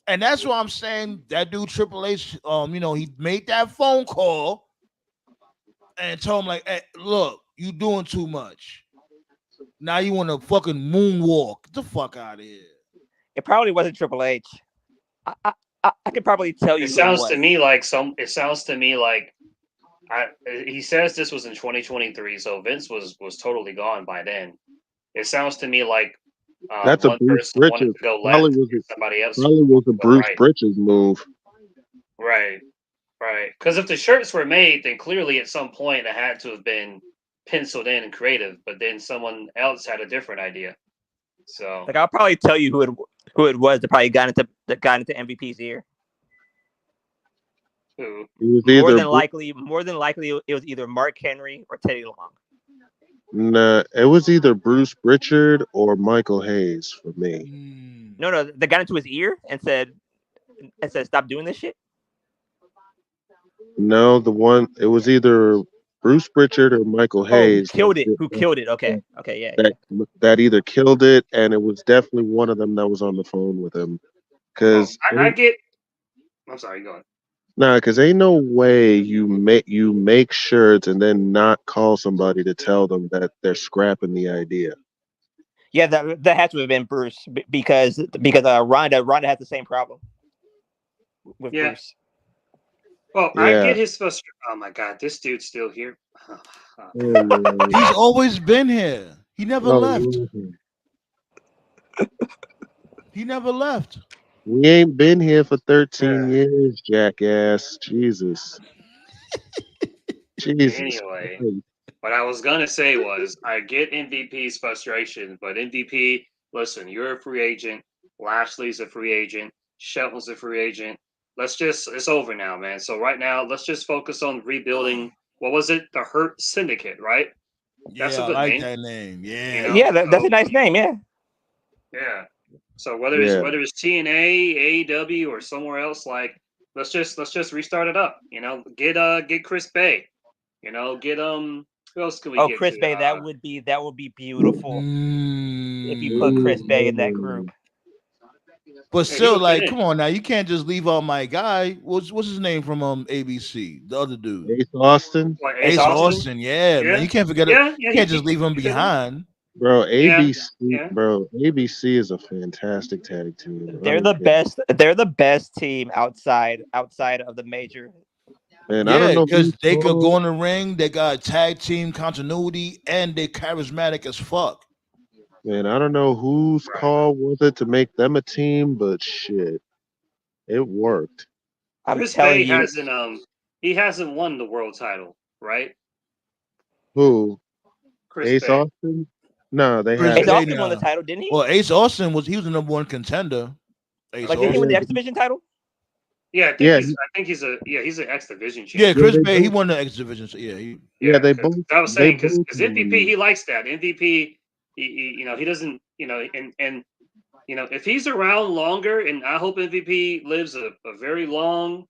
S6: And that's why I'm saying that dude Triple H, he made that phone call and told him, like, hey, look, you doing too much. Now you want to fucking moonwalk. Get the fuck out of here.
S8: It probably wasn't Triple H. I could probably tell you.
S7: It sounds to me like he says this was in 2023, so Vince was totally gone by then. It sounds to me like
S10: that's
S7: one
S10: a Bruce
S7: person wanted
S10: Bridges.
S7: to go left, somebody else.
S10: Probably was a Bruce
S7: right.
S10: Bridges move.
S7: Right. Because if the shirts were made, then clearly at some point it had to have been penciled in and creative. But then someone else had a different idea. So,
S8: like, I'll probably tell you who it was that probably got into MVP's ear.
S7: Who?
S8: More than likely, it was either Mark Henry or Teddy Long.
S10: Nah, it was either Bruce Pritchard or Michael Hayes for me.
S8: No, they got into his ear and said, "Stop doing this shit."
S10: No, it was either Bruce Pritchard or Michael Hayes.
S8: Who killed it? Okay, yeah.
S10: That either killed it, and it was definitely one of them that was on the phone with him. Because
S7: I'm sorry, go on.
S10: Nah, because ain't no way you make shirts and then not call somebody to tell them that they're scrapping the idea.
S8: Yeah, that had to have been Bruce because Ronda has the same problem with Bruce.
S7: Well, I get his frustration. Oh my god, this dude's still here.
S6: He's always been here. He never left. He never left.
S10: We ain't been here for 13 years, jackass. Jesus.
S7: Anyway, what I was gonna say was I get MVP's frustration, but MVP, listen, you're a free agent. Lashley's a free agent. Shelton's a free agent. It's over now, man. So right now, let's just focus on rebuilding. What was it? The Hurt Syndicate, right? That's
S6: Yeah,
S7: a
S6: I
S7: good
S6: like
S7: name.
S6: that name. Yeah.
S7: You know,
S8: Yeah, that's a nice name. Yeah.
S7: yeah. So whether
S10: Yeah.
S7: it's TNA, AEW, or somewhere else, like let's just restart it up. You know, get Chris Bay. You know, get who else can we
S8: Oh,
S7: get
S8: Chris
S7: to?
S8: Bay, that would be beautiful if you put Chris Bay in that group.
S6: But
S7: Yeah, he
S6: still,
S7: would fit
S6: like,
S7: in.
S6: come on now, you can't just leave out my guy. What's his name from ABC? The other dude,
S10: Ace Austin.
S7: Like
S6: Ace Austin. Yeah, man, you can't forget it.
S7: Yeah,
S6: You
S7: he
S6: can't just leave him
S7: fit in.
S6: behind.
S10: Bro,
S7: Yeah,
S10: ABC,
S7: yeah.
S10: bro, ABC is a fantastic tag team. I
S8: They're
S10: don't
S8: the
S10: care.
S8: best. They're the best team outside of the major.
S10: Man, I don't
S6: Yeah,
S10: know
S6: because
S10: who's
S6: they could go
S10: called.
S6: in the ring. They got tag team continuity, and they charismatic as fuck.
S10: Man, I don't know whose call was it to make them a team, but shit, it worked.
S8: I'm
S7: Chris
S8: telling
S7: Bay
S8: you,
S7: hasn't won the world title, right?
S10: Who?
S7: Chris
S10: Ace
S7: Bay.
S10: Austin? No, they
S6: Chris
S8: Ace
S10: haven't.
S6: Bay
S8: Austin won the
S6: now.
S8: title, didn't he?
S6: Well, Ace Austin was the number one contender. Ace
S8: Like, didn't he win
S6: Austin.
S8: the
S10: Yeah,
S8: X Division title?
S7: Yeah,
S10: yeah,
S7: he's an X Division
S6: Yeah,
S7: champion.
S10: yeah.
S6: Chris
S10: They
S6: Bay, he
S10: both.
S6: won the X Division. So yeah,
S10: Yeah,
S7: Yeah,
S10: they
S7: because
S10: both.
S7: I was
S10: They
S7: saying because
S10: both
S7: MVP
S10: won.
S7: he likes that MVP. You know he doesn't and you know if he's around longer and I hope MVP lives a very long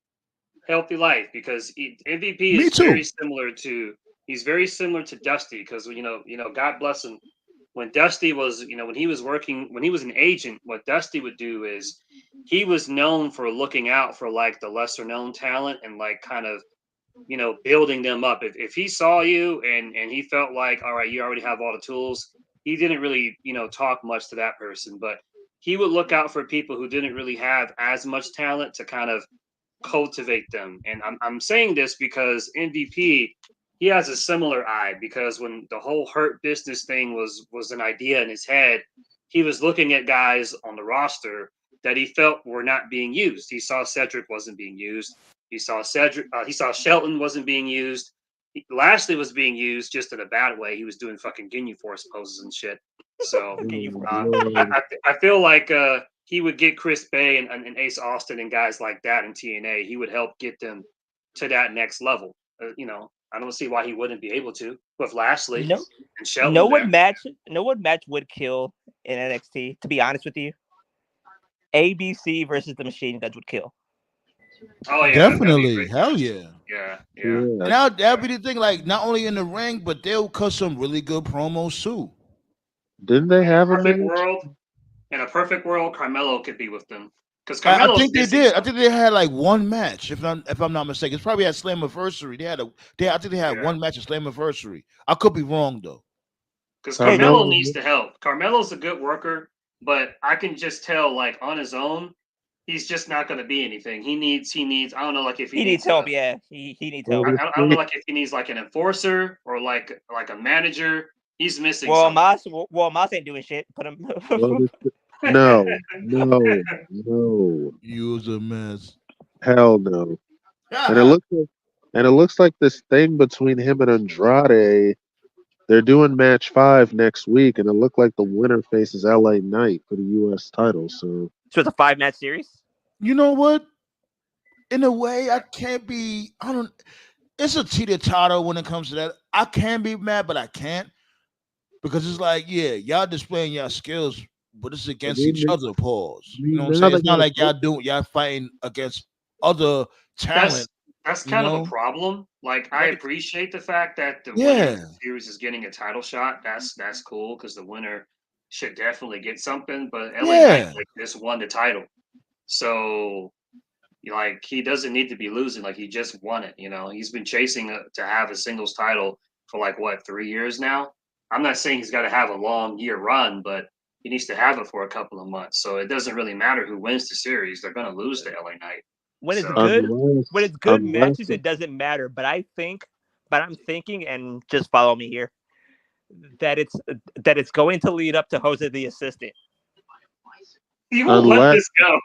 S7: healthy life because MVP
S6: me
S7: is very
S6: too.
S7: similar to very similar to Dusty because God bless him when Dusty was when he was an agent what Dusty would do is he was known for looking out for like the lesser known talent and like kind of building them up. If he saw you and he felt like, all right, you already have all the tools, he didn't really, talk much to that person, but he would look out for people who didn't really have as much talent to kind of cultivate them. And I'm saying this because MVP, he has a similar eye because when the whole Hurt Business thing was an idea in his head, he was looking at guys on the roster that he felt were not being used. He saw Cedric wasn't being used. He saw Shelton wasn't being used. Lashley was being used just in a bad way. He was doing fucking Ginyu Force poses and shit. So I feel like he would get Chris Bay and Ace Austin and guys like that in TNA. He would help get them to that next level. I don't see why he wouldn't be able to with Lashley and Shelton.
S8: No one match would kill in NXT. To be honest with you, ABC versus the Machine Guns would kill.
S7: Oh yeah,
S6: Definitely, hell yeah.
S7: Yeah.
S6: And that'd be the thing. Like, not only in the ring, but they'll cut some really good promos too.
S10: Didn't they have a match?
S7: In a perfect world, Carmelo could be with them because
S6: I
S7: Carmelo's
S6: think they
S7: missing
S6: did. I
S7: something.
S6: think they had like one match, if I'm not mistaken. It's probably at Slammiversary. I think they had one match at Slammiversary. I could be wrong though.
S7: Because Carmelo needs to help. Carmelo's a good worker, but I can just tell, like on his own, he's just not going to be anything. He needs. I don't know, like if
S8: he needs help. Yeah, he needs help.
S7: I don't know, like if he needs like an enforcer or like a manager. He's missing.
S8: Well,
S7: something.
S8: Mas ain't doing shit. Put him.
S10: No.
S6: You was a mess.
S10: Hell no. And it looks like this thing between him and Andrade. They're doing match 5 next week, and it looked like the winner faces LA Knight for the U.S. title. So
S8: it's a 5-match series.
S6: You know what? In a way, I can't be. I don't. It's a teeter-totter when it comes to that. I can be mad, but I can't because it's like, yeah, y'all displaying y'all skills, but it's against each other. Pause. You know what I'm saying? It's not like y'all fighting against other talent.
S7: That's kind of a problem. Like, I appreciate the fact that the winner of the series is getting a title shot. That's cool because the winner should definitely get something. But LA Knight just won the title, so like he doesn't need to be losing. Like he just won it. He's been chasing to have a singles title for like 3 years now. I'm not saying he's got to have a long year run, but he needs to have it for a couple of months. So it doesn't really matter who wins the series; they're going to lose to LA Knight.
S8: When it's good matches, it doesn't matter. But I'm thinking, and just follow me here, that it's going to lead up to Jose the Assistant.
S7: You won't let this go.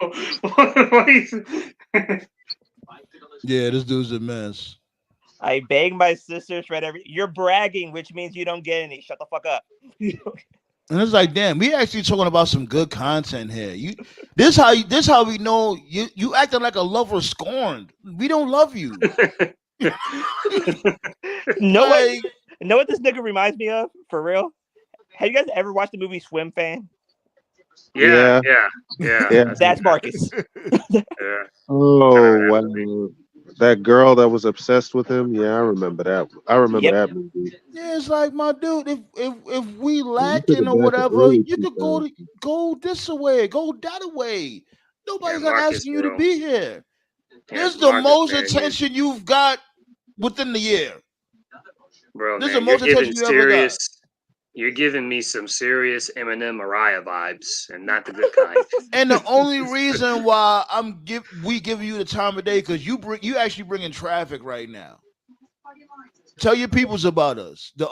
S6: Yeah, this dude's a mess.
S8: I beg my sisters, right? You're bragging, which means you don't get any. Shut the fuck up.
S6: And it's like, damn, we actually talking about some good content here. This how we know you acting like a lover scorned. We don't love you.
S8: Know what this nigga reminds me of? For real? Have you guys ever watched the movie Swim Fan?
S10: Yeah.
S8: That's Marcus.
S7: Yeah.
S10: Oh wow. That girl that was obsessed with him. Yeah, I remember that. I remember that movie.
S6: Yeah, it's like, my dude, if we
S10: You took
S6: lacking
S10: it
S6: or
S10: back to
S6: whatever,
S10: early
S6: you could
S10: 2000s.
S6: go this way, go that way. Nobody's not
S7: Marcus,
S6: asking you to
S7: bro.
S6: be here.
S7: Yeah,
S6: This is the
S7: Marcus,
S6: most
S7: man,
S6: attention you've got within the year.
S7: Bro,
S6: This is
S7: man,
S6: the most attention you ever got.
S7: You're giving me some serious Eminem Mariah vibes, and not the good kind.
S6: And the only reason why we giving you the time of day because you actually bringing traffic right now. Tell your peoples about us. The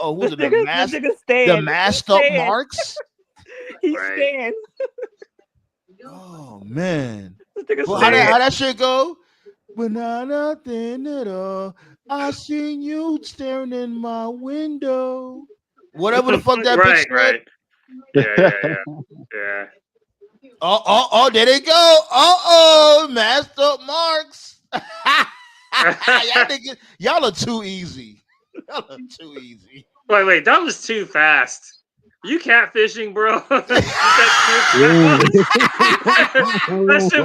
S6: masked up marks.
S8: He stands.
S6: Oh man.
S8: Well,
S6: how that shit go? When nothing at all, I seen you staring in my window. Whatever the fuck that bitch said.
S7: Right. Yeah.
S6: Oh, there they go. Masked up marks. Y'all are too easy. Y'all are too easy.
S7: Wait, that was too fast. You catfishing, bro? That shit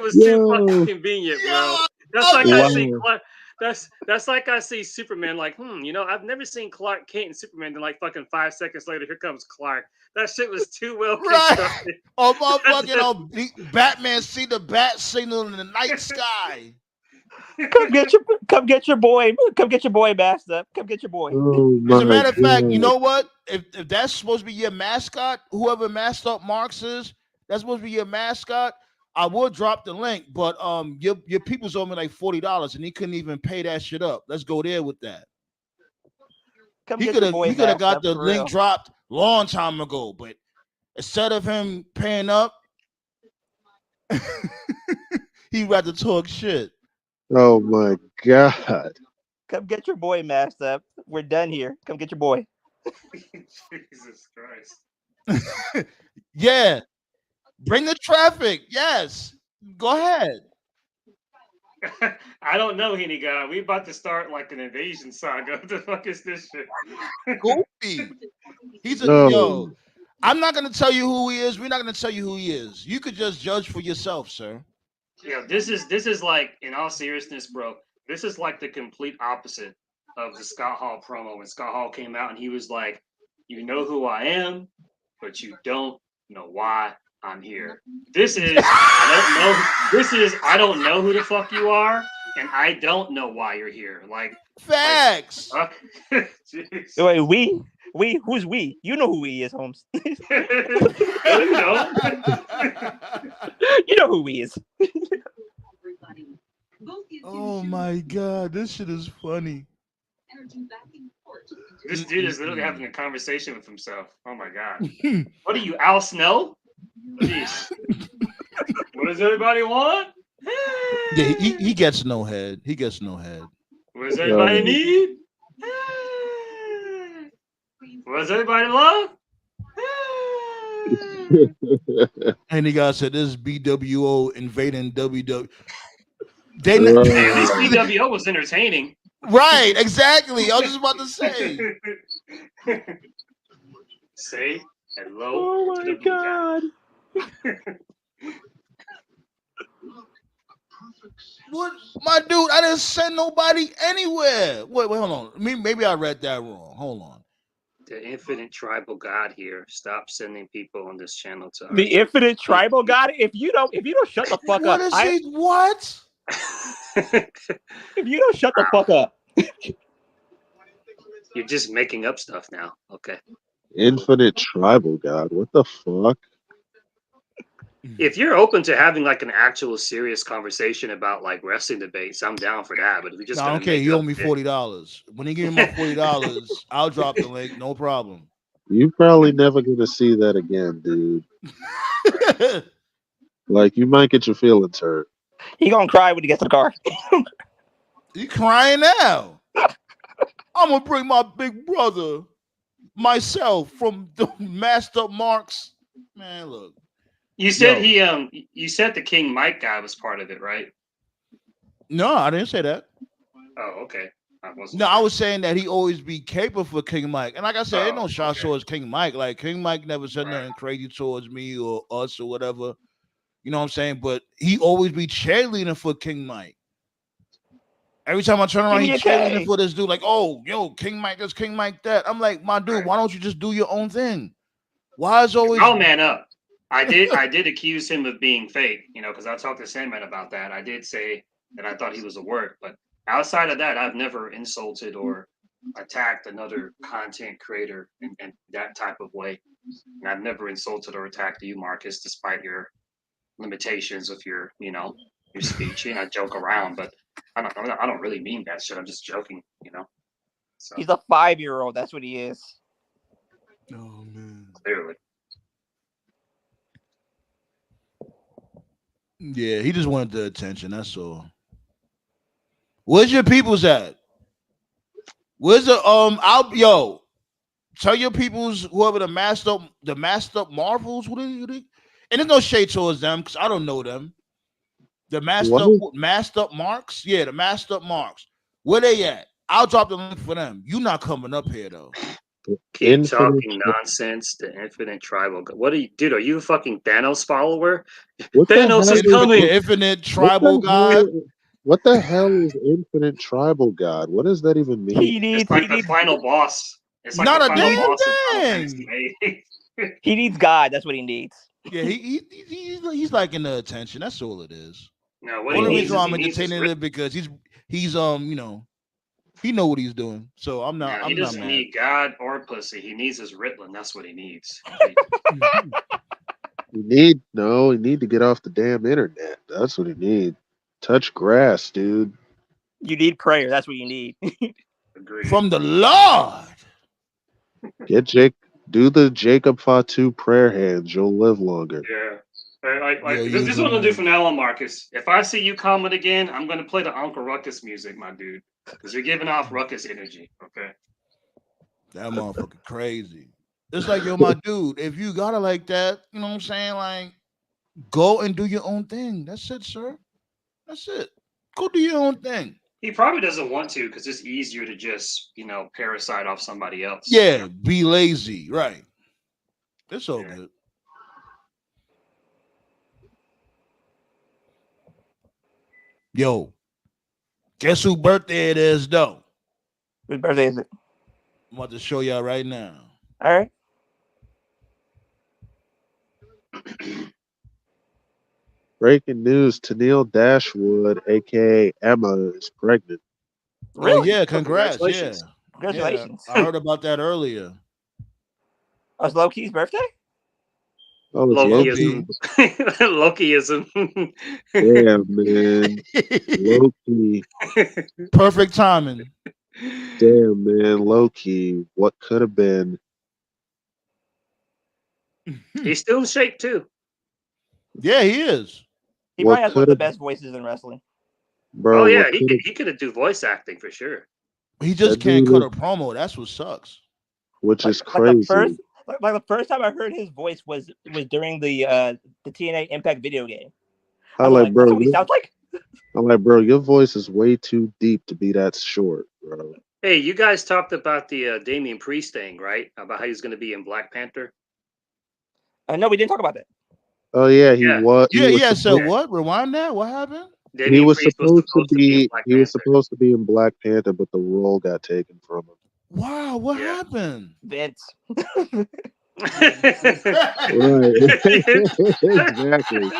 S7: was too fucking convenient, bro. That's like I see that's like I see Superman. Like, I've never seen Clark Kent and Superman. Then, like, fucking 5 seconds later, here comes Clark. That shit was too well constructed.
S6: Oh, motherfucking Batman see the bat signal in the night sky.
S8: Come get your boy masked up. Come get your boy.
S6: As a matter of fact, you know what? If that's supposed to be your mascot, whoever masked up Marks is, that's supposed to be your mascot. I will drop the link, but your people's owe me like $40 and he couldn't even pay that shit up. Let's go there with that. He could have got the link dropped long time ago, but instead of him paying up, he'd rather talk shit.
S10: Oh my god.
S8: Come get your boy masked up. We're done here. Come get your boy.
S7: Jesus Christ.
S6: Yeah. Bring the traffic. Yes. Go ahead.
S7: I don't know, Henny guy. We about to start like an invasion saga. What the fuck is this shit?
S6: Goofy. Yo. I'm not gonna tell you who he is. We're not gonna tell you who he is. You could just judge for yourself, sir.
S7: Yeah, this is like, in all seriousness, bro. This is like the complete opposite of the Scott Hall promo when Scott Hall came out and he was like, "You know who I am, but you don't know why I'm here." This is I don't know who the fuck you are, and I don't know why you're here. Like,
S6: facts.
S8: Wait, who's we? You know who he is, Holmes. You know who he is.
S6: Oh my god, this shit is funny.
S7: This dude is literally having a conversation with himself. Oh my god. What are you, Al Snow? Jeez. What does everybody want?
S6: Yeah, he gets no head. He gets no head.
S7: What does everybody need? What does everybody love?
S6: And the guy said, "This is BWO invading WW."
S7: At least BWO was entertaining.
S6: Right, exactly. I was just about to say.
S7: Say hello.
S8: Oh my god.
S6: What, my dude? I didn't send nobody anywhere. Wait, hold on. Maybe I read that wrong. Hold on.
S7: The infinite tribal god here. Stop sending people on this channel to
S8: the infinite tribal god. If you don't shut the fuck up.
S6: What?
S8: If you don't shut the fuck up.
S7: You're just making up stuff now. Okay.
S10: Infinite tribal god. What the fuck?
S7: If you're open to having like an actual serious conversation about like wrestling debates, I'm down for that. But if we just
S6: okay, you owe me $40. When you give me my $40, I'll drop the link. No problem.
S10: You probably never gonna see that again, dude. Like, you might get your feelings hurt.
S8: He gonna cry when he gets to the car.
S6: You crying now? I'm gonna bring my big brother. myself from the masked up marks. Man, look.
S7: You said you said the King Mike guy was part of it, right?
S6: No, I didn't say that.
S7: Oh, okay.
S6: I was saying that he always be capable for King Mike. And like I said, ain't no shot towards King Mike. Like King Mike never said nothing crazy towards me or us or whatever. You know what I'm saying? But he always be cheerleading for King Mike. Every time I turn around, he cheerleading for this dude. Like, oh, yo, King Mike this, King Mike that. I'm like, my dude, why don't you just do your own thing? Why is always
S7: man up? I did accuse him of being fake, because I talked to Sandman about that. I did say that I thought he was a work, but outside of that, I've never insulted or attacked another content creator in that type of way. And I've never insulted or attacked you, Marcus, despite your limitations of your speech. And I joke around, but I don't really mean that shit. I'm just joking, So.
S8: He's a 5-year-old. That's what he is.
S6: Oh man.
S7: Clearly.
S6: Yeah, he just wanted the attention. That's all. Where's your peoples at? Where's the tell your peoples whoever the masked up Marvels. What are you? And there's no shade towards them because I don't know them. The masked up marks. Yeah, the masked up marks. Where they at? I'll drop the link for them. You not coming up here though.
S7: Keep talking nonsense to Infinite Tribal. What are you, dude? Are you a fucking Thanos follower? Thanos is coming.
S6: The Infinite Tribal God.
S10: What the hell is Infinite Tribal God? What does that even mean?
S7: It's like the final boss. It's like
S6: not
S7: the
S6: a
S7: final
S6: damn
S7: boss
S6: thing.
S8: He needs God. That's what he needs.
S6: Yeah, he's liking the attention. That's all it is.
S7: No, what
S6: Only
S7: he
S6: reason
S7: needs
S6: I'm entertaining it because he's he know what he's doing. So I'm not.
S7: No, he doesn't need God or pussy. He needs his Ritalin. That's what he needs.
S10: He need to get off the damn internet. That's what he need. Touch grass, dude.
S8: You need prayer. That's what you need.
S6: From the Lord.
S10: Do the Jacob Fatu prayer hands. You'll live longer.
S7: Yeah. This is what I'm gonna do from now on, Marcus. If I see you comment again, I'm gonna play the Uncle Ruckus music, my dude, because you're giving off Ruckus energy. Okay.
S6: That motherfucker crazy. It's like, yo, my dude, if you got it like that, you know what I'm saying? Like, go and do your own thing. That's it, sir. That's it. Go do your own thing.
S7: He probably doesn't want to because it's easier to just, parasite off somebody else.
S6: Yeah, be lazy. Right. It's all good. Yo, guess whose birthday it is, though?
S8: Whose birthday is it?
S6: I'm about to show y'all right now.
S8: All right.
S10: Breaking news: Tennille Dashwood, aka Emma, is pregnant.
S8: Really?
S6: Oh, yeah, congrats.
S8: Congratulations. Congratulations.
S6: Yeah, I heard about that earlier.
S8: Oh, it's Loki's birthday?
S10: Oh,
S7: Lokiism. Lokiism.
S10: Damn, man. Loki.
S6: Perfect timing.
S10: Damn, man. Loki. What could have been?
S7: He's still in shape, too.
S6: Yeah, he is.
S8: He probably has one of the best voices in wrestling.
S10: Bro,
S7: oh, yeah. He could do voice acting for sure.
S6: He just can't cut a promo. That's what sucks.
S10: Which is crazy.
S8: The first time I heard his voice was during the TNA Impact video game.
S10: I'm like, bro,
S8: that's what he sounds like.
S10: I'm like, bro, your voice is way too deep to be that short, bro.
S7: Hey, you guys talked about the Damian Priest thing, right? About how he's going to be in Black Panther.
S8: No, we didn't talk about that.
S10: Oh yeah, he was.
S6: So what? Rewind that. What happened?
S10: He was supposed to be. He was supposed to be in Black Panther, but the role got taken from him.
S6: Wow, what happened?
S8: Vince.
S10: Right. Exactly.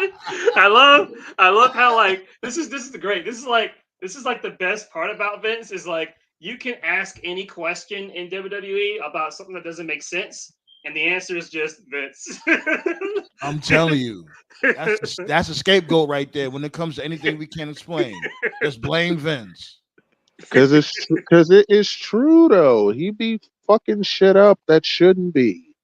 S7: I love how like this is great. This is like the best part about Vince is like you can ask any question in WWE about something that doesn't make sense, and the answer is just Vince.
S6: I'm telling you, that's a scapegoat right there. When it comes to anything we can't explain, just blame Vince.
S10: Because it is true though. He be fucking shit up that shouldn't be.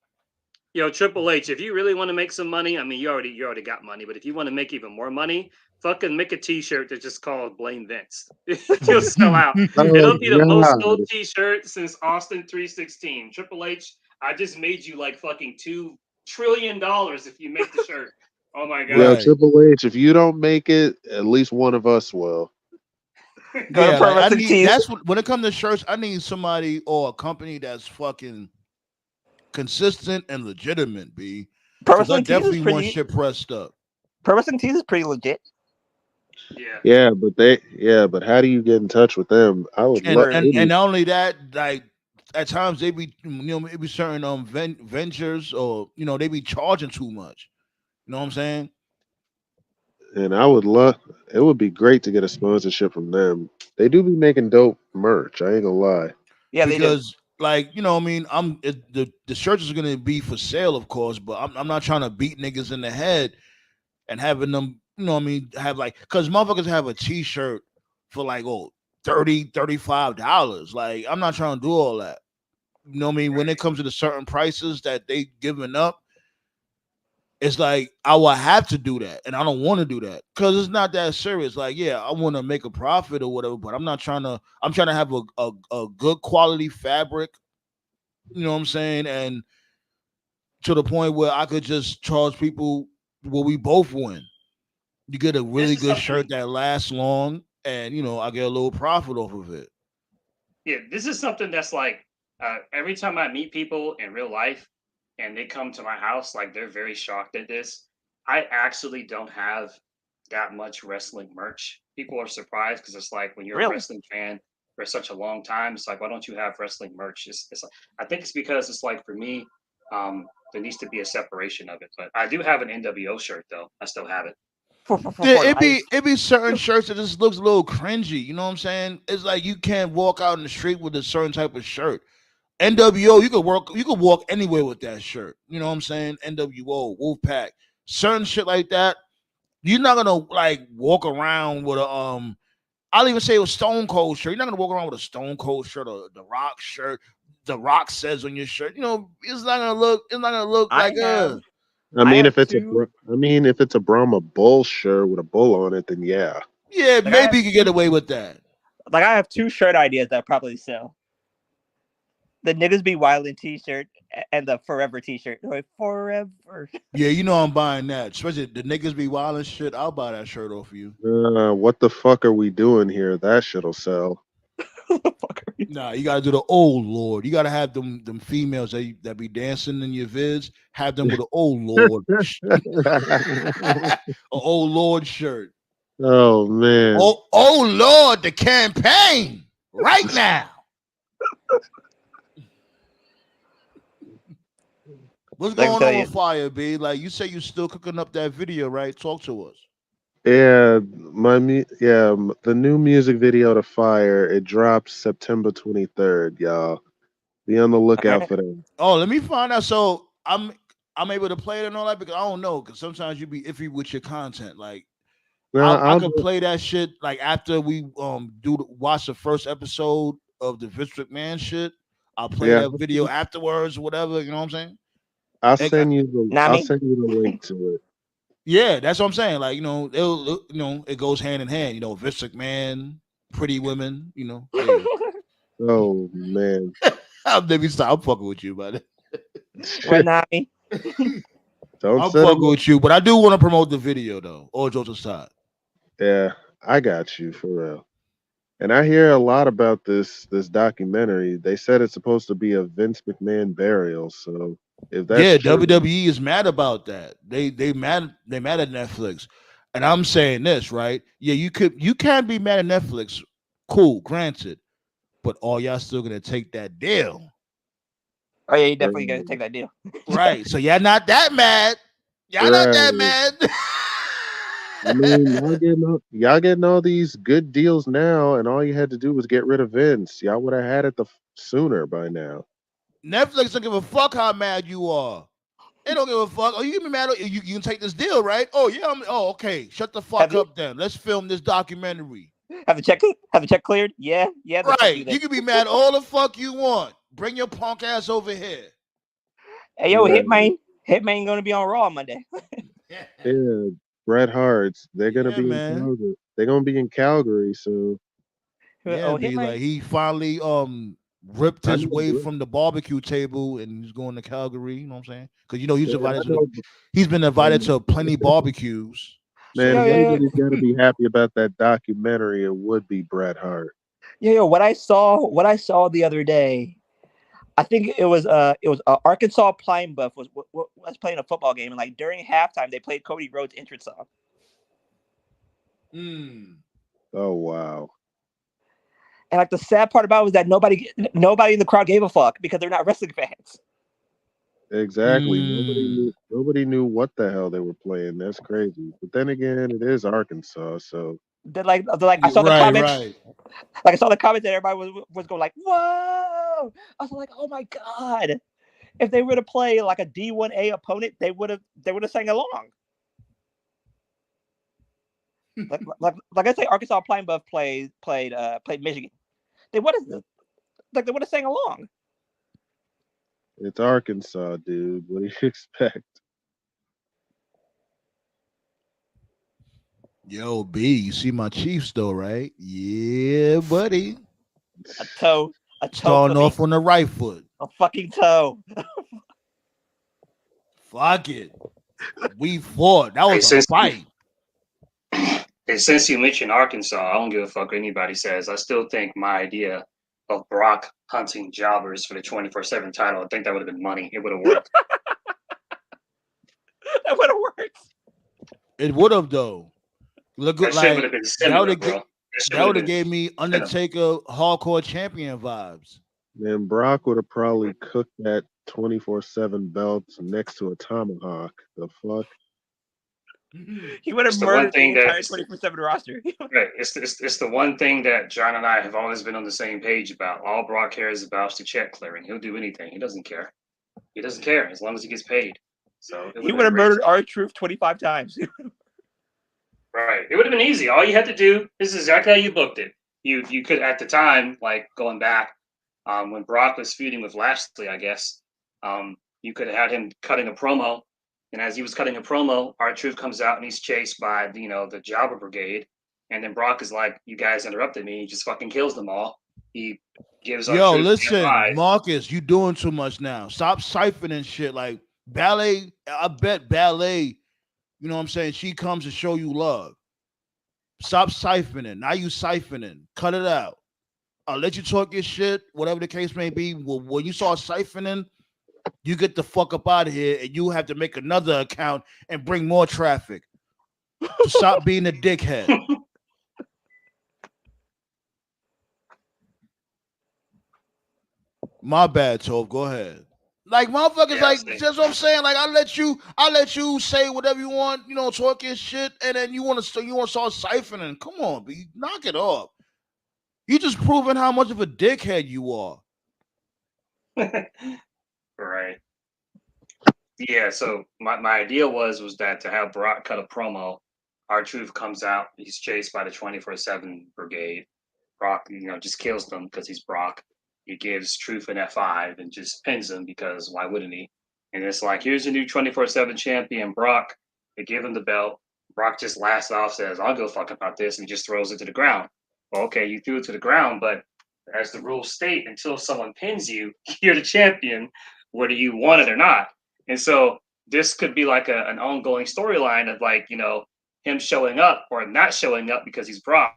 S7: Yo, Triple H, if you really want to make some money, I mean, you already got money, but if you want to make even more money, fucking make a T-shirt that's just called "Blame Vince." You'll sell out.
S10: Oh
S7: It'll be the most
S10: God.
S7: sold T-shirt since Austin 316. Triple H, I just made you like fucking $2 trillion if you make the shirt. Oh my god.
S10: Yo,
S6: Right.
S10: Triple H, if you don't make it, at least one of us will.
S8: Go to
S6: Yeah,
S8: Pro
S6: like I
S8: Wrestling
S6: need.
S8: Tees.
S6: That's when it comes to shirts. I need somebody or a company that's fucking consistent and legitimate. B.
S8: Pro
S6: Because I
S8: Wrestling Tees is
S6: definitely want
S8: pretty.
S6: shit pressed up.
S8: Pro Wrestling Tees is pretty legit.
S7: Yeah.
S10: But how do you get in touch with them? I would love.
S6: And not only that, like at times they be it be certain ventures or they be charging too much. You know what I'm saying?
S10: And I would love. It would be great to get a sponsorship from them. They do be making dope merch. I ain't gonna lie.
S8: Yeah, they do.
S6: Because like what I mean, the shirts is gonna be for sale, of course, but I'm not trying to beat niggas in the head and having them, what I mean, have like because motherfuckers have a t-shirt for like $30-$35. Like I'm not trying to do all that. You know what I mean? When it comes to the certain prices that they giving up, it's like I will have to do that, and I don't want to do that because it's not that serious. Like, yeah, I want to make a profit or whatever, but I'm not trying to. I'm trying to have a good quality fabric. You know what I'm saying? And to the point where I could just charge people where we both win. You get a really good shirt that lasts long, and I get a little profit off of it.
S7: Yeah, this is something that's like every time I meet people in real life and they come to my house, like they're very shocked at this. I actually don't have that much wrestling merch. People are surprised because it's like when you're a wrestling fan for such a long time, it's like, why don't you have wrestling merch? It's like, I think it's because it's like for me, there needs to be a separation of it. But I do have an NWO shirt though. I still have it.
S6: Yeah, it be certain shirts that just looks a little cringy. You know what I'm saying? It's like you can't walk out in the street with a certain type of shirt. NWO, you could walk anywhere with that shirt. You know what I'm saying? NWO, Wolfpack, certain shit like that. You're not gonna like walk around with a I'll even say a Stone Cold shirt. You're not gonna walk around with a Stone Cold shirt or the Rock shirt. The Rock says on your shirt. It's not gonna look. It's not gonna look like
S10: I mean, if it's a Brahma Bull shirt with a bull on it, then yeah.
S6: Yeah,
S8: Like
S6: maybe you could get away with that.
S8: Like I have two shirt ideas that probably sell. The Niggas Be Wildin' t-shirt and the Forever t-shirt. Like, forever.
S6: Yeah, I'm buying that. Especially the Niggas Be Wildin' shit. I'll buy that shirt off you.
S10: What the fuck are we doing here? That shit'll sell.
S6: Nah, you gotta do the old Lord. You gotta have them females that be dancing in your vids. Have them with an old Lord, an old Lord shirt.
S10: Oh man!
S6: Oh Lord, the campaign right now. What's going on with Fire, B? Like you say, you still cooking up that video, right? Talk to us.
S10: Yeah, the new music video to Fire, it drops September 23rd, y'all. Be on the lookout for that.
S6: Oh, let me find out. So I'm able to play it and all that because I don't know because sometimes you be iffy with your content. Like I could play that shit like after we watch the first episode of the Vince McMahon shit. I'll play that video afterwards or whatever. You know what I'm saying?
S10: I'll send you the link to it.
S6: Yeah, that's what I'm saying. Like, it goes hand in hand. Vince McMahon, Pretty Women, Yeah.
S10: Oh man.
S6: Maybe stop. I'm fucking with you, buddy.
S8: I'm
S6: fucking with you, but I do want to promote the video though. All jokes aside.
S10: Yeah, I got you for real. And I hear a lot about this documentary. They said it's supposed to be a Vince McMahon burial. So if that's true,
S6: WWE is mad about that. They mad at Netflix. And I'm saying this, right? Yeah, you can be mad at Netflix. Cool, granted. But are y'all still gonna take that deal?
S8: Oh yeah, you definitely gotta take that deal.
S6: Right. So y'all not that mad. Y'all not that mad.
S10: I mean, y'all getting all these good deals now, and all you had to do was get rid of Vince. Y'all would have had it sooner by now.
S6: Netflix don't give a fuck how mad you are. They don't give a fuck. Oh, you can be mad. You can take this deal, right? Oh yeah. Okay. Shut the fuck up then. Let's film this documentary.
S8: Have the check cleared? Yeah.
S6: Right. You can be mad all the fuck you want. Bring your punk ass over here.
S8: Hey yo, Hitman gonna be on Raw Monday.
S10: Yeah. Bret Hart's. They're gonna
S6: Yeah,
S10: be in
S6: man.
S10: Calgary. They're gonna be in Calgary, so
S6: Yeah, be like he finally ripped
S10: I
S6: his
S10: know
S6: way
S10: Bret.
S6: from the barbecue table and he's going to Calgary. You know what I'm saying? Because you know he's
S10: Man, I
S6: invited to the.
S10: know.
S6: He's been invited
S10: Man,
S6: to plenty barbecues.
S10: man,
S6: So
S10: if anybody's got to be happy about that documentary, it would be Bret Hart.
S8: Yeah, what I saw the other day, I think it was Arkansas Pine Buff was playing a football game, and like during halftime they played Cody Rhodes' entrance song.
S10: Oh wow.
S8: And like the sad part about it was that nobody in the crowd gave a fuck because they're not wrestling fans.
S10: Exactly. Nobody knew what the hell they were playing. That's crazy. But then again, it is Arkansas, so
S8: They're like I saw the comments.
S6: Right.
S8: Like I saw the comments that everybody was going like, "Whoa!" I was like, "Oh my god!" If they were to play like a D1A opponent, they would have sang along. like I say, Arkansas Pine Buff played Michigan. They would have sang along.
S10: it's Arkansas, dude. What do you expect?
S6: Yo, B, you see my Chiefs though, right? Yeah, buddy.
S8: A toe
S6: Starting
S8: cookie.
S6: off on the right foot.
S8: A fucking toe.
S6: Fuck it. We fought. That was a fight.
S7: And since you mentioned Arkansas, I don't give a fuck what anybody says. I still think my idea of Brock hunting jobbers for the 24/7 title, I think that would have been money. It would have worked.
S8: That would have worked.
S6: It would have though. Look
S7: That
S6: like
S7: shit would have been similar, bro.
S6: That would have gave me Undertaker hardcore champion vibes.
S10: Man, Brock would have probably cooked that 24/7 belt next to a tomahawk. The fuck?
S8: He would have murdered the entire 24/7 roster.
S7: Right. It's the one thing that John and I have always been on the same page about. All Brock cares about is the check clearing. He'll do anything. He doesn't care. He doesn't care as long as he gets paid. So
S8: he would have murdered R-Truth 25 times.
S7: Right. It would have been easy. All you had to do, this is exactly how you booked it. You could, at the time, like going back, when Brock was feuding with Lashley, I guess, you could have had him cutting a promo. And as he was cutting a promo, R-Truth comes out and he's chased by, the Jobber Brigade. And then Brock is like, you guys interrupted me. He just fucking kills them all. He gives
S6: Yo, listen, Marcus, you doing too much now. Stop siphoning shit. Like, Ballet, I bet Ballet, you know what I'm saying? She comes to show you love. Stop siphoning. Now you siphoning. Cut it out. I'll let you talk your shit, whatever the case may be. Well, when you start siphoning, you get the fuck up out of here and you have to make another account and bring more traffic. Stop being a dickhead. My bad, Tove. Go ahead. Like motherfuckers, that's what I'm saying. Like I'll let you say whatever you want, talk your shit, and then you want to start siphoning. Come on, B, knock it off. You just proving how much of a dickhead you are.
S7: Right. Yeah. So my idea was that to have Brock cut a promo, R-Truth comes out, he's chased by the 24/7 brigade. Brock, just kills them because he's Brock. He gives Truth an F5 and just pins him because why wouldn't he? And it's like, here's a new 24/7 champion, Brock. They give him the belt. Brock just laughs off, says, I'll go fuck about this, and he just throws it to the ground. Well, okay, you threw it to the ground, but as the rules state, until someone pins you, you're the champion, whether you want it or not. And so this could be like an ongoing storyline of like, him showing up or not showing up because he's Brock.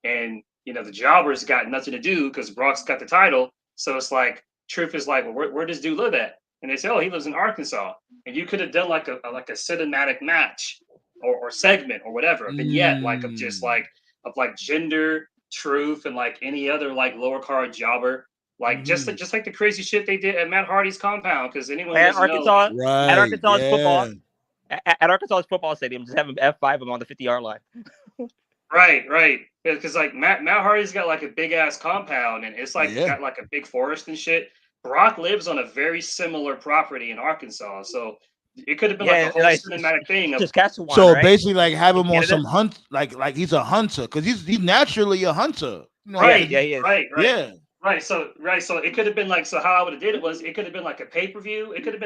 S7: And the jobbers got nothing to do because Brock's got the title. So it's like, Truth is like, well, where does dude live at? And they say, oh, he lives in Arkansas. And you could have done like a cinematic match or segment or whatever, a vignette, of gender, Truth, and like any other like lower card jobber. Like just like the crazy shit they did at Matt Hardy's compound, because anyone
S8: at Arkansas,
S7: know,
S8: at Arkansas's football, at Arkansas's football stadium, just have him F5 him on the 50-yard line.
S7: Right. Because like Matt Hardy's got like a big ass compound, and it's like got like a big forest and shit. Brock lives on a very similar property in Arkansas, so it could have been like a whole cinematic thing.
S6: So basically, like have him on some hunt, like he's a hunter because he's naturally a hunter.
S7: Right. Yeah. Right, so it could have been like, so how I would have did it was it could have been like a pay-per-view. It could have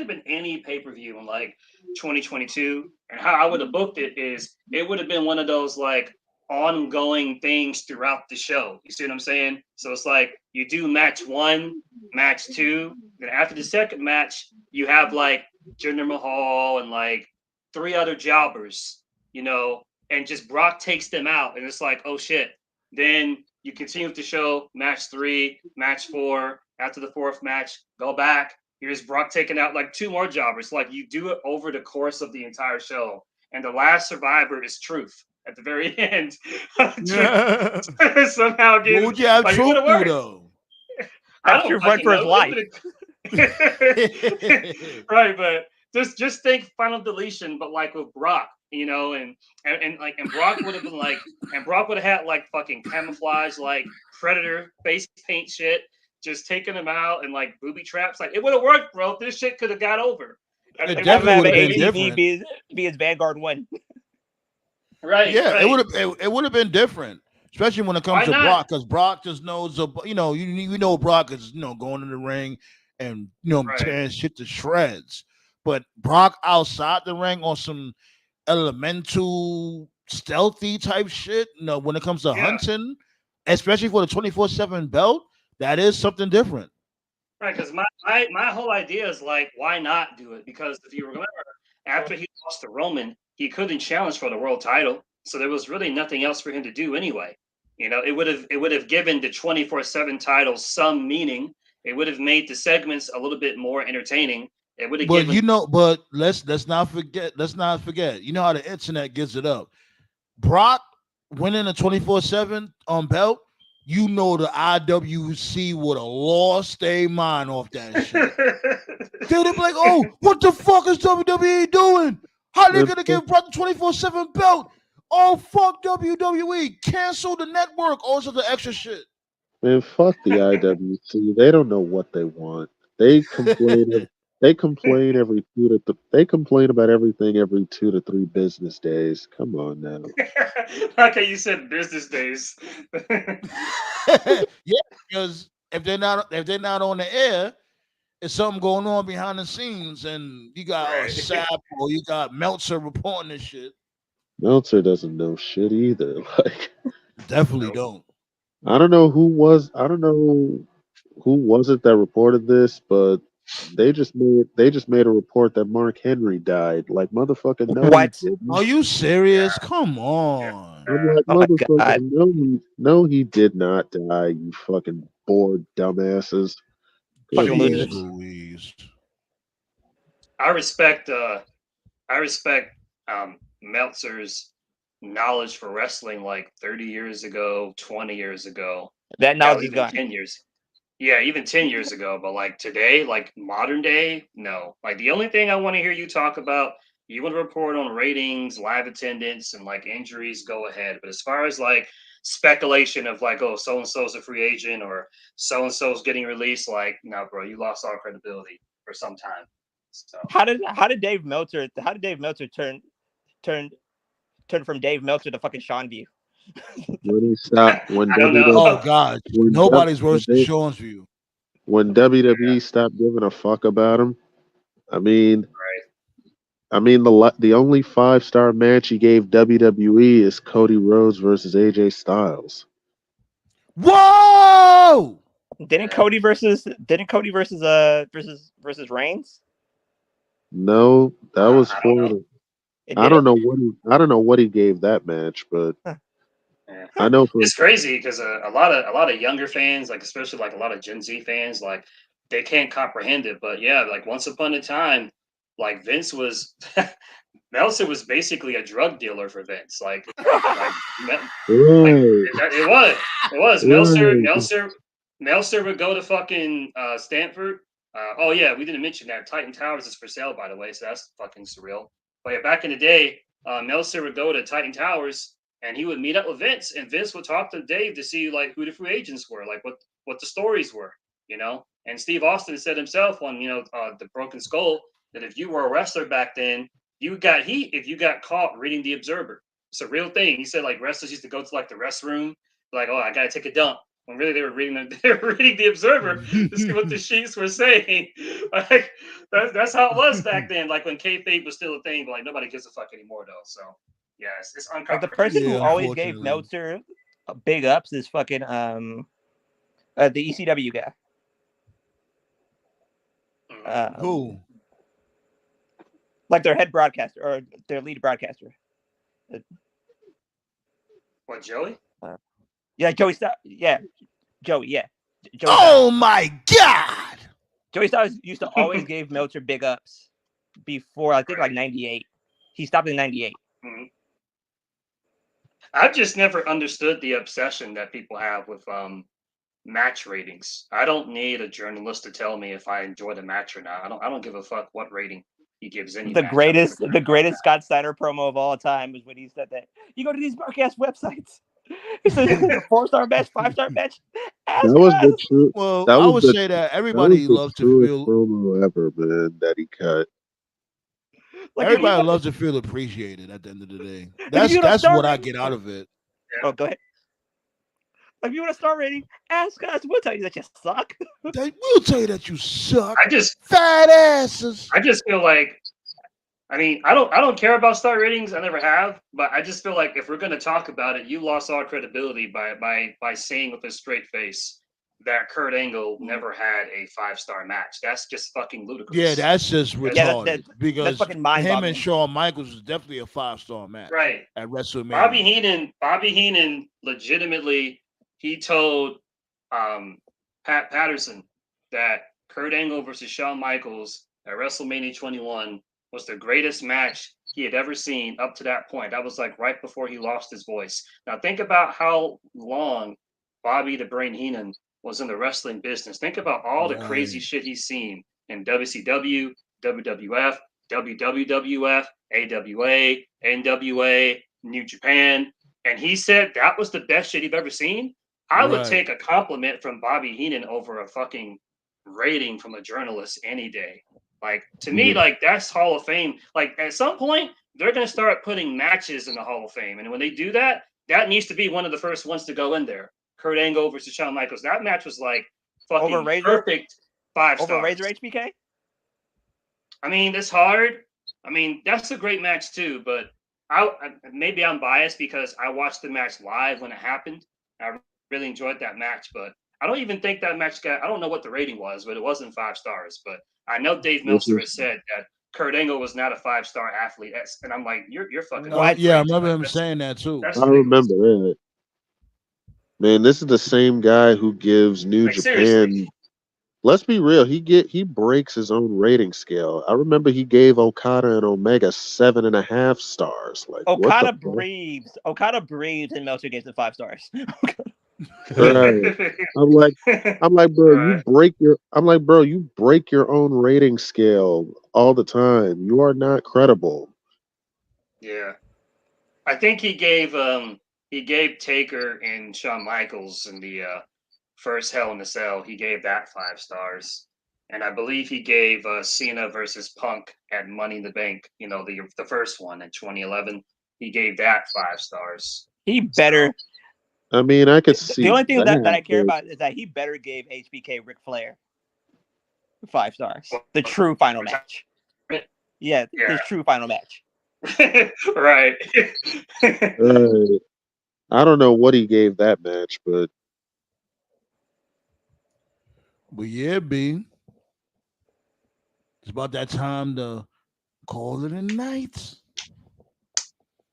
S7: been any pay-per-view in like 2022. And how I would have booked it is it would have been one of those like ongoing things throughout the show. You see what I'm saying? So it's like you do match 1, match 2, then after the second match, you have like Jinder Mahal and like 3 other jobbers, and just Brock takes them out, and it's like, oh shit. Then you continue with the show, match 3, match 4. After the 4th match, go back. Here's Brock taking out like 2 more jobbers. Like you do it over the course of the entire show. And the last survivor is Truth at the very end. Somehow
S6: What would you have
S7: like,
S6: Truth do though?
S7: I don't
S8: run for his life.
S7: Right, but just think Final Deletion, but like with Brock, and Brock would have been like, and Brock would have had like fucking camouflage, like Predator face paint shit, just taking him out and like booby traps. Like it would have worked, bro. This shit could have got over.
S6: It definitely would have been different.
S8: Be his Vanguard 1.
S7: Right.
S6: Yeah,
S7: right.
S6: it would have been different, especially when it comes to Brock, because Brock just knows, you know Brock is going in the ring and tearing shit to shreds. But Brock outside the ring on some elemental stealthy type shit, when it comes to hunting, especially for the 24/7 belt, that is something different.
S7: Right, because my whole idea is like, why not do it? Because if you remember, after he lost to Roman, he couldn't challenge for the world title, so there was really nothing else for him to do anyway. It would have given the 24/7 title some meaning. It would have made the segments a little bit more entertaining. It would have
S6: but let's not forget. You know how the internet gives it up. Brock winning a 24/7 belt. The IWC would have lost their mind off that shit. They'd be like, "Oh, what the fuck is WWE doing? How they gonna give Brock the 24/7 belt? Oh, fuck WWE! Cancel the network! All sorts of extra shit."
S10: Man, fuck the IWC. They don't know what they want. They complain. They complain They complain about everything every 2 to 3 business days. Come on now.
S7: Okay, you said business days.
S6: Yeah, because if they're not on the air, it's something going on behind the scenes, and you got Sap or you got Meltzer reporting this shit.
S10: Meltzer doesn't know shit either. Like,
S6: definitely don't.
S10: I don't know who was it that reported this, but they just made a report that Mark Henry died. Like, motherfucker, no.
S8: What?
S6: Are you serious? Come on.
S10: I'm like, motherfucker, no, he did not die. You fucking bored dumbasses.
S8: Fucking losers.
S6: Louise.
S7: I respect Meltzer's knowledge for wrestling like 30 years ago, 20 years ago.
S8: That knowledge is
S7: even
S8: gone.
S7: 10 years. Yeah, even 10 years ago. But like today, like modern day, no. Like the only thing I want to hear you talk about, you want to report on ratings, live attendance, and like injuries, go ahead. But as far as like speculation of like, oh, so and so's a free agent or so and so's getting released, like, no, bro, you lost all credibility for some time. So
S8: how did Dave Meltzer turn from Dave Meltzer to fucking Sean View?
S10: When he stopped,
S6: oh god, nobody's worse than Sean's View.
S10: When WWE stopped giving a fuck about him, I mean, the only 5-star match he gave WWE is Cody Rhodes versus AJ Styles.
S6: Whoa!
S8: Didn't Cody versus Reigns?
S10: No, that was for. I don't know what he gave that match, but I know
S7: it's crazy because a lot of younger fans, like especially like a lot of Gen Z fans, like they can't comprehend it. But yeah, like once upon a time, like Vince was Meltzer was basically a drug dealer for Vince. It was Meltzer would go to fucking Stanford. Oh yeah, we didn't mention that Titan Towers is for sale, by the way, so that's fucking surreal. But yeah, back in the day, Meltzer would go to Titan Towers and he would meet up with Vince, and Vince would talk to Dave to see like who the free agents were, like what the stories were, And Steve Austin said himself on the Broken Skull that if you were a wrestler back then, you got heat if you got caught reading the Observer. It's a real thing. He said like wrestlers used to go to like the restroom, like, oh, I gotta take a dump. when really they were reading the Observer to see what the sheets were saying. Like that's how it was back then. Like when kayfabe was still a thing, but like nobody gives a fuck anymore though. So yes, it's
S8: Like
S7: uncomfortable.
S8: the person who always gave Meltzer big ups is fucking the ECW guy.
S6: Who?
S8: Like their head broadcaster or their lead broadcaster.
S7: What, Joey?
S8: Yeah, Joey. Yeah, Joey. Yeah. Joey
S6: oh my God!
S8: Joey Styles used to always give Meltzer big ups before I think like '98. He stopped in '98.
S7: Mm-hmm. I've just never understood the obsession that people have with match ratings. I don't need a journalist to tell me if I enjoyed a match or not. I don't give a fuck what rating he gives any.
S8: The greatest Scott Steiner promo of all time was when he said that you go to these broadcast websites. He said it's a 4-star match, 5-star match.
S10: That was the true.
S6: Well,
S10: that
S6: I
S10: was
S6: would
S10: the,
S6: say that everybody
S10: that was
S6: loves
S10: the
S6: to
S10: truest
S6: feel.
S10: promo ever, man. That he cut.
S8: Like
S6: everybody loves to feel appreciated. At the end of the day, that's what I get out of it.
S8: Oh, go ahead. Like, if you want a star rating, ask us. We'll tell you that you suck.
S6: We'll tell you that you suck.
S7: Fat
S6: asses.
S7: I just feel like, I mean, I don't care about star ratings. I never have, but I just feel like if we're going to talk about it, you lost all credibility by saying with a straight face that Kurt Angle never had a 5-star match. That's just fucking ludicrous.
S6: Yeah, that's just retarded. Because
S8: that's fucking mind-boggling.
S6: Him and Shawn Michaels was definitely a 5-star match.
S7: Right.
S6: At WrestleMania.
S7: Bobby Heenan legitimately, he told Pat Patterson that Kurt Angle versus Shawn Michaels at WrestleMania 21 was the greatest match he had ever seen up to that point. That was like right before he lost his voice. Now think about how long Bobby the Brain Heenan was in the wrestling business. Think about all the crazy shit he's seen in WCW, WWF, WWF, AWA, NWA, New Japan. And he said that was the best shit he've ever seen. I would take a compliment from Bobby Heenan over a fucking rating from a journalist any day. Like, to me, like, that's Hall of Fame. Like, at some point, they're going to start putting matches in the Hall of Fame. And when they do that, that needs to be one of the first ones to go in there. Kurt Angle versus Shawn Michaels. That match was, like, fucking perfect 5 stars.
S8: Over Razor HBK?
S7: I mean, it's hard. I mean, that's a great match, too. But maybe I'm biased because I watched the match live when it happened. I really enjoyed that match. But I don't even think that match I don't know what the rating was, but it wasn't 5 stars. But I know Dave Meltzer has said that Kurt Angle was not a 5-star athlete. And I'm like, you're fucking.
S6: Yeah, I remember him saying that too.
S10: I remember that. Man, this is the same guy who gives New Japan. Seriously. Let's be real. He breaks his own rating scale. I remember he gave Okada and Omega 7.5 stars. Like
S8: Okada breathes. Okada breathes, and Meltzer gives it 5 stars.
S10: Right. I'm like, bro, you break your own rating scale all the time. You are not credible.
S7: Yeah. I think he gave Taker and Shawn Michaels in the first Hell in a Cell. He gave that 5 stars. And I believe he gave Cena versus Punk at Money in the Bank, you know, the first one in 2011. He gave that 5 stars.
S8: He better.
S10: I mean, I could see.
S8: The only thing that I care about is that he better gave HBK Ric Flair 5 stars. The true final match. Yeah, his true final match.
S7: Right.
S10: I don't know what he gave that match, but
S6: yeah, B. It's about that time to call it a night.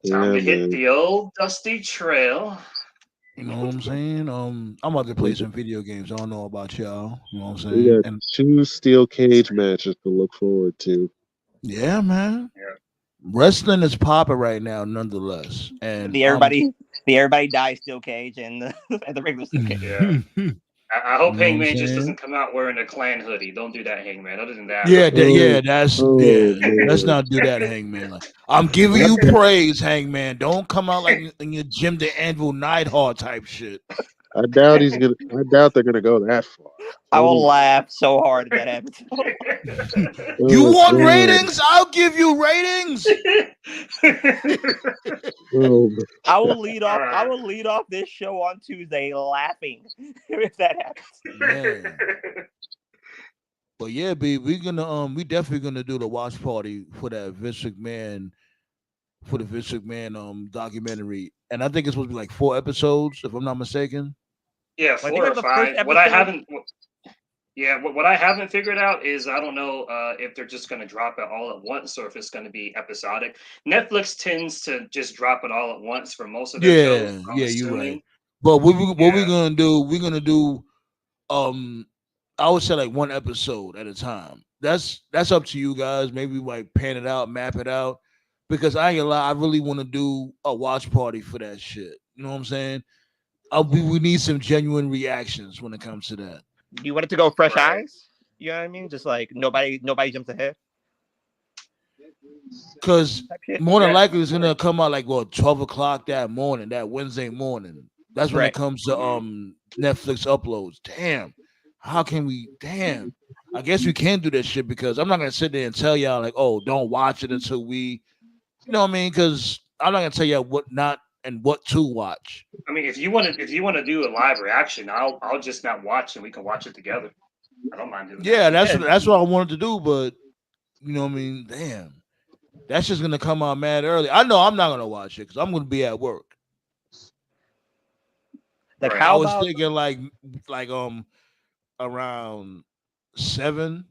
S7: Time to hit the old dusty trail.
S6: You know what I'm saying? I'm about to play some video games. I don't know about y'all. You know what I'm saying?
S10: We got 2 steel cage matches to look forward to.
S6: Yeah, man.
S7: Yeah.
S6: Wrestling is popping right now, nonetheless. And
S8: the everybody dies steel cage and the regular steel cage.
S7: Yeah. I hope Hangman just doesn't come out wearing a Clan hoodie. Don't do that, Hangman. Other than that,
S6: let's not do that, Hangman. Like, I'm giving you praise, Hangman. Don't come out like in your Jim the Anvil Neidhart type shit.
S10: I doubt he's gonna. I doubt they're gonna go that far.
S8: I will laugh so hard if that happens.
S6: You
S10: Oh,
S6: want
S10: God.
S6: ratings? I'll give you ratings.
S10: Oh,
S8: I will lead off. I will lead off this show on Tuesday laughing if that happens.
S6: Man. But yeah, B, we definitely gonna do the watch party for that Vince McMahon documentary, and I think it's supposed to be like 4 episodes, if I'm not mistaken.
S7: Yeah, 4 or 5. What I haven't figured out is I don't know if they're just going to drop it all at once or if it's going to be episodic. Netflix tends to just drop it all at once for most of their shows. I'm
S6: You're right.
S7: assuming.
S6: But what we gonna do? We're gonna do I would say like 1 episode at a time. That's up to you guys. Maybe like pan it out, map it out. Because I ain't gonna lie, I really want to do a watch party for that shit. You know what I'm saying? We need some genuine reactions when it comes to that.
S8: You want it to go fresh eyes? You know what I mean? Just like nobody jumps ahead.
S6: Because more than likely it's gonna come out like 12 o'clock that morning, that Wednesday morning. That's when it comes to Netflix uploads. Damn. How can we? Damn. I guess we can do that shit because I'm not gonna sit there and tell y'all like, oh, don't watch it until we, you know what I mean? Because I'm not gonna tell y'all what not and what to watch.
S7: I mean, if you want to do a live reaction, I'll just not watch and we can watch it together. I don't mind doing that.
S6: Yeah, that's what I wanted to do, but you know what I mean? Damn. That's just gonna come out mad early. I know I'm not gonna watch it because I'm gonna be at work.
S8: Like
S6: I was thinking like around 7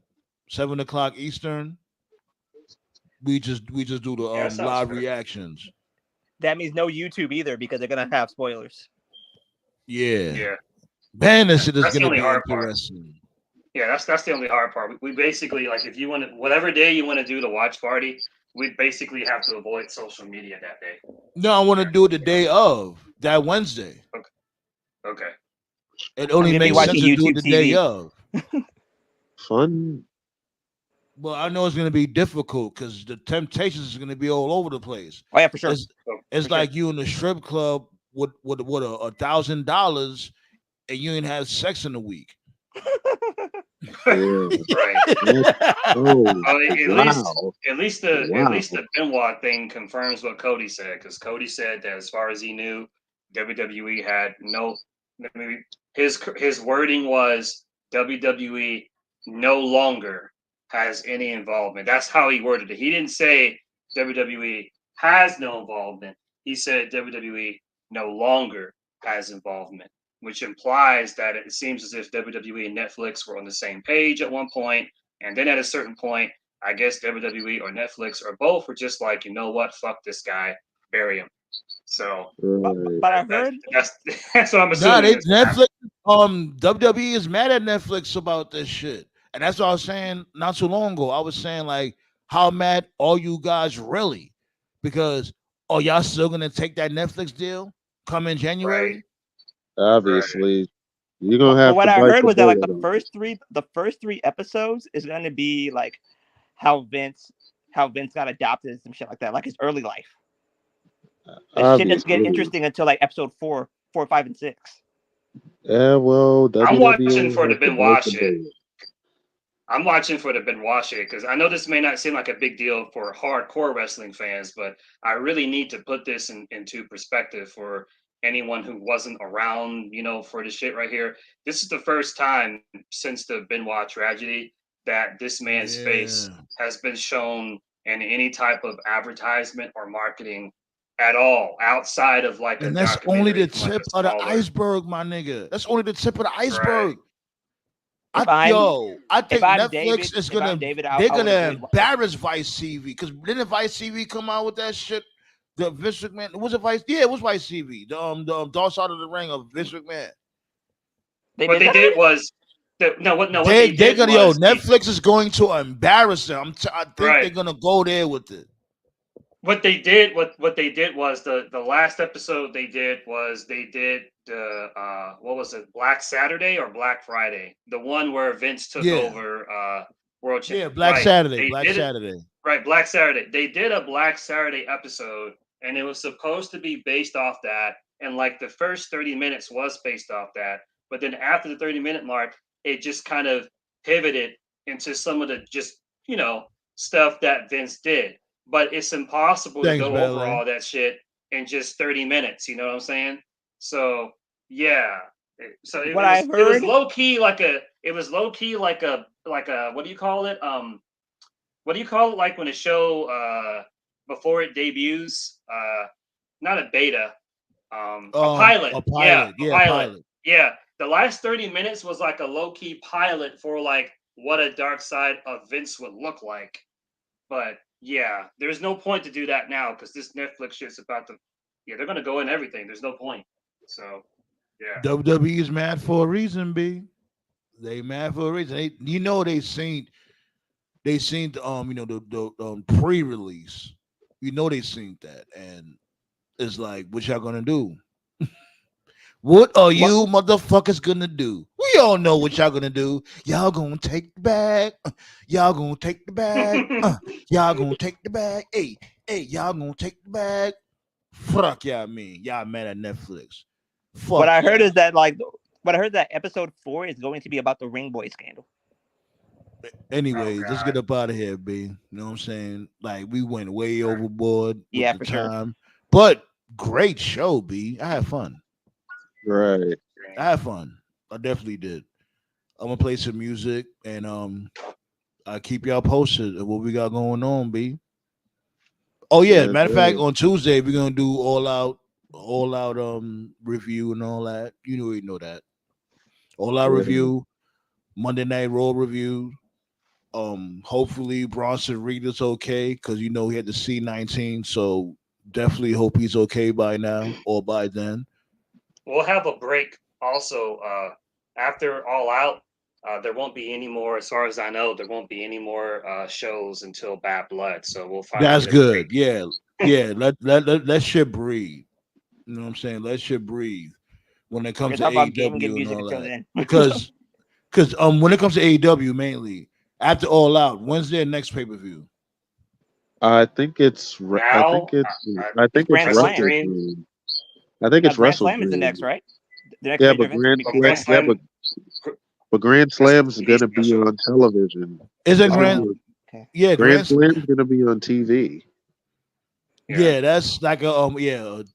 S6: o'clock Eastern. We just do the live reactions.
S8: That means no YouTube either because they're gonna have spoilers.
S6: Yeah. Man, this shit is gonna be
S7: Part.
S6: interesting.
S7: Yeah, that's the only hard part. We basically like if you want to whatever day you want to do the watch party, we basically have to avoid social media that day.
S6: No, I want to do it the day of that Wednesday.
S7: Okay.
S6: It only makes sense to do it the day of.
S10: Fun.
S6: Well, I know it's going to be difficult because the temptations is going to be all over the place.
S8: Oh yeah, for sure.
S6: It's like you in the strip club with $1,000 and you ain't have sex in a week.
S7: Right. At least the Benoit thing confirms what Cody said because Cody said that as far as he knew, WWE had no. His wording was WWE no longer has any involvement. That's how he worded it. He didn't say WWE has no involvement. He said WWE no longer has involvement, which implies that it seems as if WWE and Netflix were on the same page at one point, and then at a certain point, I guess WWE or Netflix or both were just like, you know what, fuck this guy, bury him. So,
S8: but I heard
S7: that's what I'm assuming.
S6: Netflix, WWE is mad at Netflix about this shit, and that's what I was saying not too long ago. I was saying like, how mad are you guys really? Because y'all still gonna take that Netflix deal come in January?
S10: Right. Obviously, you're gonna have.
S8: What I heard was that like the first three episodes is gonna be like how Vince got adopted and some shit like that, like his early life. The shit doesn't get interesting until like episode 4, 5, and 6.
S10: Yeah, well,
S7: I'm watching for the Benoit shit. I'm watching for the Benoit shit because I know this may not seem like a big deal for hardcore wrestling fans, but I really need to put this into perspective for anyone who wasn't around, for the shit right here. This is the first time since the Benoit tragedy that this man's face has been shown in any type of advertisement or marketing at all outside of like
S6: and that's only the tip of the iceberg, my nigga. That's only the tip of the iceberg.
S7: Right.
S6: I think Netflix is gonna they're gonna embarrass Vice TV because didn't Vice TV come out with that shit? The Vince McMahon was it Vice? Yeah, it was Vice TV. The Dark Side of the Ring of Vince McMahon.
S7: What they did was
S6: Netflix is going to embarrass them. I think they're gonna go there with it.
S7: What they did was the last episode they did the what was it, Black Saturday or Black Friday, the one where Vince took over World Championship.
S6: Yeah, Black Saturday.
S7: Black Saturday. They did a Black Saturday episode, and it was supposed to be based off that. and like the first 30 minutes was based off that, but then after the 30-minute mark, it just kind of pivoted into some of the just stuff that Vince did. But it's impossible to
S6: Thanks,
S7: go over
S6: Bailey.
S7: all that shit in just 30 minutes. You know what I'm saying? So yeah. So it,
S8: What
S7: it
S8: I
S7: was it was
S8: heard,
S7: low key like a what do you call it? What do you call it like when a show before it debuts? Not a beta, a pilot.
S6: A
S7: Yeah,
S6: pilot.
S7: a
S6: Yeah,
S7: pilot.
S6: pilot.
S7: Yeah. The last 30 minutes was like a low-key pilot for like what a dark side of Vince would look like. But yeah, there's no point to do that now because this Netflix shit's about to they're gonna go in everything. There's no point. So yeah.
S6: WWE is mad for a reason, B. They mad for a reason. They seen the pre-release. They seen that, and it's like, what y'all gonna do? What are
S8: what
S6: you motherfuckers gonna do? We all know what y'all gonna do. Y'all gonna take the bag. Y'all gonna take the bag. Y'all gonna take the bag. Hey, y'all gonna take the bag. Fuck y'all mean. Y'all mad at Netflix.
S8: what
S6: Fuck
S8: I heard
S6: y'all.
S8: is that like what I heard that episode 4 is going to be about the Ring Boy scandal.
S7: Oh
S6: Anyways, let's
S7: God.
S6: get up out of here, B. You know what I'm saying? Like, we went way overboard with
S8: Yeah,
S6: the
S8: for sure.
S6: time. But great show, B. I had fun.
S10: Right.
S6: I had fun. I definitely did. I'm gonna play some music and I keep y'all posted of what we got going on, B. Oh yeah,
S10: Yes,
S6: matter of fact,
S10: sir.
S6: on Tuesday we're gonna do all out review and all that. We know that. All out
S10: Yeah.
S6: review, Monday Night Raw review. Hopefully Bronson Reed is okay because he had the C19, so definitely hope he's okay by now or by then.
S7: We'll have a break also after All Out. There won't be any more, as far as I know, there won't be any more shows until Bad Blood. So we'll finally
S6: That's
S7: get a break.
S6: good. Yeah, yeah. Let shit breathe. You know what I'm saying? Let shit breathe when it
S8: We
S6: comes
S8: can
S6: to
S8: talk about gaming and
S6: AEW and
S8: music
S6: all
S8: until
S6: that.
S8: then.
S6: Because when it comes to AEW mainly, after All Out, when's their next pay-per-view?
S10: I think it's. I think
S7: Now,
S10: it's.
S7: uh,
S10: I
S8: It's
S10: think it's
S8: Grand
S7: Wrestle
S8: Slam.
S10: Wrestle
S7: Dream,
S10: Dream. I think
S8: Now
S10: it's
S8: Grand
S10: Wrestle
S8: Slam is the next,
S10: Dream.
S8: right? The next
S10: Yeah,
S8: major
S10: but
S8: event's gonna be
S10: Grand
S7: but
S8: Grand
S10: Slam.
S7: Grand
S8: Slam.
S10: Yeah,
S7: Slam,
S10: but Grand
S7: that's a
S10: Slam's
S7: TV
S10: gonna be
S7: special.
S10: on television.
S6: Isn't
S10: It's gonna
S6: Grand?
S10: be.
S8: Oh, okay.
S6: Yeah,
S10: Grand Slam's gonna be on TV.
S7: Yeah.
S6: Yeah, that's like a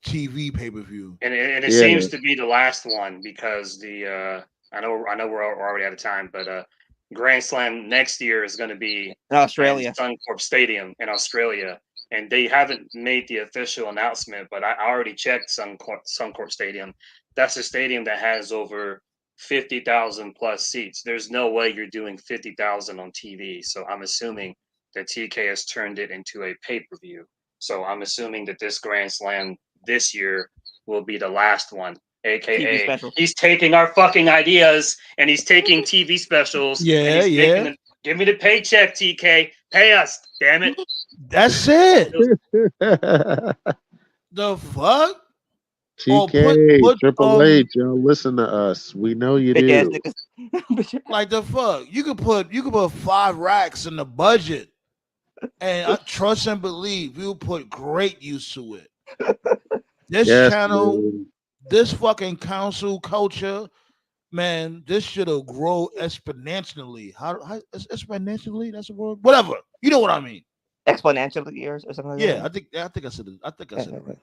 S6: TV pay-per-view.
S7: And it
S10: Yeah.
S7: seems to be the last one because I know we're already out of time, but Grand Slam next year is going to be
S8: In
S7: in
S8: Australia.
S7: Suncorp Stadium in Australia, and they haven't made the official announcement, but I already checked Suncorp Stadium. That's a stadium that has over 50,000 plus seats. There's no way you're doing 50,000 on TV, so I'm assuming that TK has turned it into a pay-per-view. So I'm assuming that this Grand Slam this year will be the last one,
S8: TV
S7: aka
S8: specials.
S7: he's taking our fucking ideas and he's taking TV specials and
S6: Yeah,
S7: he's making
S6: yeah.
S7: them. Give me the paycheck, TK. Pay us, damn it.
S6: That's it.
S10: TK,
S6: The fuck? Or put
S10: Triple H, y'all listen to us. We know you
S8: Bitch ass
S10: do.
S8: niggas.
S6: like the fuck. You could put 5 racks in the budget, and I trust and believe you'll put great use to it. This
S10: Yes,
S6: channel,
S10: man.
S6: this fucking council culture, man, this shit'll grow exponentially. How exponentially? That's a word. Whatever. You know what I mean?
S8: Exponentially or something like
S6: Yeah,
S8: that.
S6: I think I said it. I think I said it right.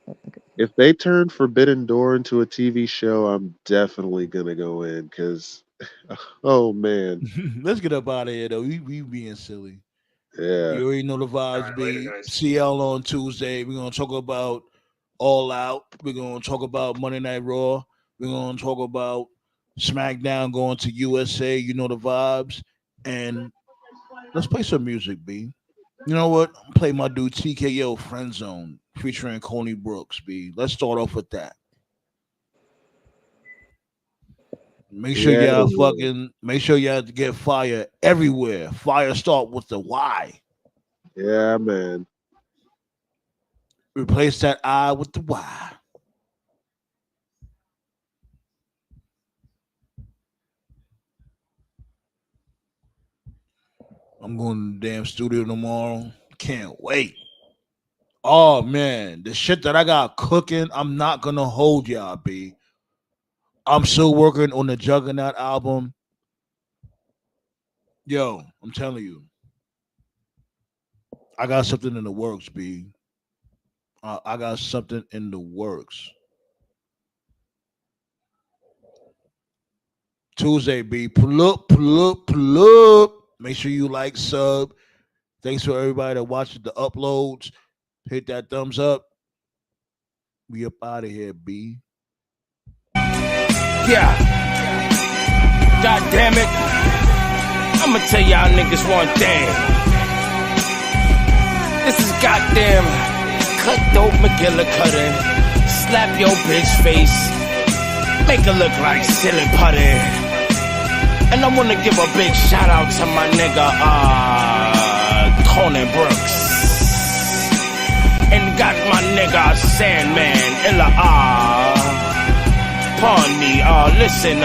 S10: If they turn Forbidden Door into a TV show, I'm definitely gonna go in because, oh man,
S6: Let's get up out of here though. We being silly.
S10: yeah,
S6: You already know the
S7: All
S6: vibes.
S7: right, later,
S6: Be
S7: guys.
S6: CL on Tuesday. We're gonna talk about All Out. We're gonna talk about Monday Night Raw. We're gonna talk about SmackDown going to USA. You know the vibes. And let's play some music, B. You know what? Play my dude TKO Friend Zone featuring Coney Brooks, B. Let's start off with that.
S10: yeah,
S6: Make sure y'all get fire everywhere. Fire start with the Y.
S10: yeah, man.
S6: Replace that I with the Y. I'm going to the damn studio tomorrow. Can't wait. Oh man, the shit that I got cooking, I'm not gonna hold y'all, B. I'm still working on the Juggernaut album. Yo, I'm telling you, I got something in the works, B. I got something in the works. Tuesday, B. Pull up, pull up, pull up. Make sure you like, sub. Thanks for everybody that watched the uploads. Hit that thumbs up. We up out of here, B.
S12: Yeah. God damn it. I'ma tell y'all niggas one thing. This is goddamn cutthroat McGillicuddy. Slap your bitch face. Make her look like silly putty. And I wanna give a big shout out to my nigga, Tony Brooks. And got my nigga Sandman, pardon me, listen,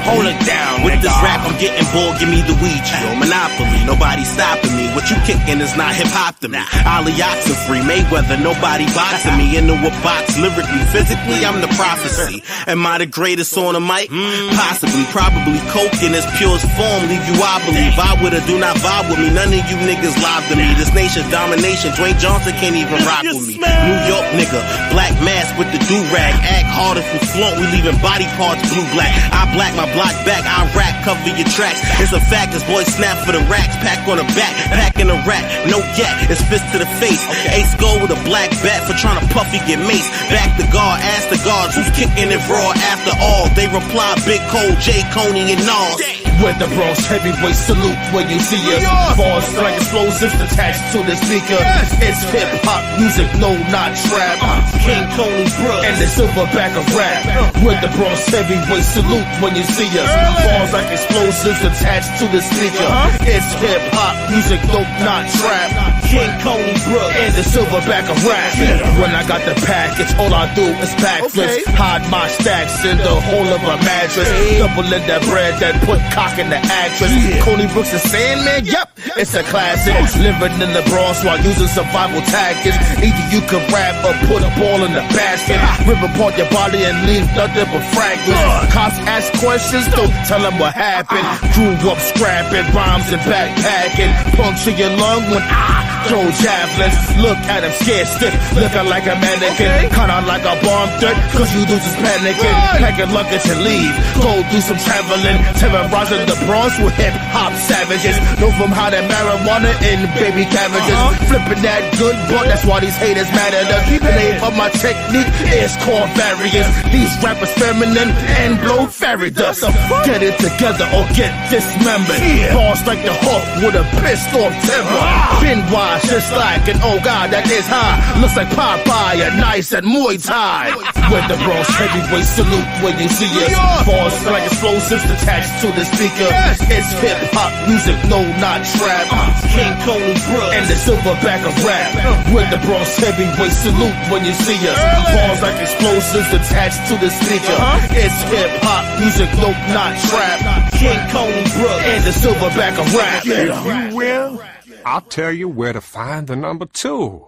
S12: hold it down,
S13: with
S12: nigga.
S13: this rap, I'm getting bored, give me the weed, yo. Monopoly, nobody stopping me. What you kicking is not hip-hop to me. Ali Oxenfree, Mayweather, nobody boxing me. Into a box, lyrically, physically, I'm the prophecy. Am I the greatest on the mic? Possibly, probably coke in its purest form, leave you wobbly. Vibe with her, do not vibe with me. None of you niggas live to me. This nation domination, Dwayne Johnson can't even rock with me. New York nigga, black mask with the do-rag. Act hard if we flaunt, we leaving body parts blue-black. I black my block back, I rack, cover your tracks. It's a fact, this boy snap for the racks. Pack on the back, pack in a rack. No gat, it's fist to the face. Ace go with a black bat for trying to puffy get mace. Back the guard, ask the guards who's kicking it raw after all. They reply, Big Cole, J. Coney, and Nas.
S14: With the Bronx heavyweight salute when you see us. Balls like explosives attached to the speaker. It's hip-hop music, no, not trap. King Coney Brooks and the silverback of rap. With the Bronx heavyweight salute when you see us. Balls like explosives attached to the speaker. It's hip-hop music, no, not trap. King Coney Brooks and the silverback of rap. When I got the package, all I do is backflips. Hide my stacks in the hole of a mattress. Double in that bread that put cock in the actress. Coney Brooks and Sandman, yep, it's a classic. Living in the Bronx while using survival tactics. Either you can rap or put a ball in the basket. Rip apart your body and leave nothing but fragments. Cops ask questions, don't tell them what happened. Grew up scrapping rhymes and backpacking. Puncture your lung when I throw javelins. Look at him scared stiff, looking like a mannequin. Kinda like a bomb threat, cause you losers panicking. Packing luggage and leave, go do some traveling. Terrorizing the Bronx with hip-hop savages. Know from how that marijuana in baby cabbages. Flipping that good book, that's why these haters mad at us. The name of my technique is called variance. These rappers feminine and blow fairy dust. Get it together or get dismembered. Boss like the Hulk with a pissed off temper. Been wise just like an old guy that is high. Looks like Popeye, nice and Muay Thai. With the Bronx heavyweight salute when you see us. Boss like explosives attached to the speaker. It's hip-hop music, no, not trap. King Coney Brooks and the silverback of rap. With the Bronx heavyweight salute when you see us. Balls like explosives attached to the speaker. It's hip-hop music, no, not trap. King Coney Brooks and the silverback of rap.
S15: You will? I'll tell you where to find the number 2.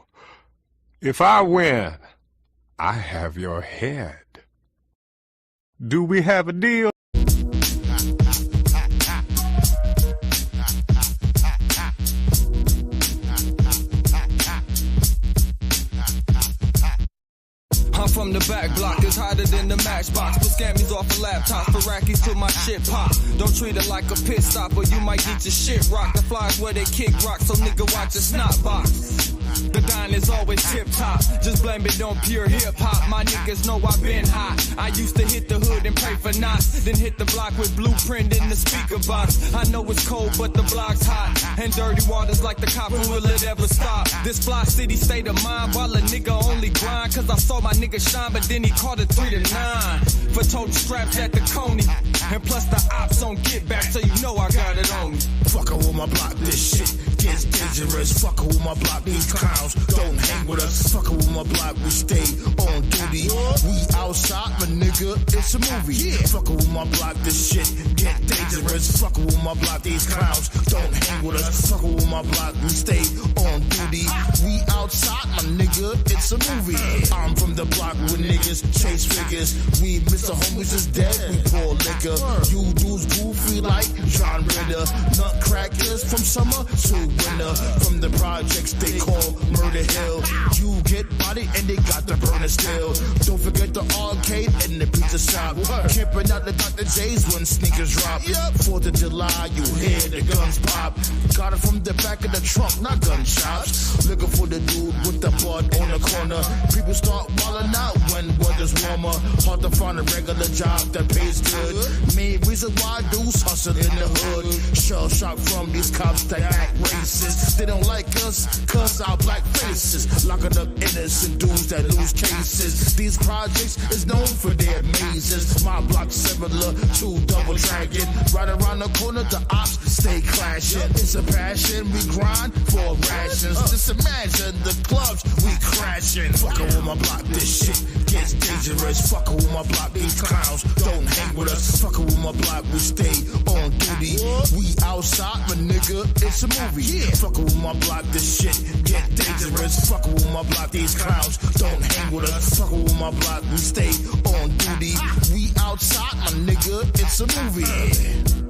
S15: If I win, I have your head. Do we have a deal?
S16: I'm from the back block, it's hotter than the matchbox. Put scammies off of laptops, Iraqis till my shit pop. Don't treat it like a pit stop or you might get your shit rocked. The flies where they kick rock, so nigga watch your snot box. The dine is always tip top, just blame it on pure hip hop. My niggas know I've been hot. I used to hit the hood and pray for knots, then hit the block with blueprint in the speaker box. I know it's cold, but the block's hot, and dirty waters like the copper, will it ever stop? This fly city state of mind, while a nigga only grind, cause I saw my nigga shine, but then he caught a 3 to 9 for toting straps at the Coney, and plus the ops on get back, so you know I got it on me.
S14: Fuckin' with my block, this shit gets dangerous. Fuckin' with my block, these
S1: clowns don't hang with us. Fuckin' with my block, we stay on duty. We outside, my nigga, it's a movie. Fuckin' with my block, this shit get dangerous. Fuckin' with my block, these clowns don't hang with us. Fuckin' with my block, we stay on duty. We outside, my nigga, it's a movie. I'm from the block with niggas chase figures. We Mr. Homies is dead, we pour liquor. You dudes goofy like John Ritter. Nutcrackers from summer to winter. From the projects they call Murder Hill. You get body and they got the burner still. Don't forget the arcade and the pizza shop. Camping out the Dr. J's when sneakers drop. 4th of July, you hear the guns pop. Got it from the back of the trunk, not gun shops. Looking for the dude with the bud on the corner. People start wilding out when weather's warmer. Hard to find a regular job that pays good. Main reason why dudes hustle in the hood. Shell shock from these cops that act racist. They don't like us, cause our black faces. Locking up innocent dudes that lose cases. These projects is known for their mazes. My block similar to Double Dragon. Right around the corner, the ops stay clashing. It's a passion, we grind for rations. Just imagine the clubs we crashing. Fuckin' with my block, this shit gets dangerous. Fuckin' with my block, these clowns don't hang with us. Fuckin' with my block, we stay on duty. We outside, my nigga, it's a movie. Fuckin' with my block, this shit get dangerous. Fuckin' with my block, these clowns don't hang with us. Fuckin' with my block, we stay on duty. We outside, my nigga, it's a movie.